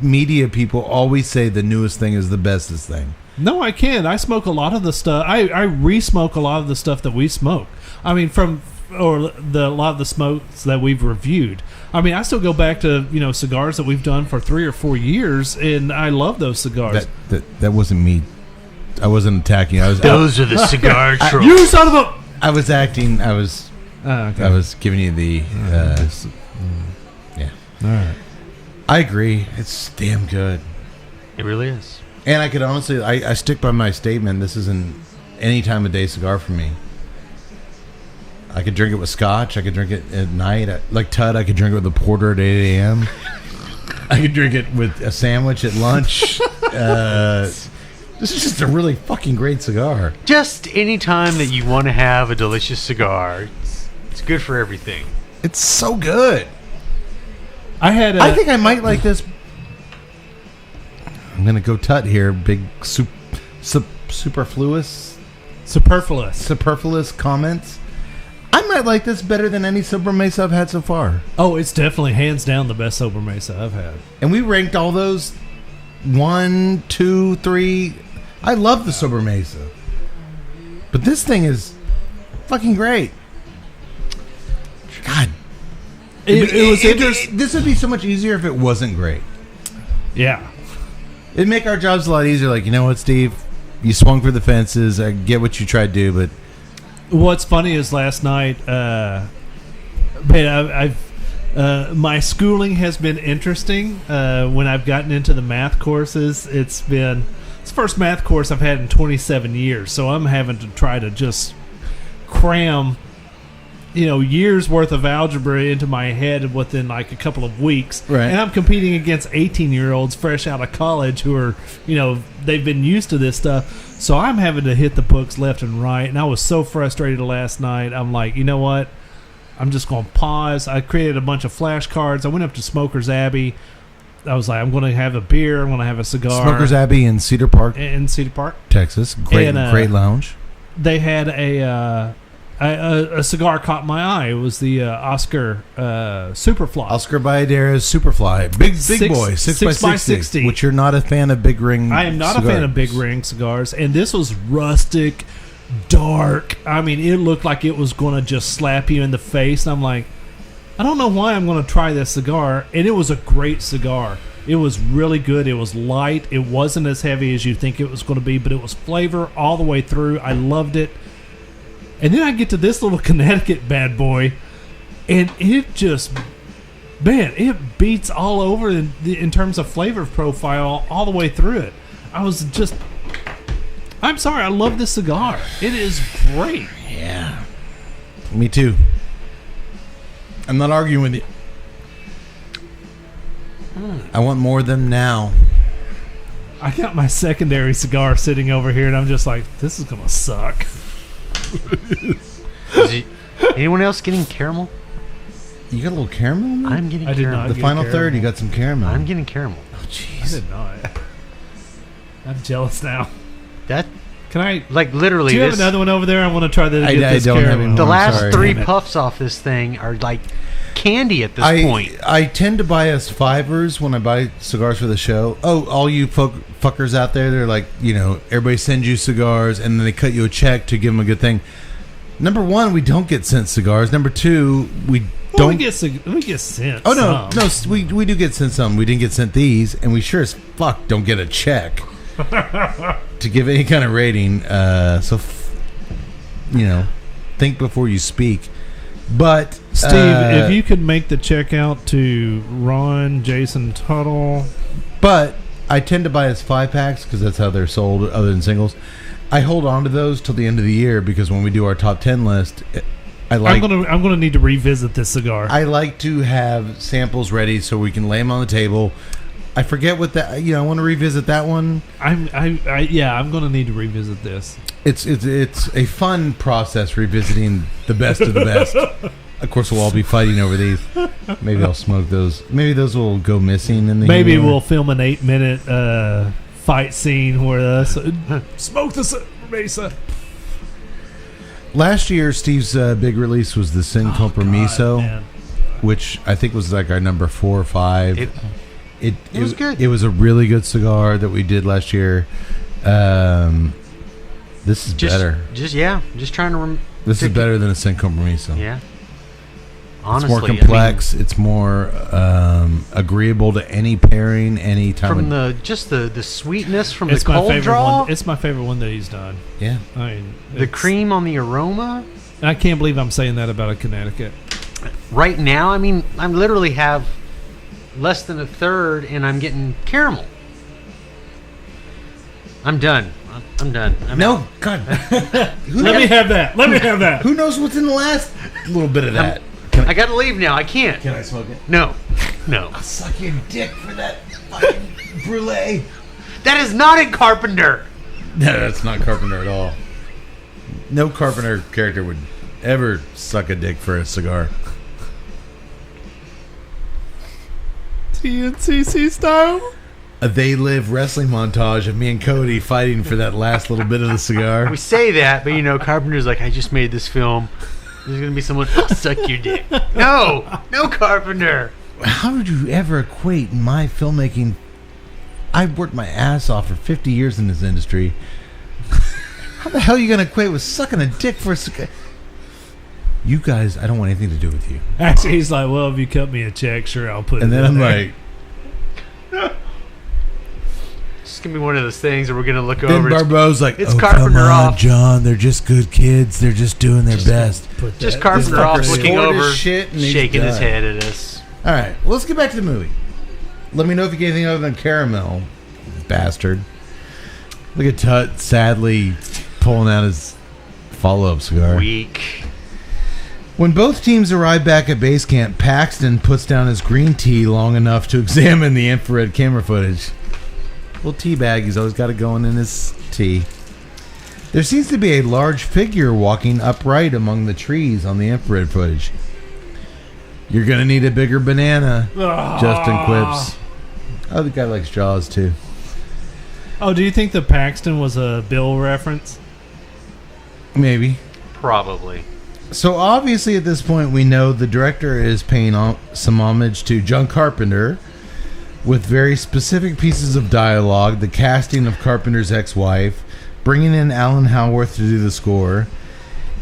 media people always say the newest thing is the bestest thing.
No, I can't. I smoke a lot of the stuff. I re-smoke a lot of the stuff that we smoke. I mean, a lot of the smokes that we've reviewed. I mean, I still go back to cigars that we've done for 3 or 4 years, and I love those cigars.
That wasn't me. I wasn't attacking.
Those are the cigar trolls.
You son of a!
I was acting. I was giving you the. Yeah.
All right.
I agree. It's damn good.
It really is.
And I could honestly, I stick by my statement. This isn't any time of day cigar for me. I could drink it with scotch. I could drink it at night. Like Tut, I could drink it with a porter at 8 a.m. I could drink it with a sandwich at lunch. This is just a really fucking great cigar.
Just any time that you want to have a delicious cigar, it's good for everything.
It's so good.
I
think I might like this. I'm gonna go Tut here. Big superfluous comments. I might like this better than any Sobremesa I've had so far.
Oh, it's definitely hands down the best Sobremesa I've had.
And we ranked all those 1, 2, 3. I love the Sobremesa, but this thing is fucking great. God, this would be so much easier if it wasn't great.
Yeah.
It'd make our jobs a lot easier. Like, you know what, Steve? You swung for the fences. I get what you tried to do, but...
What's funny is last night, my schooling has been interesting. When I've gotten into the math courses, it's the first math course I've had in 27 years, so I'm having to try to just cram years worth of algebra into my head within like a couple of weeks.
Right.
And I'm competing against 18-year-olds fresh out of college who are, they've been used to this stuff. So I'm having to hit the books left and right. And I was so frustrated last night. I'm like, you know what? I'm just going to pause. I created a bunch of flashcards. I went up to Smoker's Abbey. I was like, I'm going to have a beer. I'm going to have a cigar.
Smoker's Abbey in Cedar Park, Texas. Great lounge.
They had a cigar caught my eye. It was the Oscar Superfly.
Oscar Bayaderas Superfly. Big boy. 6x60. Which you're not a fan of big ring
I am not
cigars.
a fan of big ring cigars. And this was rustic, dark. I mean, it looked like it was going to just slap you in the face. And I'm like, I don't know why I'm going to try this cigar. And it was a great cigar. It was really good. It was light. It wasn't as heavy as you think it was going to be, but it was flavor all the way through. I loved it. And then I get to this little Connecticut bad boy, and it just, man, it beats all over in terms of flavor profile all the way through it. I'm sorry, I love this cigar. It is great.
Yeah. Me too. I'm not arguing with you. I want more of them now.
I got my secondary cigar sitting over here, and I'm just like, this is going to suck.
Anyone else getting caramel?
You got a little caramel in there?
I'm getting
I did
caramel.
not.
The
get
final
caramel.
third, you got some caramel.
I'm getting caramel.
Oh,
I
jeez.
did not. I'm jealous now.
That,
Can I?
like, literally,
Do you have
this,
another one over there? I want to try to
I
get this
don't have
caramel.
any
the
more.
last
sorry.
3
Damn it.
puffs off this thing are like candy at this point.
I tend to buy us fivers when I buy cigars for the show. Oh, all you fuckers out there, they're like, everybody sends you cigars and then they cut you a check to give them a good thing. Number one, we don't get sent cigars. Number two, we don't.
We get sent.
Oh, no.
some.
No, we do get sent some. We didn't get sent these, and we sure as fuck don't get a check to give any kind of rating. Think before you speak. But
Steve, if you could make the check out to Ron, Jason Tuttle.
But I tend to buy us 5-packs because that's how they're sold other than singles. I hold on to those till the end of the year because when we do our top 10 list,
I'm gonna need to revisit this cigar.
I like to have samples ready so we can lay them on the table. I forget what that. I want to revisit that one.
I'm gonna need to revisit this.
It's a fun process revisiting the best of the best. Of course, we'll all be fighting over these. Maybe I'll smoke those. Maybe those will go missing in the.
Maybe
humor.
we'll film an 8-minute fight scene where smoke the Sobremesa.
Last year, Steve's big release was the Sin Compromiso,
man.
which I think was like our number 4 or 5.
It was good.
It was a really good cigar that we did last year. This is better.
Just trying to.
This is better than a Sin Compromiso.
Yeah. Honestly,
it's more complex. It's more agreeable to any pairing, any time.
From the sweetness from
It's
the
my
cold
favorite
draw.
one. It's my favorite one that he's done.
Yeah.
I mean,
The cream on the aroma.
I can't believe I'm saying that about a Connecticut.
Right now, I mean, I literally have less than a third, and I'm getting caramel. I'm done. I'm done. I'm out.
God.
Let me have that. Let me have that.
Who knows what's in the last little bit of that?
I gotta leave now. I can't.
Can I smoke it?
No.
I'll suck your dick for that fucking brulee.
That is not in Carpenter.
No, that's not Carpenter at all. No Carpenter character would ever suck a dick for a cigar.
TNCC style?
A They Live wrestling montage of me and Cody fighting for that last little bit of the cigar.
We say that, but Carpenter's like, I just made this film. There's gonna be someone suck your dick. No Carpenter.
How did you ever equate my filmmaking? I've worked my ass off for 50 years in this industry. How the hell are you going to equate with sucking a dick for a cigar? You guys, I don't want anything to do with you.
Actually, he's like, well, if you cut me a check, sure, I'll put
And
it
then
in
I'm
there.
like,
It's gonna be one of those things where we're gonna look
then
over.
Barbeau's like,
it's
oh,
Carpenter
come on,
off.
John, they're just good kids. They're just doing their best.
Put
Just
that-
Carpenter
This
off,
fucker
looking
scored his
over,
shit and he's
shaking his
done.
head at us.
All right, well, let's get back to the movie. Let me know if you get anything other than caramel, bastard. Look at Tut sadly pulling out his follow-up cigar.
Weak.
When both teams arrive back at base camp, Paxton puts down his green tea long enough to examine the infrared camera footage. Little tea bag, he's always got it going in his tea. There seems to be a large figure walking upright among the trees on the infrared footage. You're going to need a bigger banana, Justin quips. Oh, the guy likes Jaws, too.
Oh, do you think the Paxton was a Bill reference?
Maybe.
Probably.
So obviously at this point we know the director is paying some homage to John Carpenter with very specific pieces of dialogue, the casting of Carpenter's ex-wife, bringing in Alan Howarth to do the score.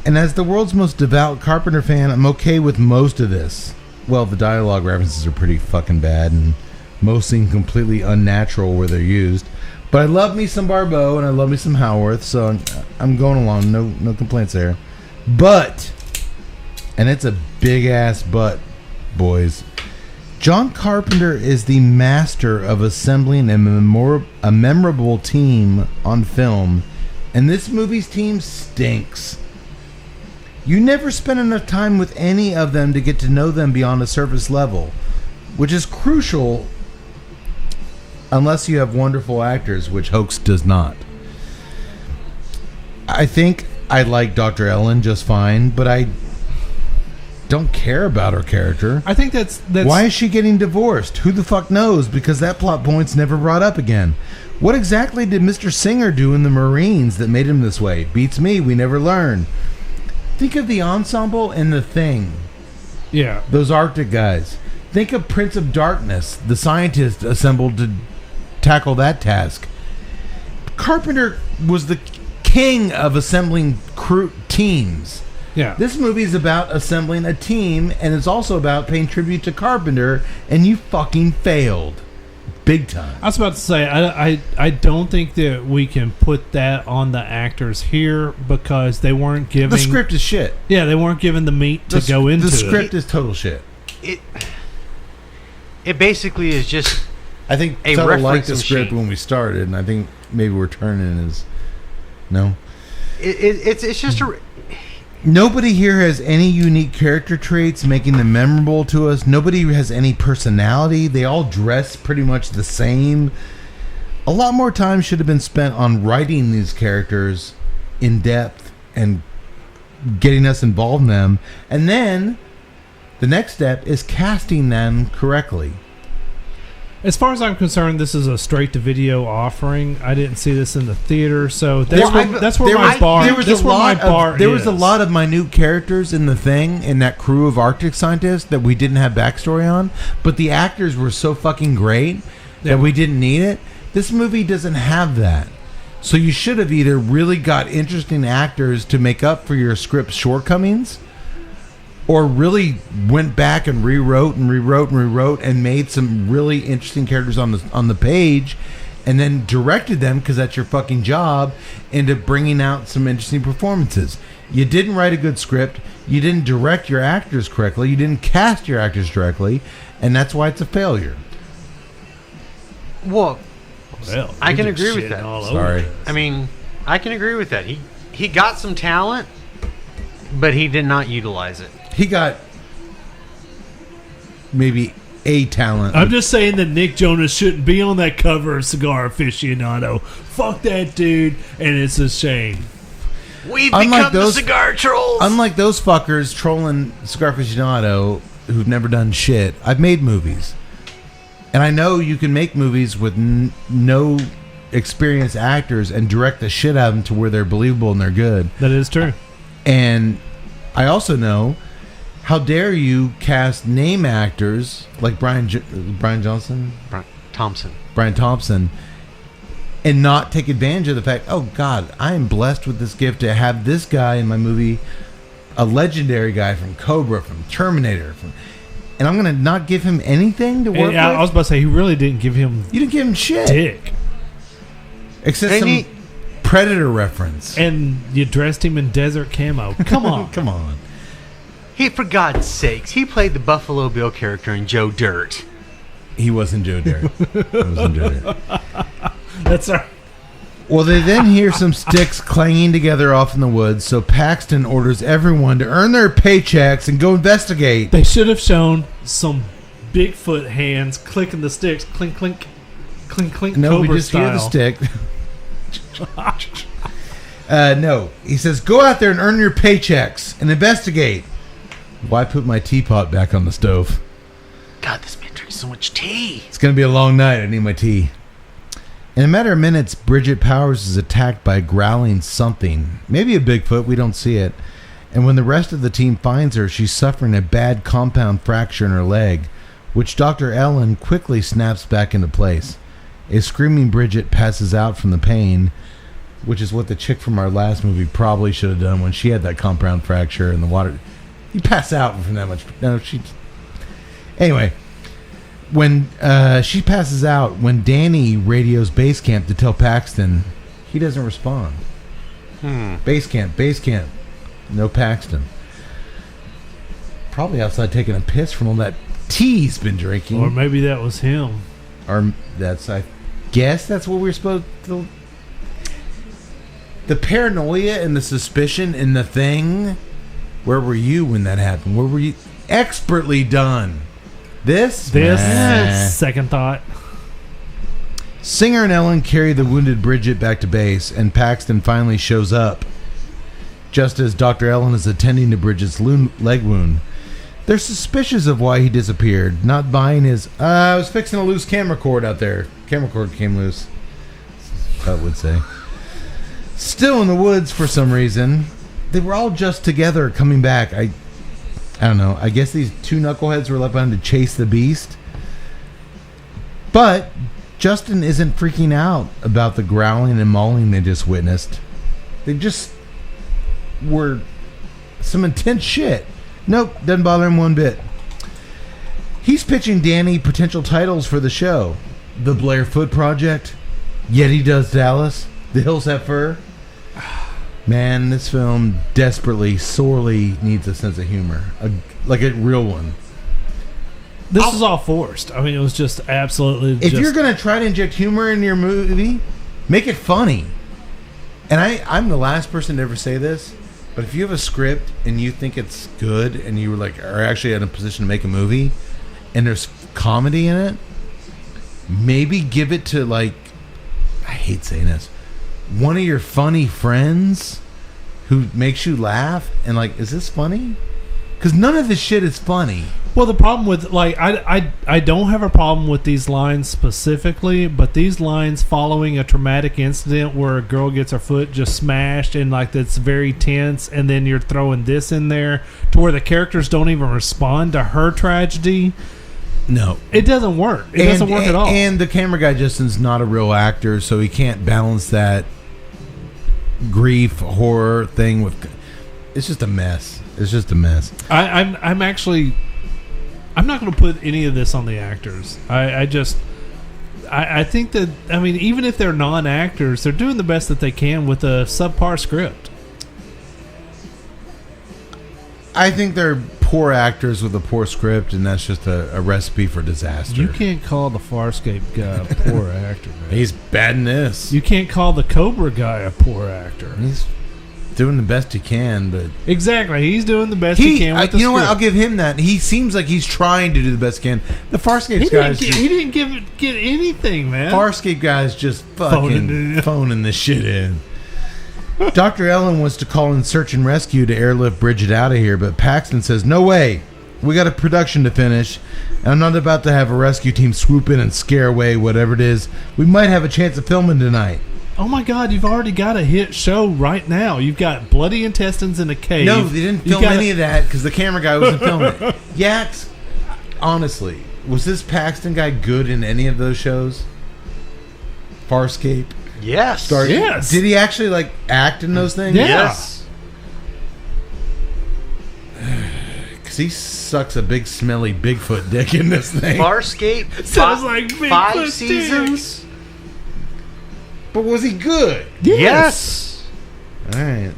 And as the world's most devout Carpenter fan, I'm okay with most of this. Well, the dialogue references are pretty fucking bad and most seem completely unnatural where they're used. But I love me some Barbeau and I love me some Howarth, so I'm going along. No complaints there. But, and it's a big ass but, boys, John Carpenter is the master of assembling a memorable team on film, and this movie's team stinks. You never spend enough time with any of them to get to know them beyond a surface level, which is crucial unless you have wonderful actors, which Hoax does not. I think I like Dr. Ellen just fine, but don't care about her character.
I think that's
Why is she getting divorced? Who the fuck knows? Because that plot point's never brought up again. What exactly did Mr. Singer do in the Marines that made him this way? Beats me. We never learn. Think of the ensemble in The Thing.
Yeah.
Those Arctic guys. Think of Prince of Darkness, the scientist assembled to tackle that task. Carpenter was the king of assembling crew teams.
Yeah.
This movie is about assembling a team, and it's also about paying tribute to Carpenter, and you fucking failed. Big time.
I was about to say, I don't think that we can put that on the actors here because they weren't given...
The script is shit.
Yeah, they weren't given the meat to go into it.
The script is total shit.
It basically is just
I think
a
Tuttle
reference
liked the script
machine.
when we started, and I think maybe we're turning as... No?
It's just a...
Nobody here has any unique character traits making them memorable to us. Nobody has any personality. They all dress pretty much the same. A lot more time should have been spent on writing these characters in depth and getting us involved in them. And then the next step is casting them correctly.
As far as I'm concerned, this is a straight-to-video offering. I didn't see this in the theater, so that's where my bar
There was a lot of minute characters in The Thing, in that crew of Arctic scientists that we didn't have backstory on, but the actors were so fucking great that we didn't need it. This movie doesn't have that. So you should have either really got interesting actors to make up for your script shortcomings, or really went back and rewrote and made some really interesting characters on the page, and then directed them, because that's your fucking job, into bringing out some interesting performances. You didn't write a good script. You didn't direct your actors correctly. You didn't cast your actors correctly, and that's why it's a failure.
Well, I can agree with that.
Sorry.
I mean, I can agree with that. He got some talent, but he did not utilize it.
He got maybe a talent.
I'm just saying that Nick Jonas shouldn't be on that cover of Cigar Aficionado. Fuck that dude, and it's a shame.
We've become the cigar trolls.
Unlike those fuckers trolling Cigar Aficionado who've never done shit, I've made movies. And I know you can make movies with no experienced actors and direct the shit out of them to where they're believable and they're good.
That is true.
And I also know, how dare you cast name actors like Brian Thompson, and not take advantage of the fact, oh God, I am blessed with this gift to have this guy in my movie, a legendary guy from Cobra, from Terminator, and I'm going to not give him anything to work with?
I was about to say, he really didn't give him...
You didn't give him shit.
Dick.
Except some Predator reference.
And you dressed him in desert camo. Come on.
Come on.
For God's sakes, he played the Buffalo Bill character in Joe Dirt.
He wasn't Joe Dirt.
That's right.
Well, they then hear some sticks clanging together off in the woods, so Paxton orders everyone to earn their paychecks and go investigate.
They should have shown some Bigfoot hands clicking the sticks. Clink, clink. Clink, clink.
No,
Cobra
we just
style.
hear the stick. No. He says, go out there and earn your paychecks and investigate. Why put my teapot back on the stove?
God, this man drinks so much tea.
It's going to be a long night. I need my tea. In a matter of minutes, Bridget Powers is attacked by a growling something. Maybe a Bigfoot. We don't see it. And when the rest of the team finds her, she's suffering a bad compound fracture in her leg, which Dr. Ellen quickly snaps back into place. A screaming Bridget passes out from the pain, which is what the chick from our last movie probably should have done when she had that compound fracture in the water. You pass out from that much. No, she... Anyway, when she passes out, when Danny radios base camp to tell Paxton, he doesn't respond. Base camp. No Paxton. Probably outside taking a piss from all that tea he's been drinking.
Or maybe that was him.
Or I guess that's what we're supposed to... The paranoia and the suspicion and the thing... Where were you when that happened? Where were you? Expertly done. This?
Second thought.
Singer and Ellen carry the wounded Bridget back to base, and Paxton finally shows up, just as Dr. Ellen is attending to Bridget's leg wound. They're suspicious of why he disappeared, not buying his... I was fixing a loose camera cord out there. Camera cord came loose. I would say. Still in the woods for some reason. They were all just together coming back. I don't know. I guess these two knuckleheads were left behind to chase the beast. But Justin isn't freaking out about the growling and mauling they just witnessed. They just were some intense shit. Nope, doesn't bother him one bit. He's pitching Danny potential titles for the show. The Blairfoot Project, Yeti Does Dallas, The Hills Have Fur. Man, this film desperately, sorely needs a sense of humor. Like a real one.
This was all forced. I mean, it was just absolutely...
If you're going to try to inject humor in your movie, make it funny. And I'm the last person to ever say this, but if you have a script and you think it's good and you are actually in a position to make a movie and there's comedy in it, maybe give it to, I hate saying this, one of your funny friends who makes you laugh and is this funny? Because none of this shit is funny.
Well, the problem with, I don't have a problem with these lines specifically, but these lines following a traumatic incident where a girl gets her foot just smashed and, that's very tense, and then you're throwing this in there to where the characters don't even respond to her tragedy.
No.
It doesn't work. It doesn't work at all.
And the camera guy, Justin's not a real actor, so he can't balance that grief, horror thing with... It's just a mess. It's just a mess.
I'm actually... I'm not going to put any of this on the actors. I think that, I mean, even if they're non-actors, they're doing the best that they can with a subpar script.
I think they're poor actors with a poor script, and that's just a recipe for disaster.
You can't call the Farscape guy a poor actor, man.
He's bad in this.
You can't call the Cobra guy a poor actor.
He's doing the best he can, but...
Exactly. He's doing the best he can with the
You know
script.
what? I'll give him that. He seems like he's trying to do the best he can. The Farscape guys...
He didn't get anything, man.
Farscape guys just fucking phoning this shit in. Dr. Ellen wants to call in search and rescue to airlift Bridget out of here, but Paxton says, no way. We got a production to finish, and I'm not about to have a rescue team swoop in and scare away whatever it is. We might have a chance of filming tonight.
Oh my God, you've already got a hit show right now. You've got bloody intestines in a cave.
No, they didn't film any of that because the camera guy wasn't filming it. Yaks, honestly, was this Paxton guy good in any of those shows? Farscape?
Yes.
Yes.
Did he actually act in those things?
Yeah.
Yes.
Because he sucks a big smelly Bigfoot dick in this thing.
Farscape.
Sounds like Bigfoot
5 seasons.
But was he good?
Yes.
All right.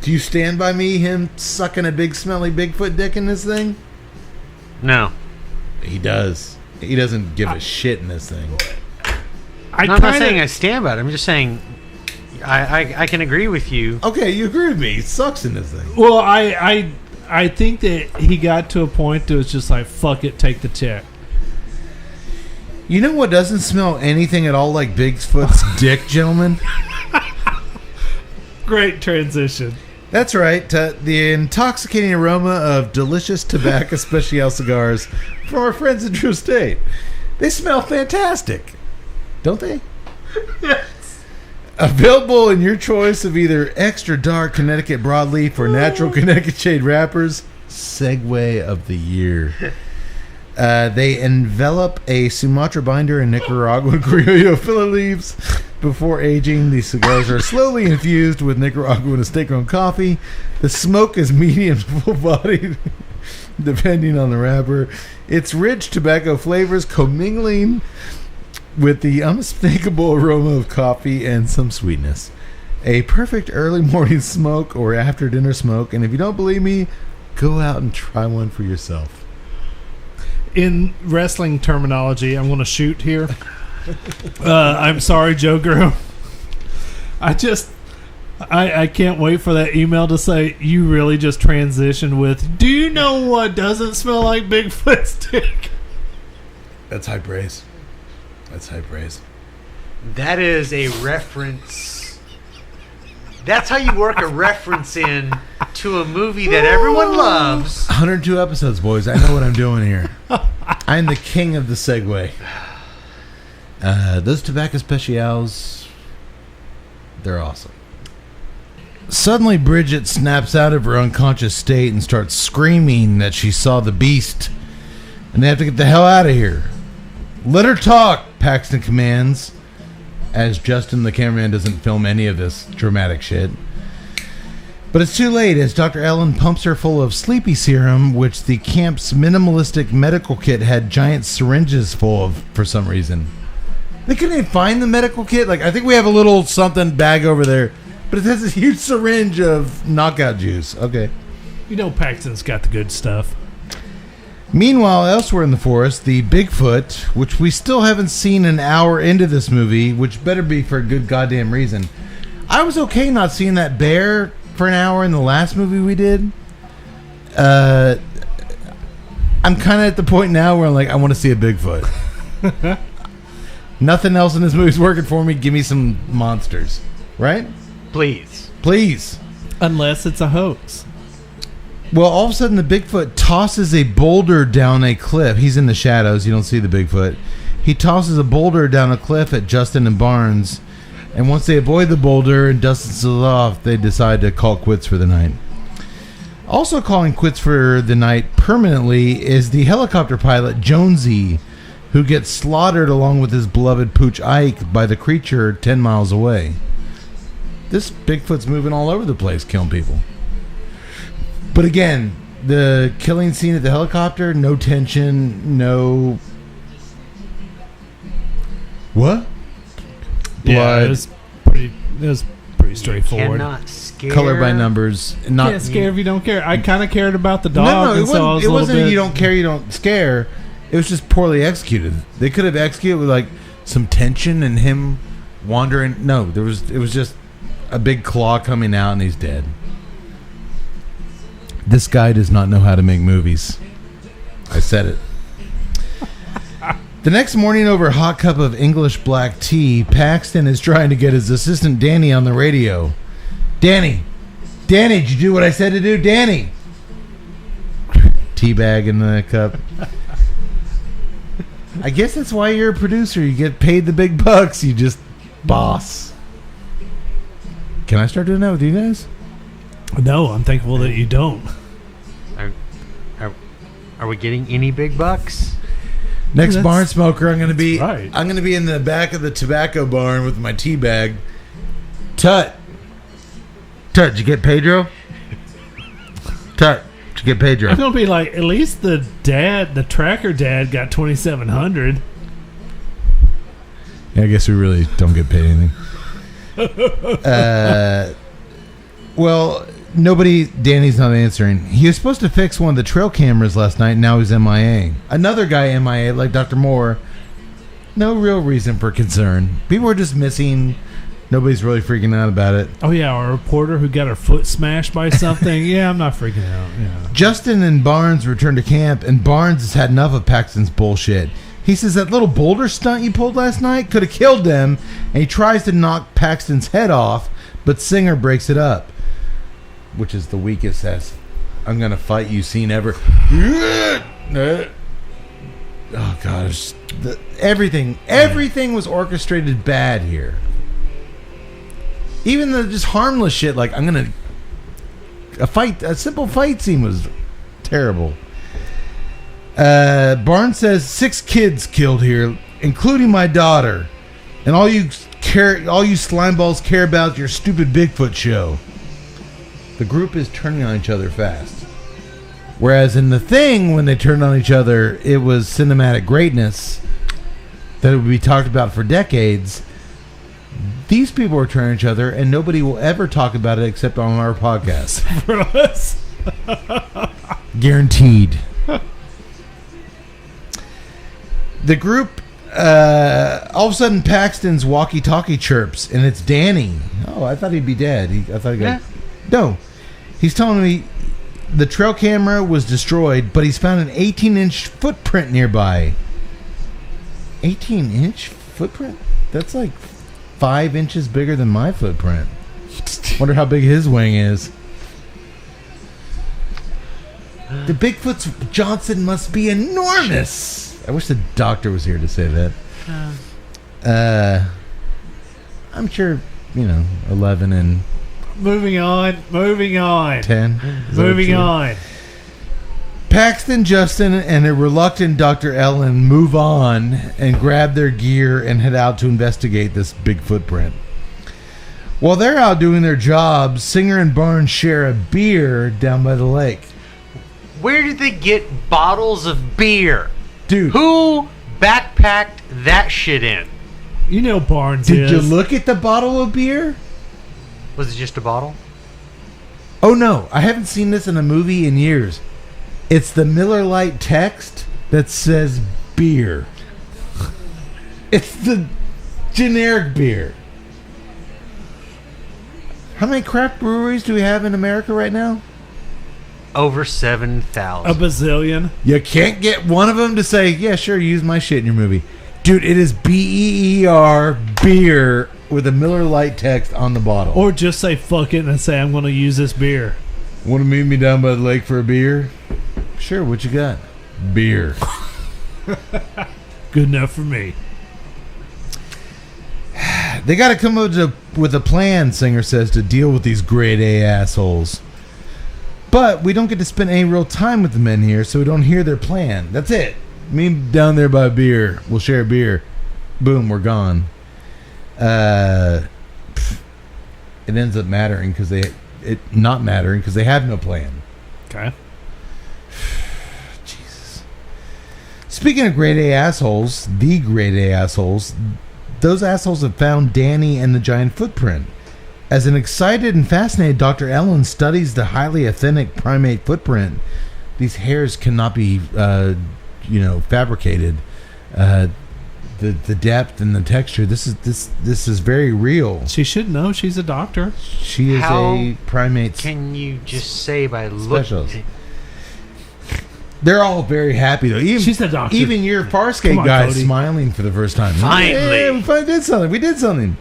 Do you stand by me, him sucking a big smelly Bigfoot dick in this thing?
No.
He does. He doesn't give a shit in this thing.
I'm not saying I stand by it. I'm just saying I can agree with you.
Okay, you agree with me. He sucks in this thing.
Well, I think that he got to a point that was just like, fuck it, take the check.
You know what doesn't smell anything at all like Bigfoot's dick, gentlemen?
Great transition.
That's right. The intoxicating aroma of delicious tobacco special cigars from our friends at Drew State. They smell fantastic. Don't they?
Yes.
Available in your choice of either extra dark Connecticut broadleaf or natural Connecticut shade wrappers. Segue of the year. They envelop a Sumatra binder in Nicaraguan Criollo filler leaves. Before aging, the cigars are slowly infused with Nicaraguan estate-grown coffee. The smoke is medium to full-bodied, depending on the wrapper. Its rich tobacco flavors commingling with the unmistakable aroma of coffee and some sweetness. A perfect early morning smoke or after dinner smoke. And if you don't believe me, go out and try one for yourself.
In wrestling terminology, I'm going to shoot here. I'm sorry, Joe Girl. I can't wait for that email to say, you really just transitioned with, do you know what doesn't smell like Bigfoot's dick?
That's high praise. That's high praise.
That is a reference. That's how you work a reference in to a movie that everyone loves.
102 episodes, boys. I know what I'm doing here. I'm the king of the segue. Those tobacco specials, they're awesome. Suddenly, Bridget snaps out of her unconscious state and starts screaming that she saw the beast, and they have to get the hell out of here. Let her talk, Paxton commands, as Justin, the cameraman, doesn't film any of this dramatic shit. But it's too late, as Dr. Ellen pumps her full of sleepy serum, which the camp's minimalistic medical kit had giant syringes full of for some reason. They couldn't even find the medical kit. Like, I think we have a little something bag over there, but it has this huge syringe of knockout juice. Okay.
You know Paxton's got the good stuff.
Meanwhile, elsewhere in the forest, the Bigfoot, which we still haven't seen an hour into this movie, which better be for a good goddamn reason. I was okay not seeing that bear for an hour in the last movie we did. I'm kind of at the point now where I'm like, I want to see a Bigfoot. Nothing else in this movie's working for me. Give me some monsters. Right?
Please.
Please.
Unless it's a hoax.
Well, all of a sudden, the Bigfoot tosses a boulder down a cliff. He's in the shadows. You don't see the Bigfoot. He tosses a boulder down a cliff at Justin and Barnes. And once they avoid the boulder and dusts it off, they decide to call quits for the night. Also calling quits for the night permanently is the helicopter pilot, Jonesy, who gets slaughtered along with his beloved Pooch Ike by the creature 10 miles away. This Bigfoot's moving all over the place, killing people. But again, the killing scene at the helicopter, no tension, no... What?
Yeah,
Blood.
it was pretty straightforward.
Cannot scare.
Color by numbers. Not
Can't scare if you don't care. I kind of cared about the dog.
No,
and so I was
it
a little
wasn't
bit,
you don't care, you don't scare. It was just poorly executed. They could have executed with like some tension and him wandering. No, it was just a big claw coming out and he's dead. This guy does not know how to make movies. I said it. The next morning, over a hot cup of English black tea, Paxton is trying to get his assistant Danny on the radio. Danny, did you do what I said to do? Danny! Teabag in the cup. I guess that's why you're a producer. You get paid the big bucks. You just boss. Can I start doing that with you guys?
No, I'm thankful that you don't.
Are we getting any big bucks?
Next
That's-
barn smoker, I'm gonna be.
right.
I'm gonna be in the back of the tobacco barn with my tea bag. Tut, did you get Pedro? Tut, did you get Pedro?
I'm gonna be like, at least the tracker dad got 2,700.
Yeah, I guess we really don't get paid anything. Well, Danny's not answering. He was supposed to fix one of the trail cameras last night, and now he's MIA. Another guy MIA, like Dr. Moore. No real reason for concern. People are just missing. Nobody's really freaking out about it.
Oh yeah, our reporter who got her foot smashed by something. Yeah, I'm not freaking out. Yeah.
Justin and Barnes return to camp, and Barnes has had enough of Paxton's bullshit. He says that little boulder stunt you pulled last night could have killed them, and he tries to knock Paxton's head off, but Singer breaks it up. Which is the weakest I'm gonna fight you scene ever. Oh gosh, everything was orchestrated bad here. Even the just harmless shit, like a simple fight scene was terrible. Barnes says 6 kids killed here, including my daughter, and all you slimeballs care about your stupid Bigfoot show. The group is turning on each other fast. Whereas in The Thing, when they turned on each other, it was cinematic greatness that would be talked about for decades. These people are turning on each other, and nobody will ever talk about it except on our podcast.
For us.
Guaranteed. The group, all of a sudden, Paxton's walkie-talkie chirps, and it's Danny. Oh, I thought he'd be dead. No. He's telling me the trail camera was destroyed, but he's found an 18-inch footprint nearby. 18-inch footprint? That's like 5 inches bigger than my footprint. Wonder how big his wing is. The Bigfoot's Johnson must be enormous. I wish the doctor was here to say that. I'm sure, 11 and
Moving on.
10.
Moving on.
Paxton, Justin, and a reluctant Dr. Ellen move on and grab their gear and head out to investigate this big footprint. While they're out doing their jobs, Singer and Barnes share a beer down by the lake.
Where did they get bottles of beer?
Dude.
Who backpacked that shit in?
You know Barnes
Did you look at the bottle of beer?
Was it just a bottle?
Oh, no. I haven't seen this in a movie in years. It's the Miller Lite text that says beer. It's the generic beer. How many craft breweries do we have in America right now?
Over 7,000.
a bazillion.
You can't get one of them to say, yeah, sure, use my shit in your movie. Dude, it is BEER, beer, with a Miller Lite text on the bottle.
Or just say fuck it and say I'm going to use this beer.
Want to meet me down by the lake for a beer? Sure, what you got? Beer.
Good enough for me.
They got to come up with a plan, Singer says, to deal with these grade A assholes. But we don't get to spend any real time with the men here, so we don't hear their plan. That's it. Me down there by a beer. We'll share a beer. Boom, we're gone. It ends up mattering because they have no plan.
Okay.
Jesus. Speaking of grade A assholes, those assholes have found Danny and the giant footprint. As an excited and fascinated Dr. Ellen studies the highly authentic primate footprint, these hairs cannot be, fabricated. The depth and the texture. This is very real.
She should know. She's a doctor.
She is a primate.
Can you just say by
Specialist.
looking?
They're all very happy though.
She's a doctor.
Even your Farscape
Come on,
guy is
Cody.
smiling for the first time.
Finally.
Hey, we finally did something. We did something.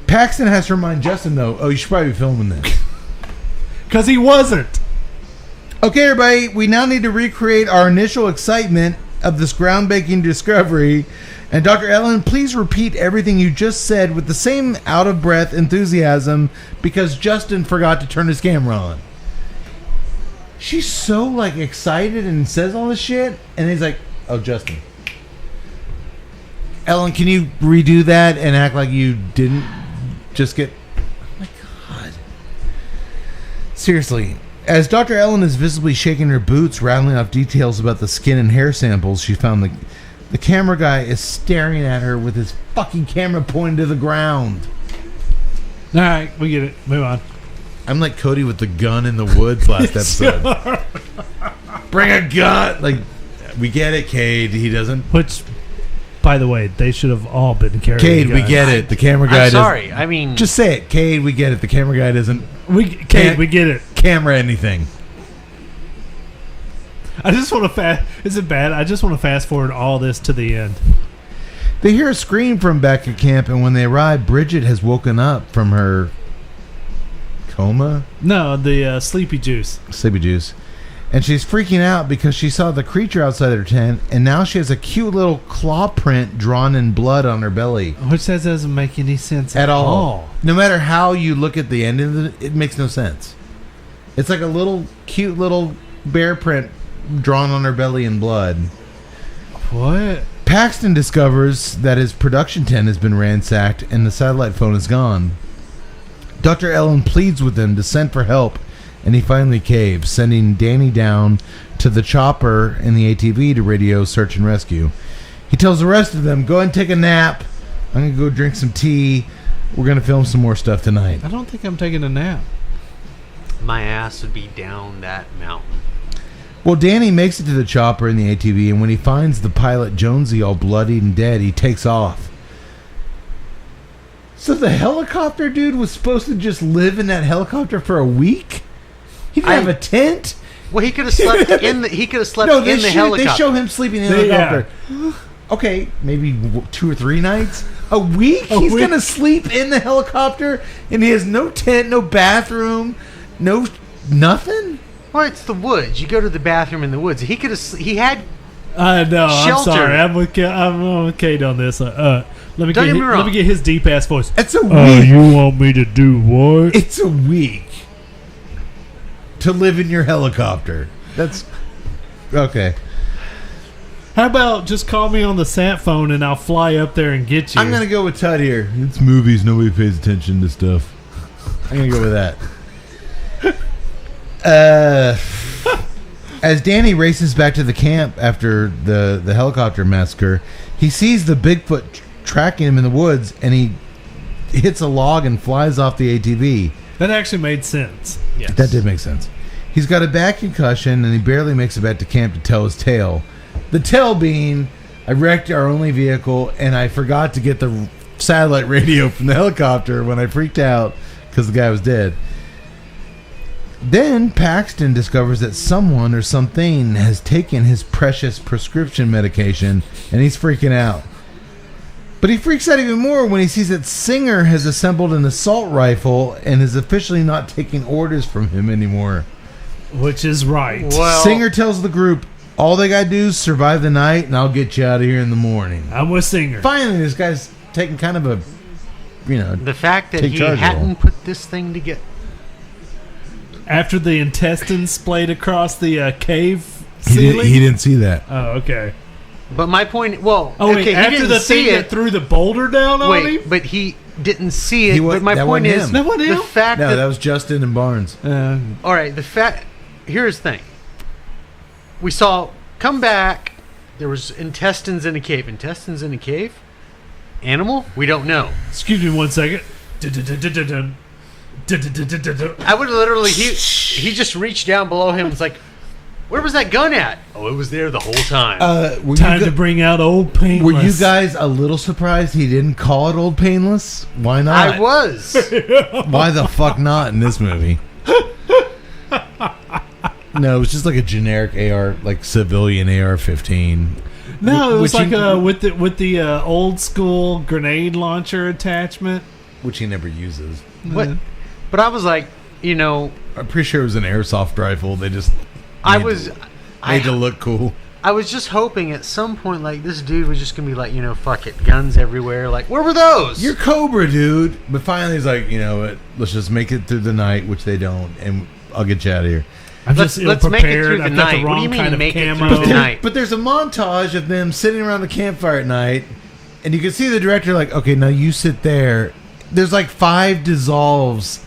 Paxton has to remind Justin though. Oh, you should probably be filming this.
Because he wasn't.
Okay, everybody. We now need to recreate our initial excitement of this groundbreaking discovery. And Dr. Ellen, please repeat everything you just said with the same out-of-breath enthusiasm because Justin forgot to turn his camera on. She's so, excited and says all this shit, and he's like, oh, Justin. Ellen, can you redo that and act like you didn't just get... Oh, my God. Seriously. As Dr. Ellen is visibly shaking her boots, rattling off details about the skin and hair samples she found, the camera guy is staring at her with his fucking camera pointed to the ground.
All right, we get it. Move on.
I'm like Cody with the gun in the woods last episode. Bring a gun! We get it, Cade. He doesn't...
Which, by the way, they should have all been carrying
Cade, we
guns.
get it. The camera guy
I'm
doesn't...
sorry. I mean...
Just say it. Cade, we get it. The camera guy doesn't...
Cade, we get it.
Camera anything.
I just want to Is it bad? I just want to fast forward all this to the end.
They hear a scream from back at camp, and when they arrive, Bridget has woken up from her coma?
No, the sleepy juice.
Sleepy juice. And she's freaking out because she saw the creature outside her tent, and now she has a cute little claw print drawn in blood on her belly.
Which that doesn't make any sense
At all. No matter how you look at the end of it, it makes no sense. It's like a little cute little bear print drawn on her belly in blood.
What?
Paxton discovers that his production tent has been ransacked and the satellite phone is gone. Dr. Ellen pleads with him to send for help, and he finally caves, sending Danny down to the chopper and the ATV to radio search and rescue. He tells the rest of them, go ahead and take a nap. I'm going to go drink some tea. We're going to film some more stuff tonight.
I don't think I'm taking a nap.
My ass would be down that mountain.
Well, Danny makes it to the chopper in the ATV, and when he finds the pilot Jonesy all bloodied and dead, he takes off. So the helicopter dude was supposed to just live in that helicopter for a week? He didn't have a tent?
Well, he could have slept in the. He could have slept
No,
in the helicopter.
they show him sleeping in the helicopter. Okay, maybe 2 or 3 nights? A week? He's going to sleep in the helicopter, and he has no tent, no bathroom, no nothing?
Well, it's the woods. You go to the bathroom in the woods. He had.
No, I'm
Shelter.
sorry. I'm with Kate on this. Let me
Don't get me wrong.
Let me get his deep ass voice.
It's a
Oh,
week.
you want me to do what?
It's a week to live in your helicopter. That's okay.
How about just call me on the sat phone and I'll fly up there and get you?
I'm gonna go with Tut here. It's movies. Nobody pays attention to stuff. I'm gonna go with that. As Danny races back to the camp after the helicopter massacre, he sees the Bigfoot tracking him in the woods, and he hits a log and flies off the ATV.
That actually made sense.
Yes.
That did make sense. He's got a bad concussion, and he barely makes it back to camp to tell his tale. The tale being, I wrecked our only vehicle, and I forgot to get the satellite radio from the helicopter when I freaked out because the guy was dead. Then Paxton discovers that someone or something has taken his precious prescription medication, and he's freaking out. But he freaks out even more when he sees that Singer has assembled an assault rifle and is officially not taking orders from him anymore.
Which is right.
Well,
Singer tells the group, all they gotta do is survive the night, and I'll get you out of here in the morning.
I'm with Singer.
Finally, this guy's taking kind of a,
the fact that
take
he
charge of it all.
hadn't put this thing together.
After the intestines splayed across the cave
he
ceiling?
didn't see that.
Oh, okay.
But my point, well,
Oh, wait,
okay, he
after
didn't
the
see
thing
it.
that threw the boulder down on
Wait,
him?
but he didn't see it.
He wa-
But my
that
point
wasn't
is,
him.
That wasn't
the
him?
fact
No,
that,
that was Justin and Barnes.
all right, the fact. Here's the thing. We saw come back. There was intestines in a cave. Intestines in a cave. Animal? We don't know.
Excuse me 1 second.
I would literally. He just reached down below him. And was like, where was that gun at? Oh, it was there the whole time.
Time to bring out old Painless.
Were you guys a little surprised he didn't call it Old Painless? Why not?
I was.
Why the fuck not in this movie? No, it was just like a generic AR, like civilian AR-15.
No, it was
Which
like with the old school grenade launcher attachment.
which he never uses.
But I was like,
I'm pretty sure it was an airsoft rifle. They just made to look cool.
I was just hoping at some point, like, this dude was just gonna be like, fuck it, guns everywhere. Like, where were those?
You're Cobra, dude. But finally, he's like, you know what? Let's just make it through the night, which they don't, and I'll get you out of here.
I'm
let's
just
make it
ill-prepared.
through the
I've got
night.
the
What do
wrong
you mean
kind of
make it
camo.
through the night?
But there's a montage of them sitting around the campfire at night, and you can see the director like, okay, now you sit there. There's like 5 dissolves.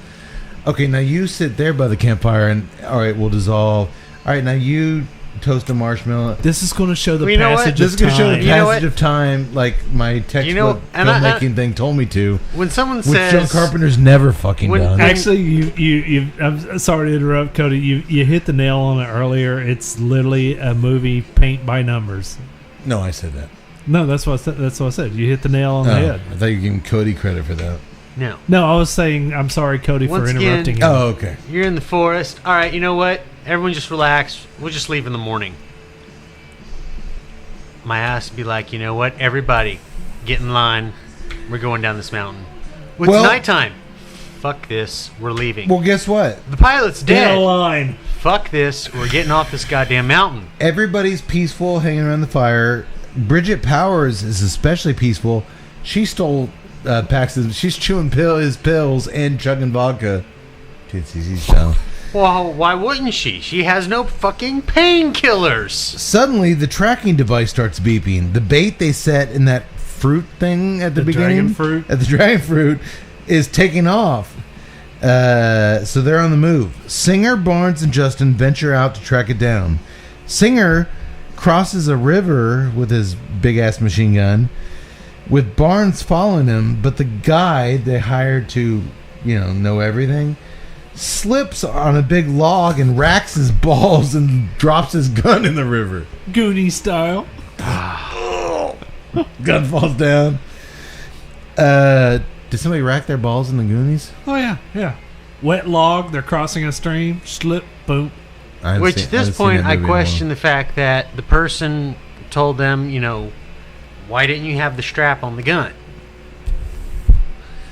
Okay, now you sit there by the campfire, and all right, we'll dissolve. All right, now you toast a marshmallow.
This is going to show the
Well, you know what?
passage
This is
of
going to show the
time.
You know
passage
what?
of time, like my textbook
and I-
filmmaking thing told me to.
When someone
Which
says
John Carpenter's never fucking
When-
done.
Actually, you I'm sorry to interrupt, Cody. You hit the nail on it earlier. It's literally a movie paint by numbers.
No, I said that.
No, that's what I said. That's what I said. You hit the nail on
Oh,
the head.
I thought you were giving Cody credit for that.
no,
No, I was saying I'm sorry, Cody,
Once
for
again-
interrupting you.
Oh, okay.
you're in the forest. All right, you know what? Everyone just relax. We'll just leave in the morning. My ass would be like, you know what? Everybody, get in line. We're going down this mountain. Well, it's
Well-
nighttime. Fuck this. We're leaving.
Well, guess what?
The pilot's
Get a
dead.
line.
Fuck this. We're getting off this goddamn mountain.
Everybody's peaceful, hanging around the fire. Bridget Powers is especially peaceful. She stole Paxton's. She's chewing his pills and chugging vodka. TNCC style.
Well, why wouldn't she? She has no fucking painkillers.
Suddenly, the tracking device starts beeping. The bait they set in that fruit thing at the beginning,
dragon fruit?
at the dragon fruit, is taking off. So they're on the move. Singer, Barnes, and Justin venture out to track it down. Singer crosses a river with his big ass machine gun, with Barnes following him. But the guy they hired to, know everything, slips on a big log and racks his balls and drops his gun in the river.
Goonie style.
Gun falls down. Did somebody rack their balls in the Goonies?
Oh yeah. Wet log. They're crossing a stream. Slip. Boom.
Which at this point, I question the fact that the person told them, why didn't you have the strap on the gun?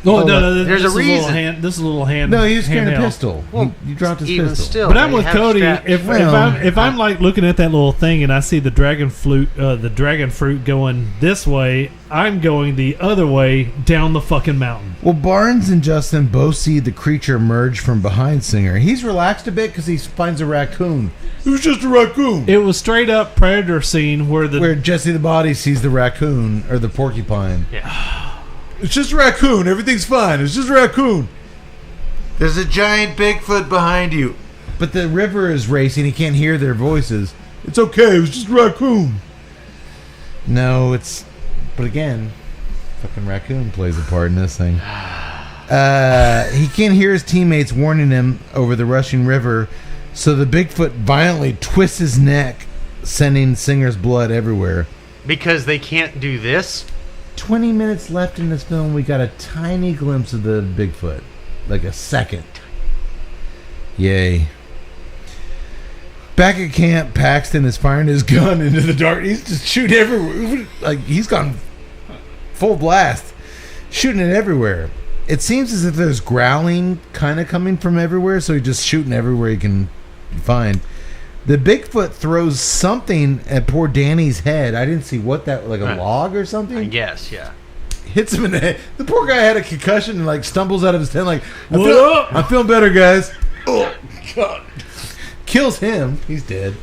Oh, no,
there's
this
a
is little
reason.
hand, this is a little hand.
No, he was carrying a
handheld.
pistol.
Well,
You dropped his
even
pistol.
still,
But I'm
they
with
have
Cody.
straps.
If I'm like looking at that little thing and I see the dragon fruit going this way, I'm going the other way down the fucking mountain.
Well, Barnes and Justin both see the creature emerge from behind Singer. He's relaxed a bit because he finds a raccoon. It was just a raccoon.
It was straight up Predator scene where
Jesse the Body sees the raccoon or the porcupine.
Yeah.
It's just a raccoon. Everything's fine. It's just a raccoon. There's a giant Bigfoot behind you. But the river is racing. He can't hear their voices. It's okay. It was just a raccoon. No, it's... But again, fucking raccoon plays a part in this thing. He can't hear his teammates warning him over the rushing river, so the Bigfoot violently twists his neck, sending Singer's blood everywhere.
Because they can't do this?
20 minutes left in this film. We got a tiny glimpse of the Bigfoot. Like a second. Yay. Back at camp, Paxton is firing his gun into the dark. He's just shooting everywhere. Like, he's gone full blast. Shooting it everywhere. It seems as if there's growling kind of coming from everywhere, so he's just shooting everywhere he can find. The Bigfoot throws something at poor Danny's head. I didn't see what that, like a log or something?
I guess, yeah.
Hits him in the head. The poor guy had a concussion and like stumbles out of his tent like,
What up?
I'm feeling better, guys. Oh, God. Kills him. He's dead.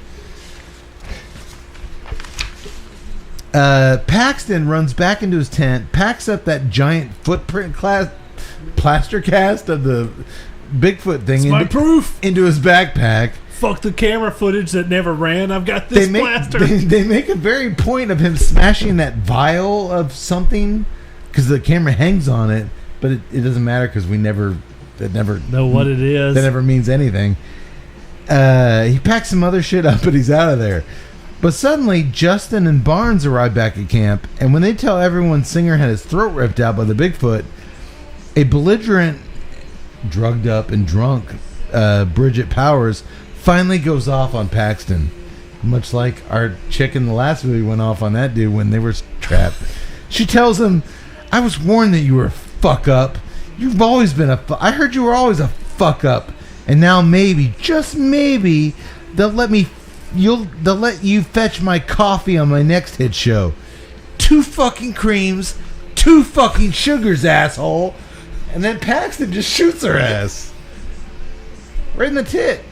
Paxton runs back into his tent, packs up that giant footprint plaster cast of the Bigfoot thing into his backpack.
Fuck the camera footage that never ran. I've got this blaster.
They make a very point of him smashing that vial of something because the camera hangs on it, but it doesn't matter because we never
know what it is.
That never means anything. He packs some other shit up, but he's out of there. But suddenly, Justin and Barnes arrive back at camp, and when they tell everyone Singer had his throat ripped out by the Bigfoot, a belligerent, drugged up and drunk Bridget Powers finally goes off on Paxton, much like our chick in the last movie went off on that dude when they were trapped. She tells him, I was warned that you were a fuck up. You've always been I heard you were always a fuck up. And now maybe, just maybe, they'll let you fetch my coffee on my next hit show. 2 fucking creams, 2 fucking sugars, asshole. And then Paxton just shoots her ass. Right in the tit.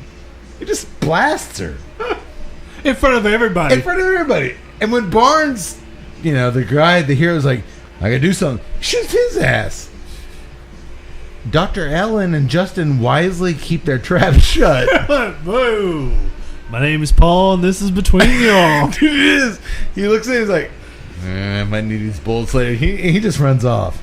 He just blasts her.
In front of everybody.
And when Barnes, the hero's like, I gotta do something, he shoots his ass. Dr. Ellen and Justin wisely keep their traps shut.
Whoa. My name is Paul, and this is between y'all.
Dude, it is. He looks at it, he's like, I might need these bullets later. He just runs off.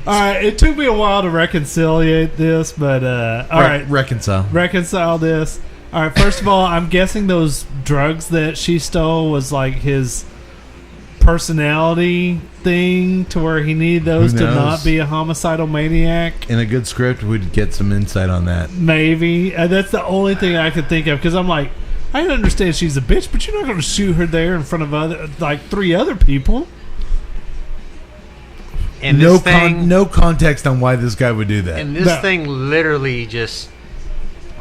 All right, it took me a while to reconciliate this, but all right. Reconcile this. All right, first of all, I'm guessing those drugs that she stole was like his personality thing to where he needed those to not be a homicidal maniac.
In a good script, we'd get some insight on that.
Maybe. That's the only thing I could think of, because I'm like, I understand she's a bitch, but you're not going to shoot her there in front of 3 other people.
And
no context on why this guy would do that.
And this thing literally just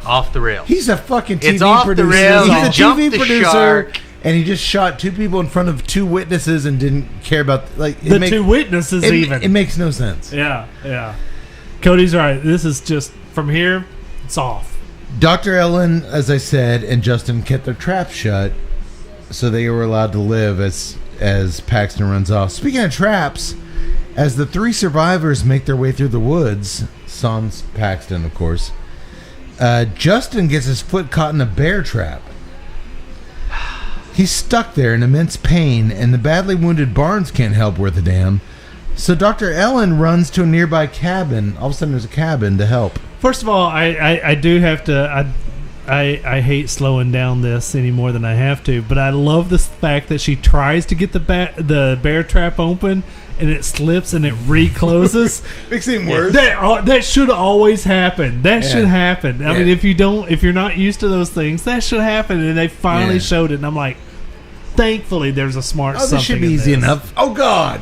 off the rails.
He's a fucking TV
it's off
producer.
The rails.
He's a TV producer,
shark.
and he just shot 2 people in front of 2 witnesses and didn't care about
2 witnesses.
It makes no sense.
Yeah. Cody's right. This is just from here. It's off.
Dr. Ellen, as I said, and Justin kept their traps shut, so they were allowed to live as Paxton runs off. Speaking of traps. As the 3 survivors make their way through the woods, sans Paxton, of course, Justin gets his foot caught in a bear trap. He's stuck there in immense pain, and the badly wounded Barnes can't help worth a damn. So Dr. Ellen runs to a nearby cabin. All of a sudden, there's a cabin to help.
First of all, I do have to... I hate slowing down this any more than I have to, but I love the fact that she tries to get the bear trap open, and it slips and it recloses.
Makes it worse.
That should always happen. That should happen. I mean, if you're not used to those things, that should happen. And they finally showed it, and I'm like, Thankfully, there's a smart
Oh,
something.
this should be
in
easy
this.
enough. Oh, God.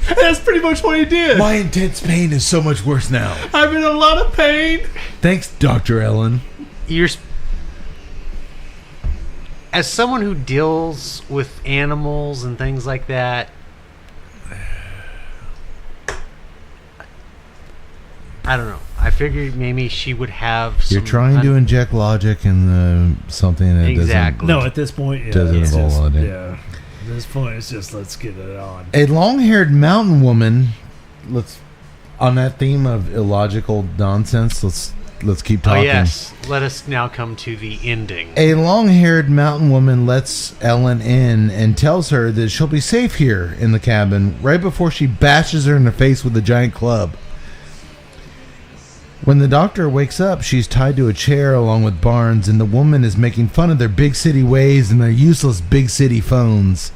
That's pretty much what he did.
My intense pain is so much worse now.
I'm in a lot of pain.
Thanks, Dr. Ellen.
As someone who deals with animals and things like that, I don't know. I figured maybe she would have some...
You're trying to inject logic in something that
Exactly.
No, at this point, yeah.
Doesn't
it's
involve
just-
logic.
Yeah. At this point, it's just let's get it on.
A long-haired mountain woman. On that theme of illogical nonsense, let's keep
Oh,
talking.
yes. Let us now come to the ending.
A long-haired mountain woman lets Ellen in and tells her that she'll be safe here in the cabin right before she bashes her in the face with a giant club. When the doctor wakes up, she's tied to a chair along with Barnes, and the woman is making fun of their big city ways and their useless big city phones.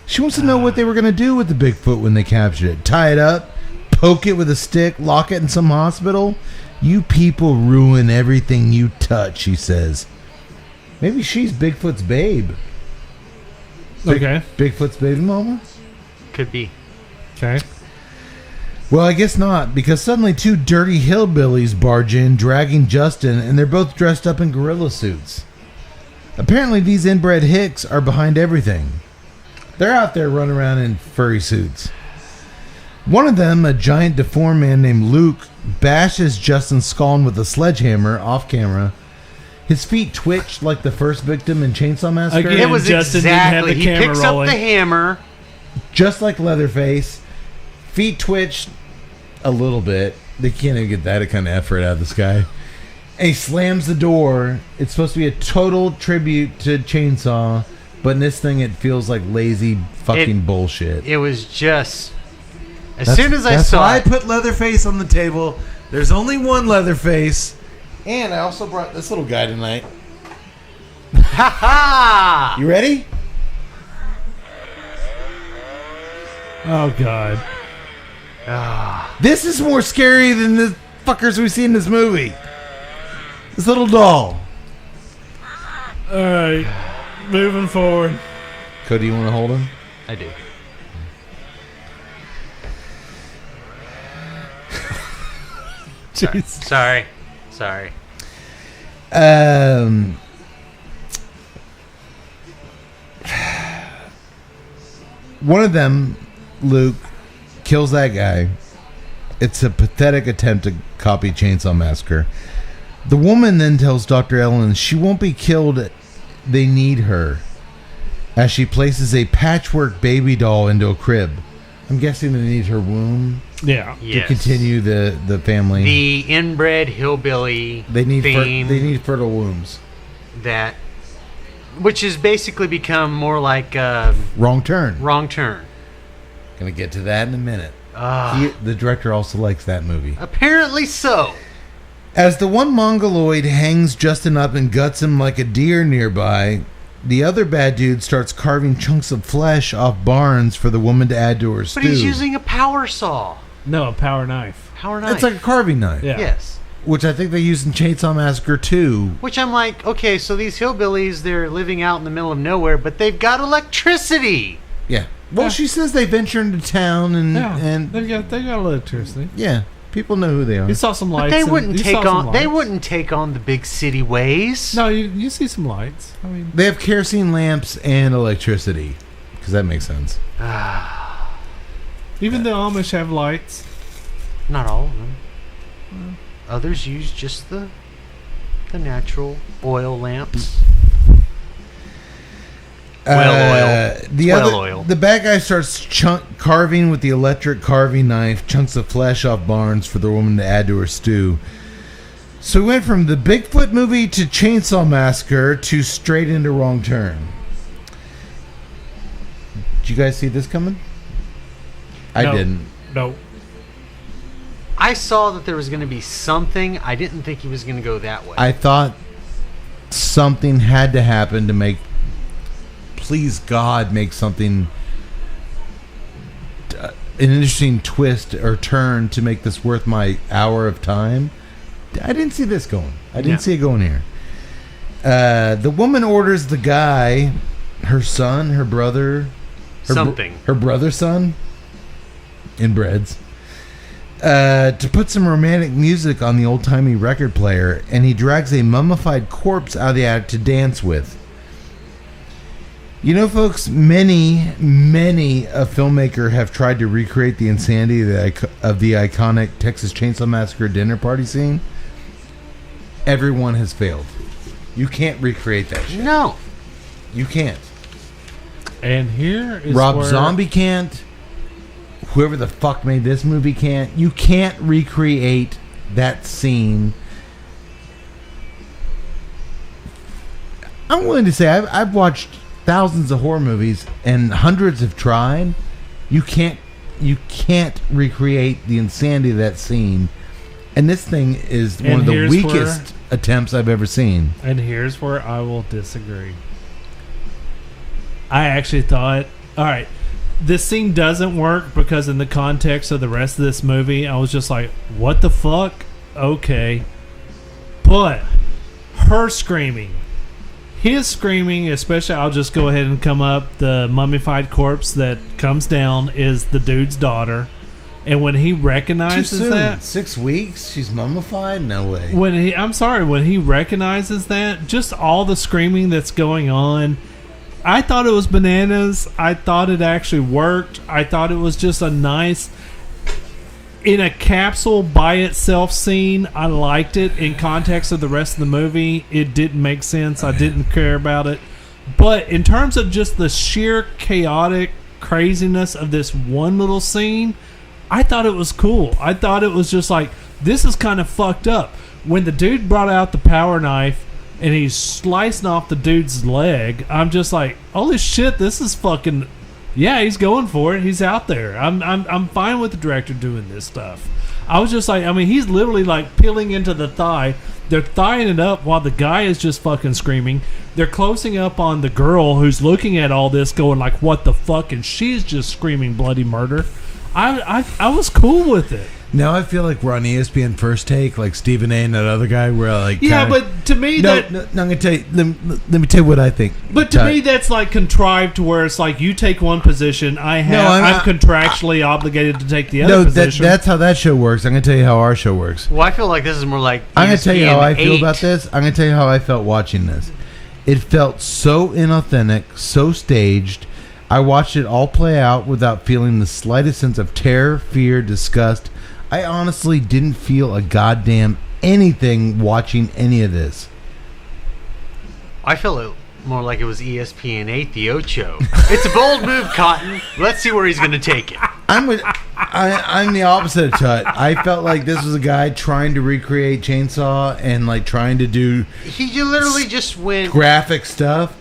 She wants to know what they were going to do with the Bigfoot when they captured it. Tie it up, poke it with a stick, lock it in some hospital. You people ruin everything you touch, she says. Maybe she's Bigfoot's babe.
Okay.
Bigfoot's baby mama?
Could be.
Okay.
Well, I guess not, because suddenly two dirty hillbillies barge in, dragging Justin, and they're both dressed up in gorilla suits. Apparently, these inbred hicks are behind everything. They're out there running around in furry suits. One of them, a giant deformed man named Luke, bashes Justin's skull with a sledgehammer off camera. His feet twitch like the first victim in Chainsaw Massacre.
Again.
It was
Justin didn't have
exactly.
the
He
camera
picks
rolling.
up the hammer.
Just like Leatherface. Feet twitch a little bit. They can't even get that kind of effort out of this guy. And he slams the door. It's supposed to be a total tribute to Chainsaw, but in this thing it feels like lazy fucking bullshit.
It was just... As soon as I
that's
saw
why
it...
I put Leatherface on the table. There's only one Leatherface. And I also brought this little guy tonight.
Ha ha!
You ready?
Oh, God.
This is more scary than the fuckers we see in this movie. This little doll.
All right. Moving forward.
Cody, you want to hold him?
I do.
Jeez.
Sorry.
One of them, Luke, kills that guy. It's a pathetic attempt to copy Chainsaw Massacre. The woman then tells Dr. Ellen she won't be killed. They need her. As she places a patchwork baby doll into a crib. I'm guessing they need her womb
Yeah.
Yes.
to continue the family.
The inbred hillbilly
They need
theme
they need fertile wombs.
that... Which has basically become more like
Wrong turn.
Wrong Turn.
Gonna get to that in a minute. The director also likes that movie.
Apparently so.
As the one mongoloid hangs Justin up and guts him like a deer nearby, the other bad dude starts carving chunks of flesh off Barnes for the woman to add to her stew.
But he's using a power saw.
No, a power knife.
Power knife.
It's like a carving knife,
Yeah.
Yes.
which I think they used in Chainsaw Massacre 2.
Which I'm like, okay, so these hillbillies, they're living out in the middle of nowhere, but they've got electricity.
Yeah. Well, she says they venture into town
Yeah.
and
They got electricity.
yeah, people know who they are.
You saw some lights.
But they
and-
wouldn't
you
take
saw some
on. They
lights.
wouldn't take on the big city ways.
No, you see some lights. I mean,
They have kerosene lamps and electricity, because that makes sense.
even the Amish have lights.
Not all of them. Others use just the natural oil lamps.
The bad guy starts carving with the electric carving knife chunks of flesh off Barnes for the woman to add to her stew. So we went from the Bigfoot movie to Chainsaw Massacre to straight into Wrong Turn. Did you guys see this coming? I
No.
didn't.
No.
I saw that there was going to be something. I didn't think he was going to go that way.
I thought something had to happen to make, please God, make something, an interesting twist or turn to make this worth my hour of time. I didn't see this going. I didn't see it going here. The woman orders the guy, her son, her brother, her brother's son, inbreds, to put some romantic music on the old-timey record player, and he drags a mummified corpse out of the attic to dance with. You know, folks, many a filmmaker have tried to recreate the insanity of the iconic Texas Chainsaw Massacre dinner party scene. Everyone has failed. You can't recreate that shit.
No.
You can't.
And here is
Rob
where
Zombie can't. Whoever the fuck made this movie can't. You can't recreate that scene. I'm willing to say I've watched thousands of horror movies and hundreds have tried. You can't recreate the insanity of that scene. And this thing is one of the weakest attempts I've ever seen.
And here's where I will disagree. I actually thought, all right, this scene doesn't work because in the context of the rest of this movie, I was just like, what the fuck? Okay. But her screaming, his screaming, especially, I'll just go ahead and come up, the mummified corpse that comes down is the dude's daughter. And when he recognizes that,
6 weeks, she's mummified. No way.
When he recognizes that, just all the screaming that's going on, I thought it was bananas. I thought it actually worked. I thought it was just a nice, in a capsule by itself scene. I liked it. In context of the rest of the movie, it didn't make sense. I didn't care about it. But in terms of just the sheer chaotic craziness of this one little scene, I thought it was cool. I thought it was just like, this is kind of fucked up. When the dude brought out the power knife and he's slicing off the dude's leg, I'm just like, holy shit, this is fucking... Yeah, he's going for it. He's out there. I'm fine with the director doing this stuff. I was just like, I mean, he's literally like peeling into the thigh. They're thighing it up while the guy is just fucking screaming. They're closing up on the girl who's looking at all this going like, what the fuck? And she's just screaming bloody murder. I was cool with it.
Now I feel like we're on ESPN First Take, like Stephen A. and that other guy. Where like,
yeah, but to me
I'm gonna tell you. Let me tell you what I think.
But to me, that's like contrived to where it's like you take one position. I'm contractually obligated to take the other position.
That's how that show works. I'm gonna tell you how our show works.
Well, I feel like this is more like
I'm gonna tell you how I feel about this. I'm gonna tell you how I felt watching this. It felt so inauthentic, so staged. I watched it all play out without feeling the slightest sense of terror, fear, disgust. I honestly didn't feel a goddamn anything watching any of this.
I felt more like it was ESPN 8, the Ocho. It's a bold move, Cotton. Let's see where he's going to take it.
I'm the opposite of Tut. I felt like this was a guy trying to recreate Chainsaw and like trying to do...
He literally just went...
graphic stuff.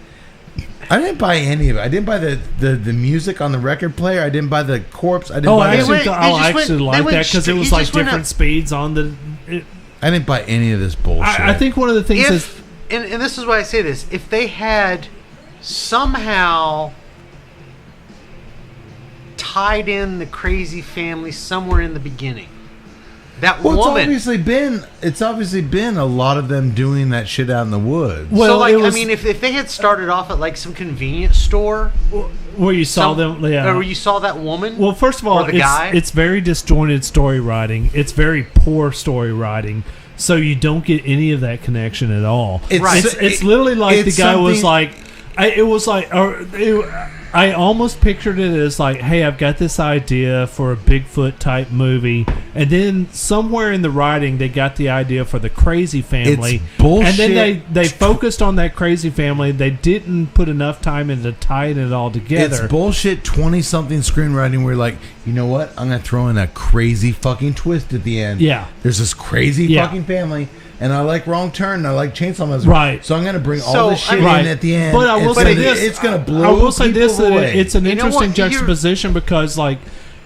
I didn't buy any of it. I didn't buy the music on the record player. I didn't buy the corpse. I didn't buy
I actually like that because it was like different speeds on the...
I didn't buy any of this bullshit.
I think one of the things is...
And this is why I say this. If they had somehow tied in the crazy family somewhere in the beginning, that woman...
It's obviously been a lot of them doing that shit out in the woods.
Well, so like, I mean, if they had started off at like some convenience store...
Where you saw them... Yeah.
Or where you saw that woman?
Well, first of all, it's very disjointed story writing. It's very poor story writing. So you don't get any of that connection at all. It's literally like the guy was like... I almost pictured it as like, hey, I've got this idea for a Bigfoot type movie, and then somewhere in the writing they got the idea for the crazy family.
It's bullshit.
And then they focused on that crazy family. They didn't put enough time into tying it all together.
It's bullshit 20-something screenwriting where like, you know what? I'm going to throw in a crazy fucking twist at the end.
Yeah.
There's this crazy fucking family. And I like Wrong Turn, and I like Chainsaw Massacre.
Right.
So I'm going to bring all this shit in at the end.
But I will say this.
It's going to blow people away.
It's an interesting juxtaposition because, like,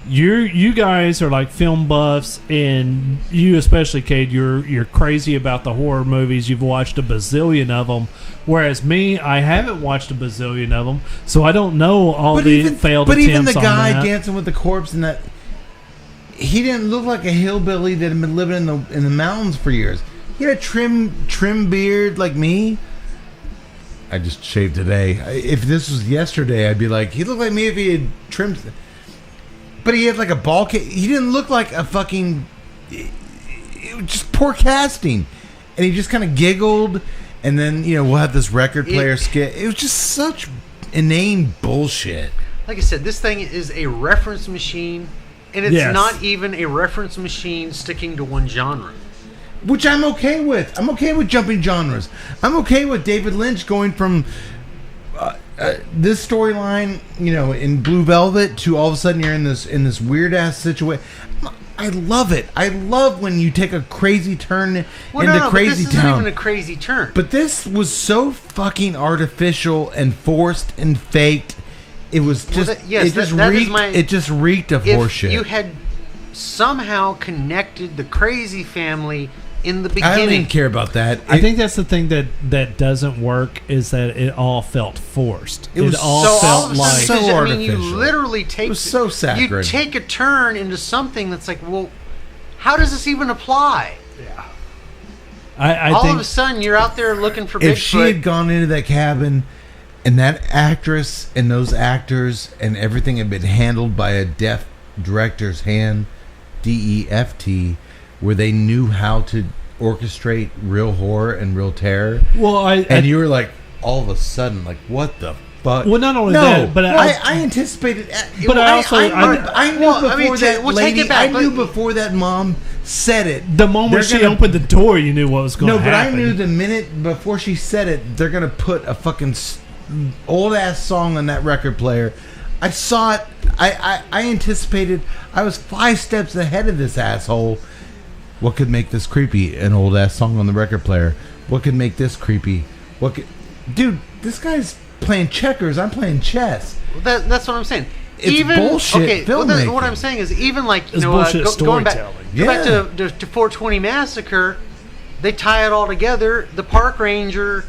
you guys are, like, film buffs, and you especially, Cade, you're crazy about the horror movies. You've watched a bazillion of them. Whereas me, I haven't watched a bazillion of them, so I don't know all failed attempts on that.
But even the guy dancing with the corpse and that, he didn't look like a hillbilly that had been living in the mountains for years. He had a trim beard like me. I just shaved today. If this was yesterday, I'd be like, he looked like me if he had trimmed. But he had like a ball cap. He didn't look like a fucking. It was just poor casting, and he just kind of giggled, and then we'll have this record player skit. It was just such inane bullshit.
Like I said, this thing is a reference machine, and it's not even a reference machine sticking to one genre.
Which I'm okay with. I'm okay with jumping genres. I'm okay with David Lynch going from this storyline, in Blue Velvet, to all of a sudden you're in this weird ass situation. I love it. I love when you take a crazy turn into Crazy
Town. This isn't even a crazy turn.
But this was so fucking artificial and forced and faked. It was just it just reeked of horseshit.
If you had somehow connected the crazy family in the beginning.
I don't even care about that.
I think that's the thing that doesn't work, is that it all felt forced.
It
all felt like
so artificial.
you literally take.
It was so saccharine.
You take a turn into something that's like, well, how does this even apply?
Yeah. I
all
think
of a sudden, you're out there looking for Bigfoot.
If she had gone into that cabin, and that actress and those actors and everything had been handled by a deaf director's hand, DEFT, where they knew how to orchestrate real horror and real terror.
Well,
you were like, all of a sudden, like, what the fuck?
Well, not only that, but
I anticipated.
But I
knew before that mom said it.
The moment she opened the door, you knew what was going to happen.
No, but I knew the minute before she said it, they're going to put a fucking old ass song on that record player. I saw it. I anticipated. I was 5 steps ahead of this asshole. What could make this creepy? An old ass song on the record player. What could make this creepy? Dude, this guy's playing checkers. I'm playing chess.
That's what I'm saying.
It's bullshit filmmaking.
What I'm saying is, even like
going back
to 420 Massacre, they tie it all together. The park ranger.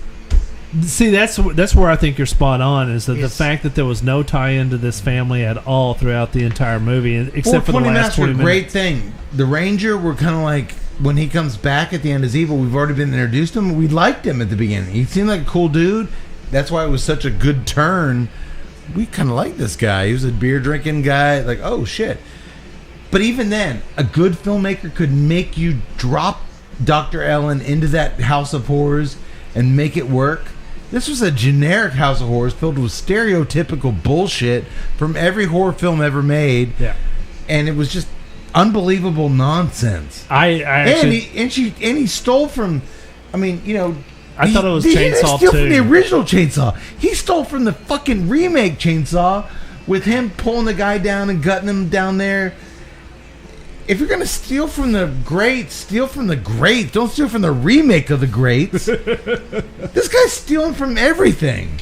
See, that's where I think you're spot on, is that the fact that there was no tie-in to this family at all throughout the entire movie, except for the last 20 minutes.
Great thing. The ranger, we're kind of like, when he comes back at the end as evil, we've already been introduced to him. We liked him at the beginning. He seemed like a cool dude. That's why it was such a good turn. We kind of liked this guy. He was a beer-drinking guy. Like, oh, shit. But even then, a good filmmaker could make you drop Dr. Ellen into that house of horrors and make it work. This was a generic house of horrors filled with stereotypical bullshit from every horror film ever made.
Yeah.
And it was just unbelievable nonsense. He stole from, I
thought it was Chainsaw 2.
From the original Chainsaw. He stole from the fucking remake Chainsaw with him pulling the guy down and gutting him down there. If you're going to steal from the greats, steal from the greats. Don't steal from the remake of the greats. This guy's stealing from everything.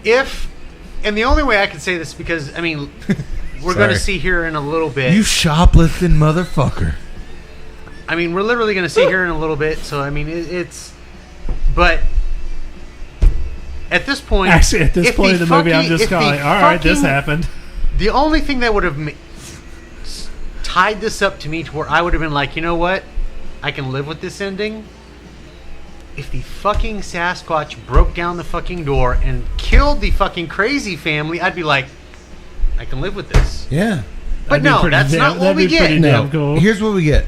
And the only way I can say this, because, we're going to see here in a little bit.
You shoplifting motherfucker.
We're literally going to see here in a little bit, so, it's... But... At this point...
Actually, at this point in the movie, I'm just going, all right, this happened.
The only thing that would have tied this up to me to where I would have been like, you know what? I can live with this ending. If the fucking Sasquatch broke down the fucking door and killed the fucking crazy family, I'd be like, I can live with this.
Yeah.
But no, that's not what we get.
No, cool. Here's what we get.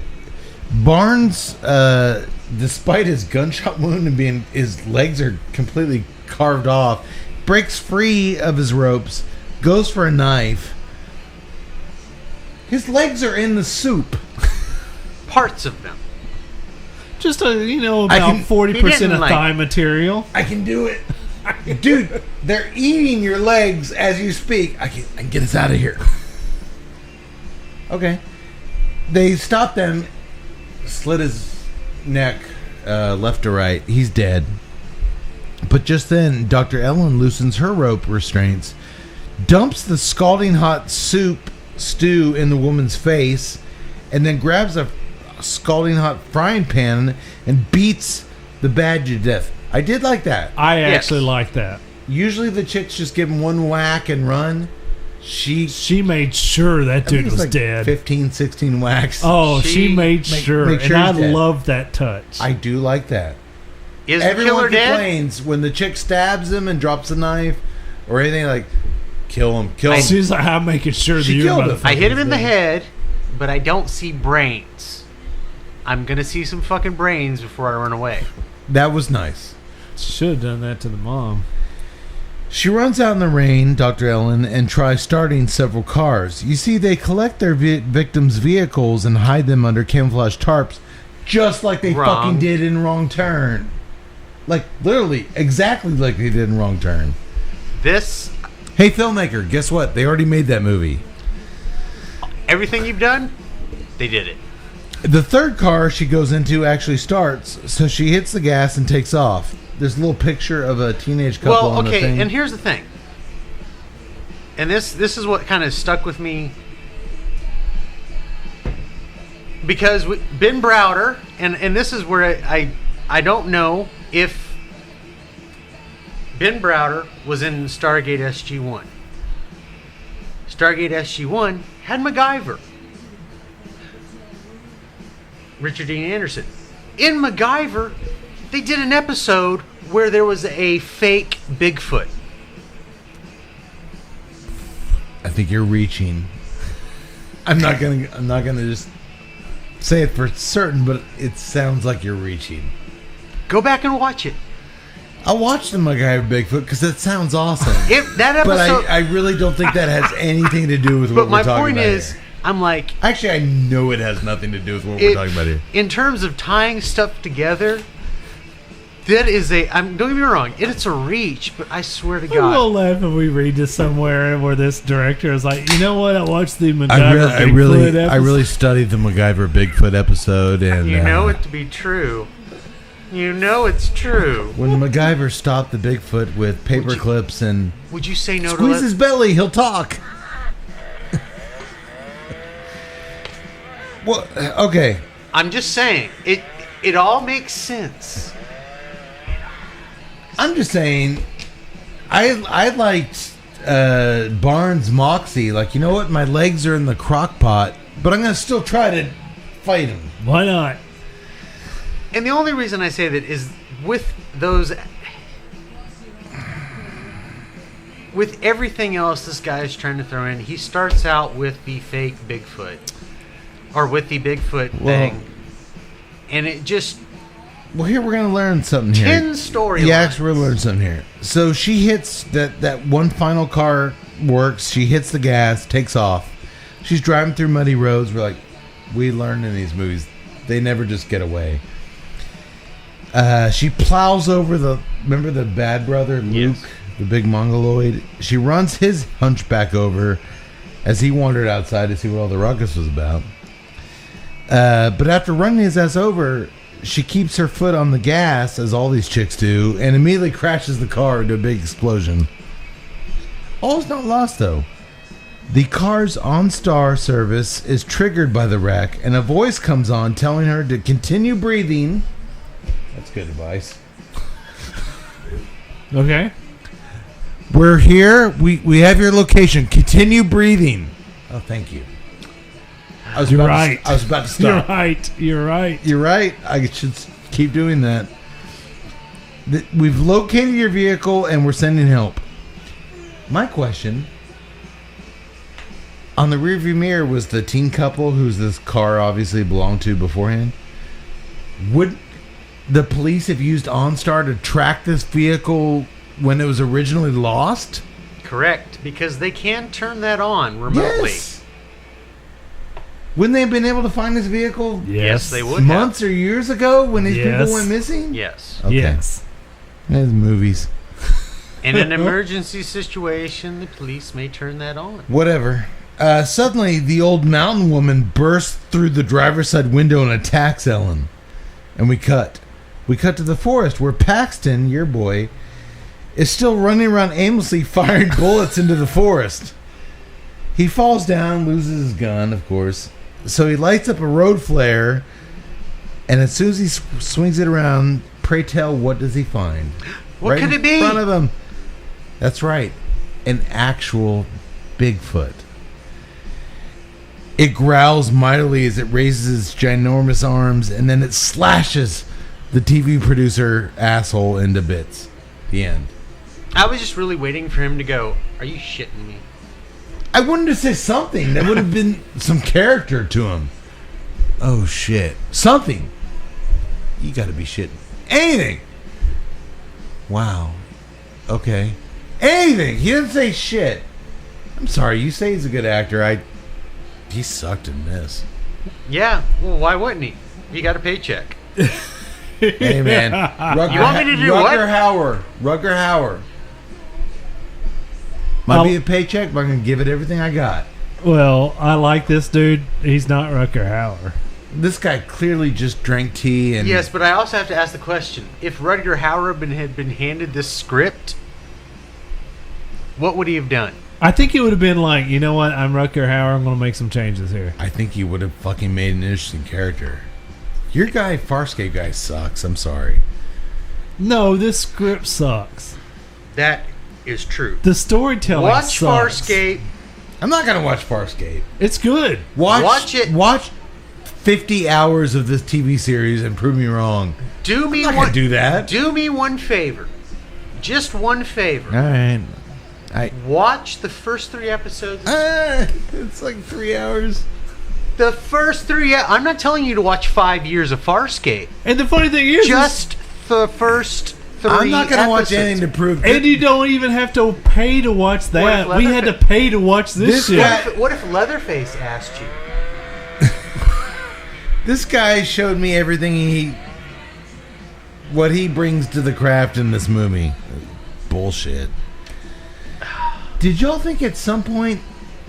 Barnes, despite his gunshot wound and being, his legs are completely carved off, breaks free of his ropes, goes for a knife. His legs are in the soup.
Parts of them.
Just about 40% of thigh material.
I can do it. Dude, they're eating your legs as you speak. I can get us out of here. Okay. They stop them, slit his neck left to right. He's dead. But just then, Dr. Ellen loosens her rope restraints, dumps the scalding hot stew in the woman's face, and then grabs a scalding hot frying pan and beats the bad to death. I did like that.
I actually like that.
Usually the chicks just give him one whack and run. She
made sure that dude was like dead.
15, 16 whacks.
Oh, she made sure. And I
love
that touch.
I do like that.
Is the
Everyone
killer dead?
complains when the chick stabs him and drops a knife or anything like, kill him, kill him.
She's like, I'm making sure
She
that you're
killed him.
I hit him in the head, but I don't see brains. I'm gonna see some fucking brains before I run away.
That was nice.
Should have done that to the mom.
She runs out in the rain, Dr. Ellen, and tries starting several cars. You see, they collect their victims' vehicles and hide them under camouflage tarps, just like they
Wrong.
fucking did in Wrong Turn. Like, literally, exactly like they did in Wrong Turn.
This,
Hey, filmmaker, guess what? They already made that movie.
everything you've done, they did it.
The third car she goes into actually starts, so she hits the gas and takes off. There's a little picture of a teenage couple on the thing.
Okay, and here's the thing. And this is what kind of stuck with me. Because Ben Browder, and this is where I don't know if Ben Browder was in Stargate SG-1. Stargate SG-1 had MacGyver. Richard Dean Anderson. In MacGyver, they did an episode where there was a fake Bigfoot.
I think you're reaching. I'm not gonna just say it for certain, but it sounds like you're reaching.
Go back and watch it.
I watched the MacGyver Bigfoot because it sounds awesome.
That
but
episode.
I really don't think that has anything to do with what
But
we're
my
talking
point
about
is,
here.
I'm like,
Actually, I know it has nothing to do with what we're talking about here.
in terms of tying stuff together, that is don't get me wrong, it's a reach, but I swear to
I will
God,
laugh if we read this somewhere where this director is like, you know what? I watched the MacGyver
I
Bigfoot
really studied the MacGyver Bigfoot episode, and
you know it to be true. You know it's true.
when MacGyver stopped the Bigfoot with paper clips and
Would you say no
squeeze
to
his belly, he'll talk. Well, okay.
I'm just saying, it all makes sense.
I'm just saying, I liked Barnes' Moxie. Like, you know what? My legs are in the crock pot, but I'm going to still try to fight him.
Why not?
And the only reason I say that is with those... With everything else this guy is trying to throw in, he starts out with the fake Bigfoot. Or with the Bigfoot thing. And it just...
Well, here we're going to learn something here.
10 storylines.
Yeah, actually, we're going to learn something here. So she hits that one final car works. She hits the gas, takes off. She's driving through muddy roads. We're like, we learn in these movies, they never just get away. She plows over remember the bad brother, Luke, the big mongoloid? She runs his hunchback over as he wandered outside to see what all the ruckus was about. But after running his ass over, she keeps her foot on the gas, as all these chicks do, and immediately crashes the car into a big explosion. All's not lost, though. The car's OnStar service is triggered by the wreck, and a voice comes on telling her to continue breathing. That's good advice.
Okay.
We're here. We have your location. Continue breathing. Oh, thank you. I was
You're
about
right.
I was about to
You're
stop.
right. You're right.
You're right. I should keep doing that. We've located your vehicle and we're sending help. My question: on the rearview mirror was the teen couple who's this car obviously belonged to beforehand. Would the police have used OnStar to track this vehicle when it was originally lost?
Correct, because they can turn that on remotely.
Yes. Wouldn't they have been able to find this vehicle
Yes, they would
months or years ago when these people
Yes.
went missing?
Yes.
Okay.
Yes.
There's movies.
In an emergency situation, the police may turn that on.
Whatever. Suddenly, the old mountain woman bursts through the driver's side window and attacks Ellen. And we cut. We cut to the forest where Paxton, your boy, is still running around aimlessly firing bullets into the forest. He falls down, loses his gun, of course. So he lights up a road flare, and as soon as he swings it around, pray tell, what does he find?
What could it be?
In front of him. That's right. An actual Bigfoot. It growls mightily as it raises its ginormous arms, and then it slashes the TV producer asshole into bits. The end.
I was just really waiting for him to go, "Are you shitting me?"
I wanted to say something that would have been some character to him. Oh shit. Something. You gotta be shitting. Anything. Wow. Okay. Anything. He didn't say shit. I'm sorry, you say he's a good actor. He sucked in this.
Yeah, well, why wouldn't he? He got a paycheck.
Hey man.
You want me to do what?
Rutger Hauer. Might be a paycheck, but I'm going to give it everything I got.
Well, I like this dude. He's not Rutger Hauer.
This guy clearly just drank tea and...
Yes, but I also have to ask the question. If Rutger Hauer had been handed this script, what would he have done?
I think he would have been like, you know what? I'm Rutger Hauer. I'm going to make some changes here.
I think he would have fucking made an interesting character. Your guy, Farscape guy, sucks. I'm sorry.
No, this script sucks.
That is true.
The storytelling
Watch
sucks.
Farscape.
I'm not going to watch Farscape.
It's good.
Watch it.
Watch 50 hours of this TV series and prove me wrong.
Do me
I'm not
one.
gonna do that.
Do me one favor. Just one favor.
All right.
Watch the first 3 episodes.
It's like 3 hours.
The first 3. I'm not telling you to watch 5 years of Farscape.
And the funny thing is,
Just the first 3.
I'm not going to watch
episodes.
anything to prove.
and you don't even have to pay to watch that. We had to pay to watch this shit.
What if Leatherface asked you?
This guy showed me everything what he brings to the craft in this movie. Bullshit. Did y'all think at some point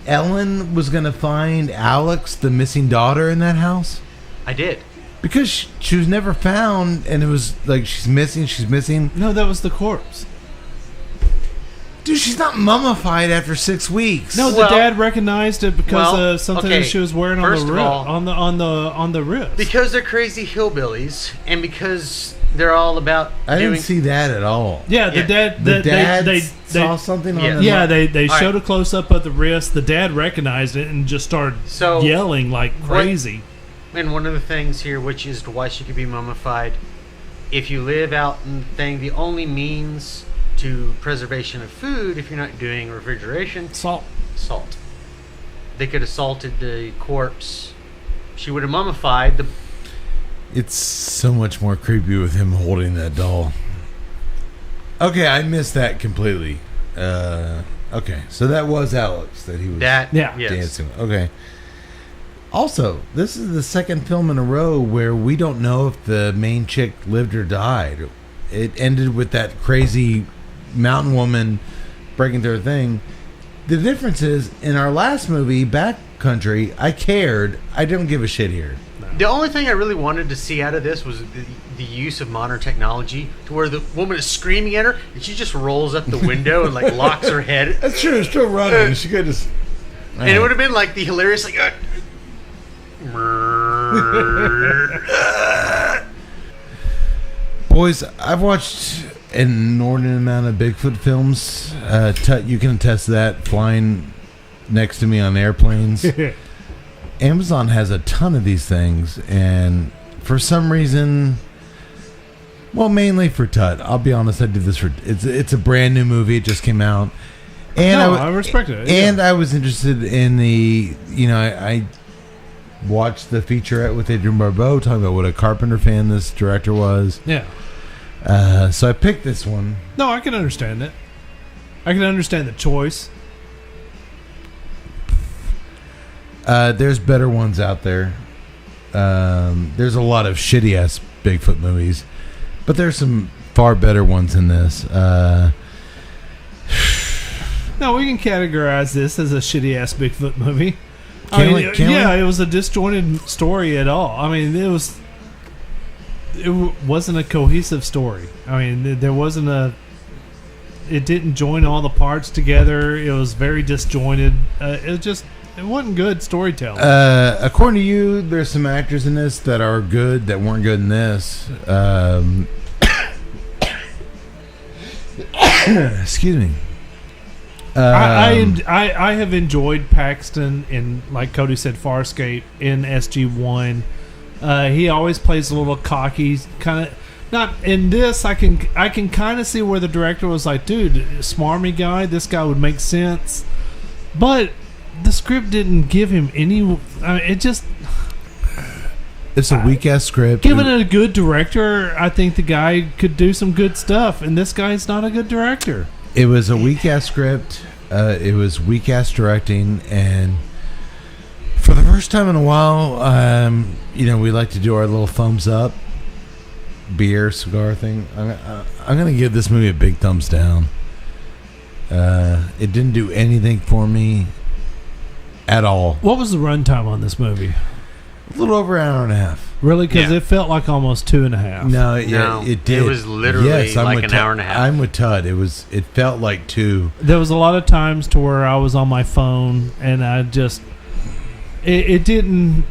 Ellen was going to find Alex, the missing daughter, in that house?
I did.
Because she was never found, and it was like, she's missing.
No, that was the corpse.
Dude, she's not mummified after 6 weeks.
No, the dad recognized it because of something
okay,
that she was wearing on
first
the
of
wrist,
all,
on the wrist.
Because they're crazy hillbillies, and because they're all about
I didn't see that at all.
Yeah, the dad.
The dad
they
saw something on the...
Yeah, they
All
showed
right.
a close up of the wrist. The dad recognized it and just started yelling like crazy.
And one of the things here, which is why she could be mummified, if you live out in the thing, the only means to preservation of food, if you're not doing refrigeration,
Salt.
They could have salted the corpse. She would have mummified the...
It's so much more creepy with him holding that doll. Okay, I missed that completely. Okay, so that was Alex that he was
Yes.
dancing. Okay. Also, this is the second film in a row where we don't know if the main chick lived or died. It ended with that crazy mountain woman breaking through her thing. The difference is, in our last movie, Backcountry, I cared. I don't give a shit here.
The only thing I really wanted to see out of this was the use of modern technology to where the woman is screaming at her and she just rolls up the window and like locks her head.
That's true. It's still running. She could just...
And it would have been like the hilarious like...
Boys, I've watched an inordinate amount of Bigfoot films. Tut, you can attest to that, flying next to me on airplanes. Amazon has a ton of these things, and for some reason, well, mainly for Tut. I'll be honest, I did this for... It's a brand new movie. It just came out. And
I respect it.
And I was interested in the... I watched the featurette with Adrian Barbeau talking about what a Carpenter fan this director was.
Yeah.
So I picked this one.
No, I can understand it. I can understand the choice.
There's better ones out there. There's a lot of shitty ass Bigfoot movies, but there's some far better ones than this.
No, we can categorize this as a shitty ass Bigfoot movie.
Can we?
It was a disjointed story at all. I mean, it wasn't a cohesive story. I mean, there wasn't a. It didn't join all the parts together. It was very disjointed. It wasn't good storytelling.
According to you, there's some actors in this that are good that weren't good in this. Excuse me.
I have enjoyed Paxton in, like Cody said, Farscape in SG1. He always plays a little cocky, kind of Not in this. I can kind of see where the director was like, dude, smarmy guy. This guy would make sense, but the script didn't give him any. It just.
It's a weak ass script.
Given a good director, I think the guy could do some good stuff, and this guy's not a good director.
It was a weak ass script. It was weak ass directing, and for the first time in a while, we like to do our little thumbs up beer cigar thing. I'm gonna give this movie a big thumbs down. It didn't do anything for me at all.
What was the runtime on this movie?
A little over an hour and a half.
Really? Because
Yeah.
it felt like almost 2.5.
No,
No,
it did.
it was literally
I'm
like
with
an
Tud.
hour and a half.
I'm with Tud. It felt like 2.
There was a lot of times to where I was on my phone, and I just it didn't.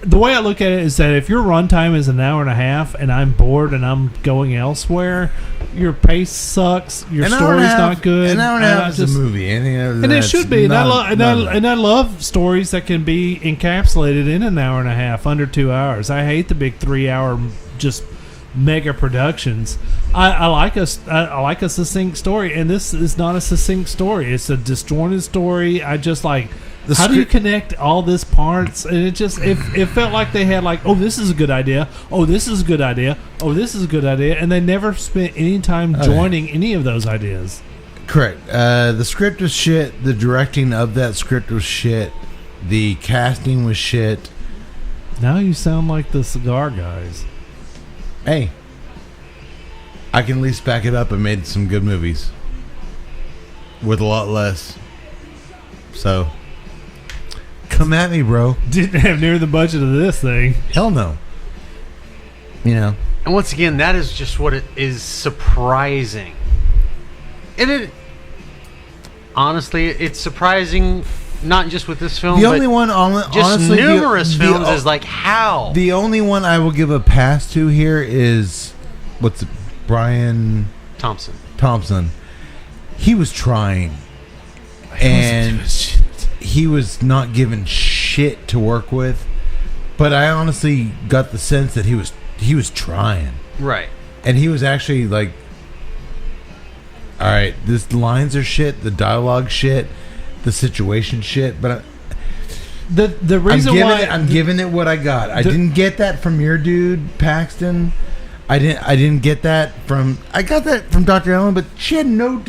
The way I look at it is that if your runtime is an hour and a half, and I'm bored and I'm going elsewhere, your pace sucks. Your
An hour and a
story's
half-
not good.
An hour and a
and I
half is
just-
a movie. Anything other than
And it
that's
should be. And
not-
I love stories that can be encapsulated in an hour and a half, under 2 hours. I hate the big 3 hour just mega productions. I like a succinct story, and this is not a succinct story. It's a disjointed story. I just like. How do you connect all this parts? And it felt like they had like, oh, this is a good idea. Oh, this is a good idea. Oh, this is a good idea. And they never spent any time joining any of those ideas.
Correct. The script was shit. The directing of that script was shit. The casting was shit.
Now you sound like the cigar guys.
Hey, I can at least back it up. I made some good movies with a lot less. So, come at me, bro.
Didn't have near the budget of this thing.
Hell no.
And once again, that is just what it is surprising. And it honestly, it's surprising not just with this film,
The
but
only one,
just
honestly,
numerous
the-
films is like how.
The only one I will give a pass to here is Brian
Thompson.
He was trying, and he was not given shit to work with. But I honestly got the sense that he was trying,
Right.
and he was actually like, "All right, this lines are shit, the dialogue shit, the situation shit." But
The reason
I'm giving it what I got. I didn't get that from your dude Paxton. I didn't get that from. I got that from Dr. Ellen, but she had none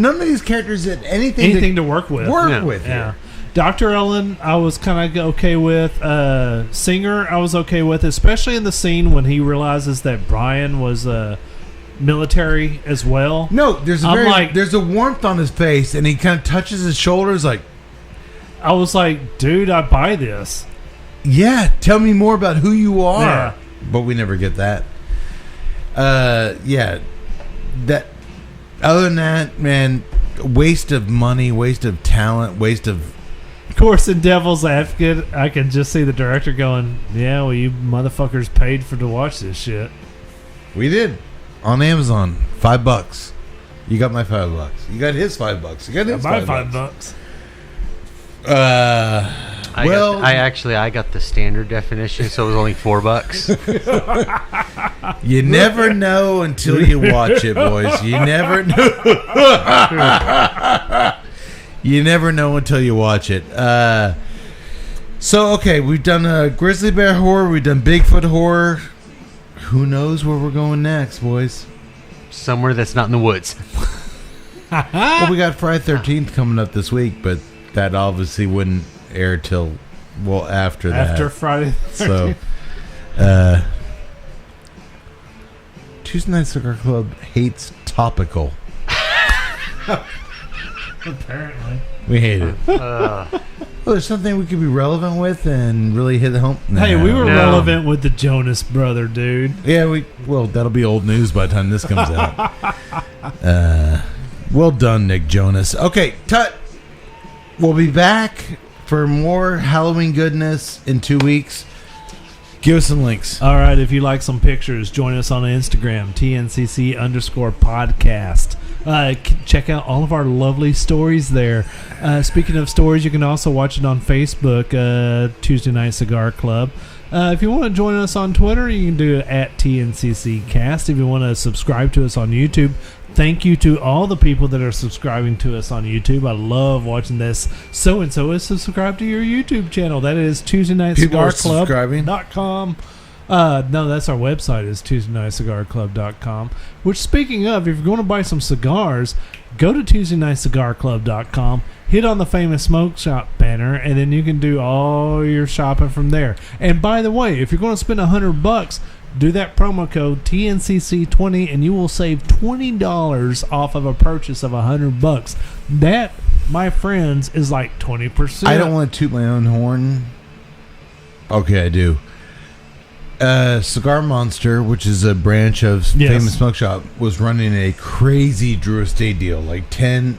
of these characters had anything
to work with.
Work with
Yeah.
here.
Dr. Ellen, I was kind of okay with. Singer, I was okay with, especially in the scene when he realizes that Brian was military as well.
No, there's
I'm
a warmth on his face, and he kind of touches his shoulders, like,
I was like, dude, I buy this.
"Yeah, tell me more about who you are."
Yeah.
But we never get that. Yeah, that. Other than that, man, waste of money, waste of talent, waste of.
Of course, in Devil's Advocate, I can just see the director going, "Yeah, well, you motherfuckers paid to watch this shit."
We did on Amazon, $5. You got my $5. You got his $5. You got his
My
$5.
$5.
I got the standard definition, so it was only $4.
You never know until you watch it, boys. You never know. You never know until you watch it. So, okay, we've done a grizzly bear horror. We've done Bigfoot horror. Who knows where we're going next, boys?
Somewhere that's not in the woods.
Well, we got Friday 13th coming up this week, but that obviously wouldn't air till, well, after that.
After Friday.
So, Tuesday Night Cigar Club hates topical.
Apparently.
We hate it. Well, there's something we could be relevant with and really hit the home.
Hey, we were
No.
relevant with the Jonas brother, dude.
Yeah, well, that'll be old news by the time this comes out. Well done, Nick Jonas. Okay, Tut. We'll be back for more Halloween goodness in 2 weeks. Give us some links.
All right, if you like some pictures, join us on Instagram, TNCC_podcast. Check out all of our lovely stories there. Speaking of stories, you can also watch it on Facebook, Tuesday Night Cigar Club. If you want to join us on Twitter, you can do it at TNCC Cast. If you want to subscribe to us on YouTube, thank you to all the people that are subscribing to us on YouTube. I love watching this. So-and-so is subscribed to your YouTube channel. That is Tuesday Night Cigar Club.com. No, that's our website is TuesdayNightCigarClub.com. Which, speaking of, if you're going to buy some cigars, go to TuesdayNightCigarClub.com, hit on the Famous Smoke Shop banner, and then you can do all your shopping from there. And by the way, if you're going to spend $100, do that promo code TNCC20, and you will save $20 off of a purchase of $100. That, my friends, is like 20%.
I don't want to toot my own horn. Okay, I do. Cigar Monster, which is a branch of Famous Smoke Shop, was running a crazy Drew Estate deal. Like 10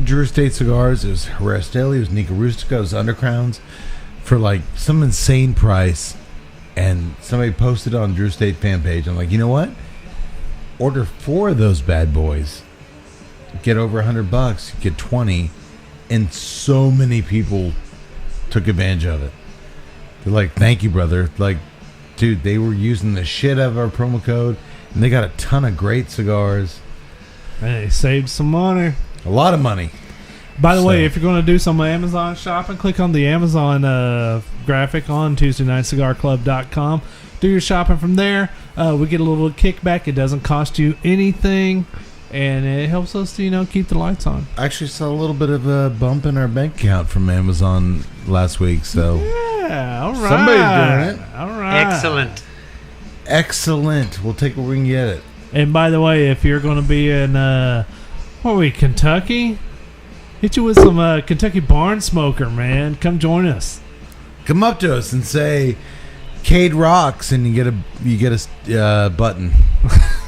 Drew Estate cigars. It was Herrera, it was Nica Rustica, it was Undercrowns for like some insane price. And somebody posted on Drew Estate fan page. I'm like, you know what? Order 4 of those bad boys. Get over $100, get 20. And so many people took advantage of it. They're like, thank you, brother. Like, dude, they were using the shit out of our promo code, and they got a ton of great cigars.
Hey, saved some money.
A lot of money.
By the way, if you're going to do some Amazon shopping, click on the Amazon graphic on TuesdayNightCigarClub.com. Do your shopping from there. We get a little kickback. It doesn't cost you anything, and it helps us to, keep the lights on.
I actually saw a little bit of a bump in our bank account from Amazon last week, so...
Yeah, all right.
Somebody's doing it.
All right.
Excellent. We'll take it where we can get it.
And by the way, if you're going to be in, Kentucky? Hit you with some Kentucky Barn Smoker, man. Come join us.
Come up to us and say, Cade rocks, and you get a button.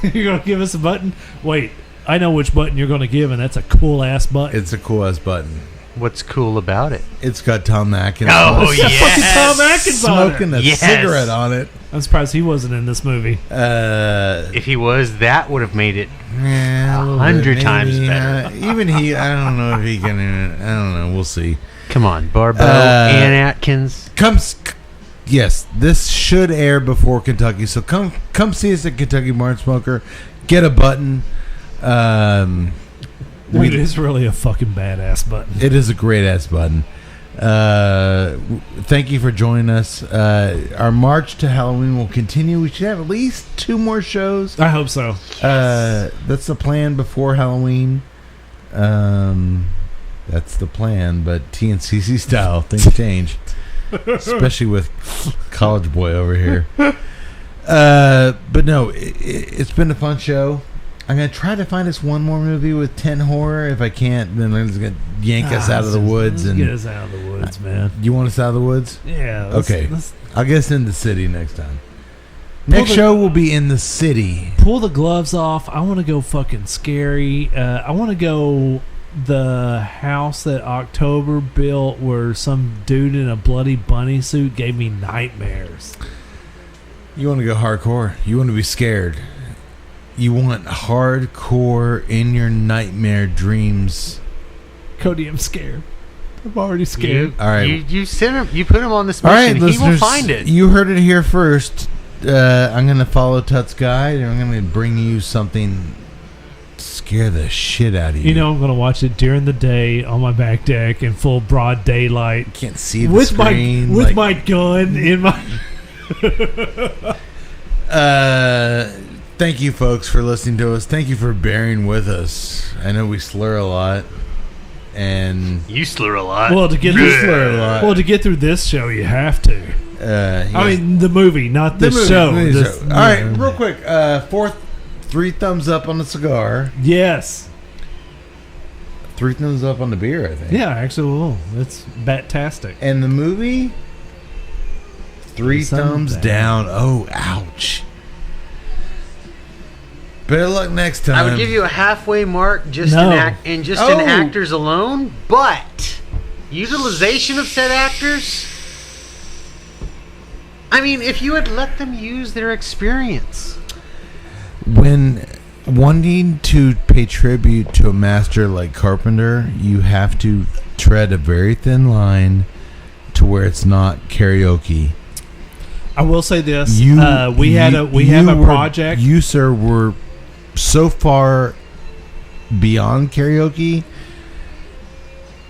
You're going to give us a button? Wait, I know which button you're going to give, and that's a cool-ass button.
It's a cool-ass button.
What's cool about it?
It's got Tom Atkins.
Oh,
yes. Tom Atkins
smoking a
Yes.
cigarette on it.
I'm surprised he wasn't in this movie.
If he was, that would have made it
Yeah,
100 times better.
Even he, I don't know if he can. I don't know. We'll see.
Come on, Barbeau and Atkins.
Yes, this should air before Kentucky, so come see us at Kentucky Barn Smoker. Get a button.
It is really a fucking badass button.
It is a great ass button. Thank you for joining us. Our march to Halloween will continue. We should have at least 2 more shows.
I hope so.
That's the plan before Halloween. That's the plan, but TNCC style, things change. Especially with College Boy over here. But no, it's been a fun show. I'm going to try to find us one more movie with 10 horror. If I can't, then I'm just going to yank us out of the woods.
Let's get us out of the woods, man.
You want us out of the woods?
Yeah.
Okay. I'll get us in the city next time. Next show will be in the city.
Pull the gloves off. I want to go fucking scary. I want to go the house that October built where some dude in a bloody bunny suit gave me nightmares.
You want to go hardcore. You want to be scared. You want hardcore in your nightmare dreams.
Cody, I'm scared. I'm already scared.
All right.
You sent him. You put him on this
All right,
mission. He will
listeners,
find it.
You heard it here first. I'm going to follow Tut's guide, and I'm going to bring you something to scare the shit out of you.
You know, I'm going to watch it during the day on my back deck in full broad daylight.
You can't see the screen.
With my gun in my...
Thank you, folks, for listening to us. Thank you for bearing with us. I know we slur a lot, and
You slur a lot.
Well, to get
slur a lot.
Well, to get through this show, you have to. I mean, the movie, not the show.
All right, real quick. 3 thumbs up on the cigar.
Yes.
3 thumbs up on the beer, I think.
Yeah, actually, well, it's bat-tastic.
And the movie, 3 thumbs down. Oh, ouch. Better luck next time.
I would give you a halfway mark just
No.
in actors alone, but utilization of said actors. I mean, if you had let them use their experience.
When wanting to pay tribute to a master like Carpenter, you have to tread a very thin line to where it's not karaoke.
I will say this:
You
we have a project.
You, sir, were so far beyond karaoke.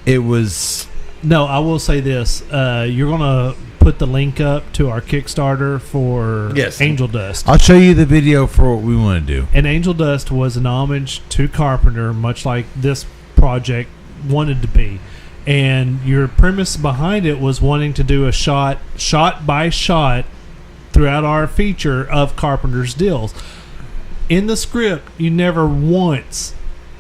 It was.
No, I will say this: you're gonna put the link up to our Kickstarter for Angel Dust.
I'll show you the video for what we want to do.
And Angel Dust was an homage to Carpenter, much like this project wanted to be. And your premise behind it was wanting to do a shot by shot throughout our feature of Carpenter's deals. In the script, you never once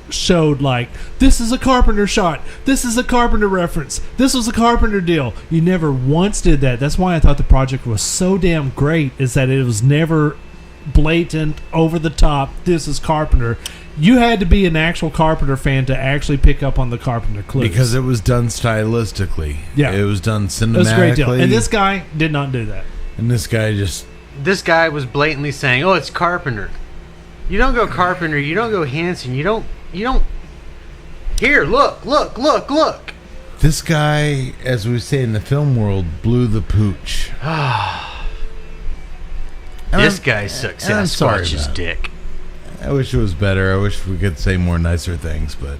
showed like, this is a Carpenter shot, this is a Carpenter reference, this was a Carpenter deal. You never once did that. That's why I thought the project was so damn great, is that it was never blatant, over the top, this is Carpenter. You had to be an actual Carpenter fan to actually pick up on the Carpenter clues.
Because it was done stylistically.
Yeah.
It was done cinematically.
It was a great deal. And this guy did not do that.
And this guy just...
This guy was blatantly saying, oh, it's Carpenter. You don't go Carpenter, you don't go Hansen, you don't... Here, look.
This guy, as we say in the film world, blew the pooch.
This guy sucks
and I'm sorry
Sasquatch's
about it.
dick.
I wish it was better. I wish we could say more nicer things, but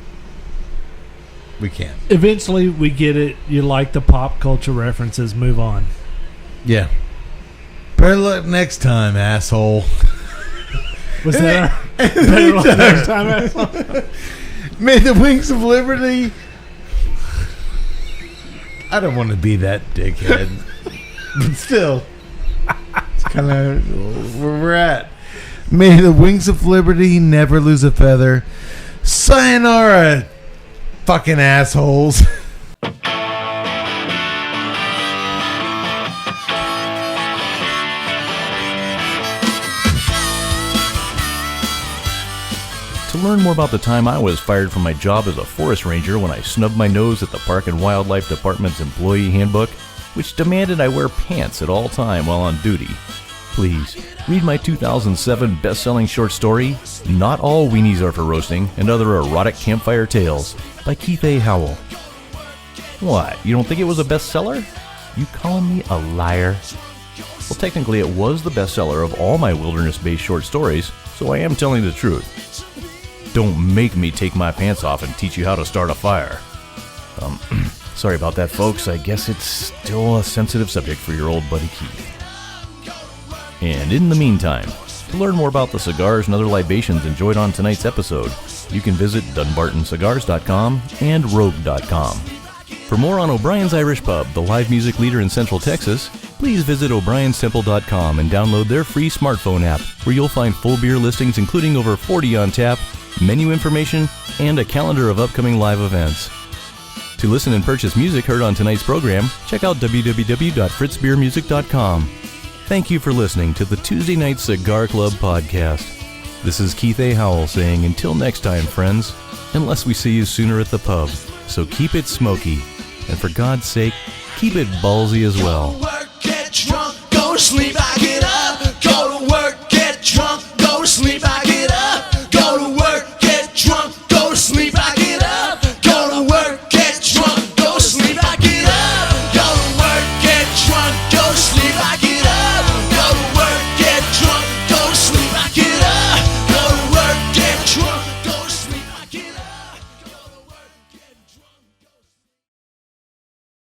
we can't.
Eventually, we get it. You like the pop culture references. Move on.
Yeah. Better luck next time, asshole.
Was that our better luck next time, asshole?
May the wings of liberty... I don't want to be that dickhead. But still, it's kind of where we're at. May the wings of liberty never lose a feather. Sayonara, fucking assholes.
To learn more about the time I was fired from my job as a forest ranger when I snubbed my nose at the Park and Wildlife Department's employee handbook, which demanded I wear pants at all time while on duty, please read my 2007 best-selling short story, Not All Weenies Are for Roasting and Other Erotic Campfire Tales by Keith A. Howell. What, you don't think it was a bestseller? You calling me a liar? Well, technically it was the bestseller of all my wilderness-based short stories, so I am telling the truth. Don't make me take my pants off and teach you how to start a fire. Sorry about that, folks. I guess it's still a sensitive subject for your old buddy Keith. And in the meantime, to learn more about the cigars and other libations enjoyed on tonight's episode, you can visit DunbartonCigars.com and Rogue.com. For more on O'Brien's Irish Pub, the live music leader in Central Texas, please visit O'Brien'sTemple.com and download their free smartphone app, where you'll find full beer listings including over 40 on tap, menu information, and a calendar of upcoming live events. To listen and purchase music heard on tonight's program, check out www.fritzbeermusic.com. Thank you for listening to the Tuesday Night Cigar Club podcast. This is Keith A. Howell saying until next time, friends, unless we see you sooner at the pub. So keep it smoky, and for God's sake, keep it ballsy as well.
Go to work, get drunk, go to sleep, I get up. Go to work, get drunk, go to sleep, I get up. Go to work, get drunk, go to sleep, I get up.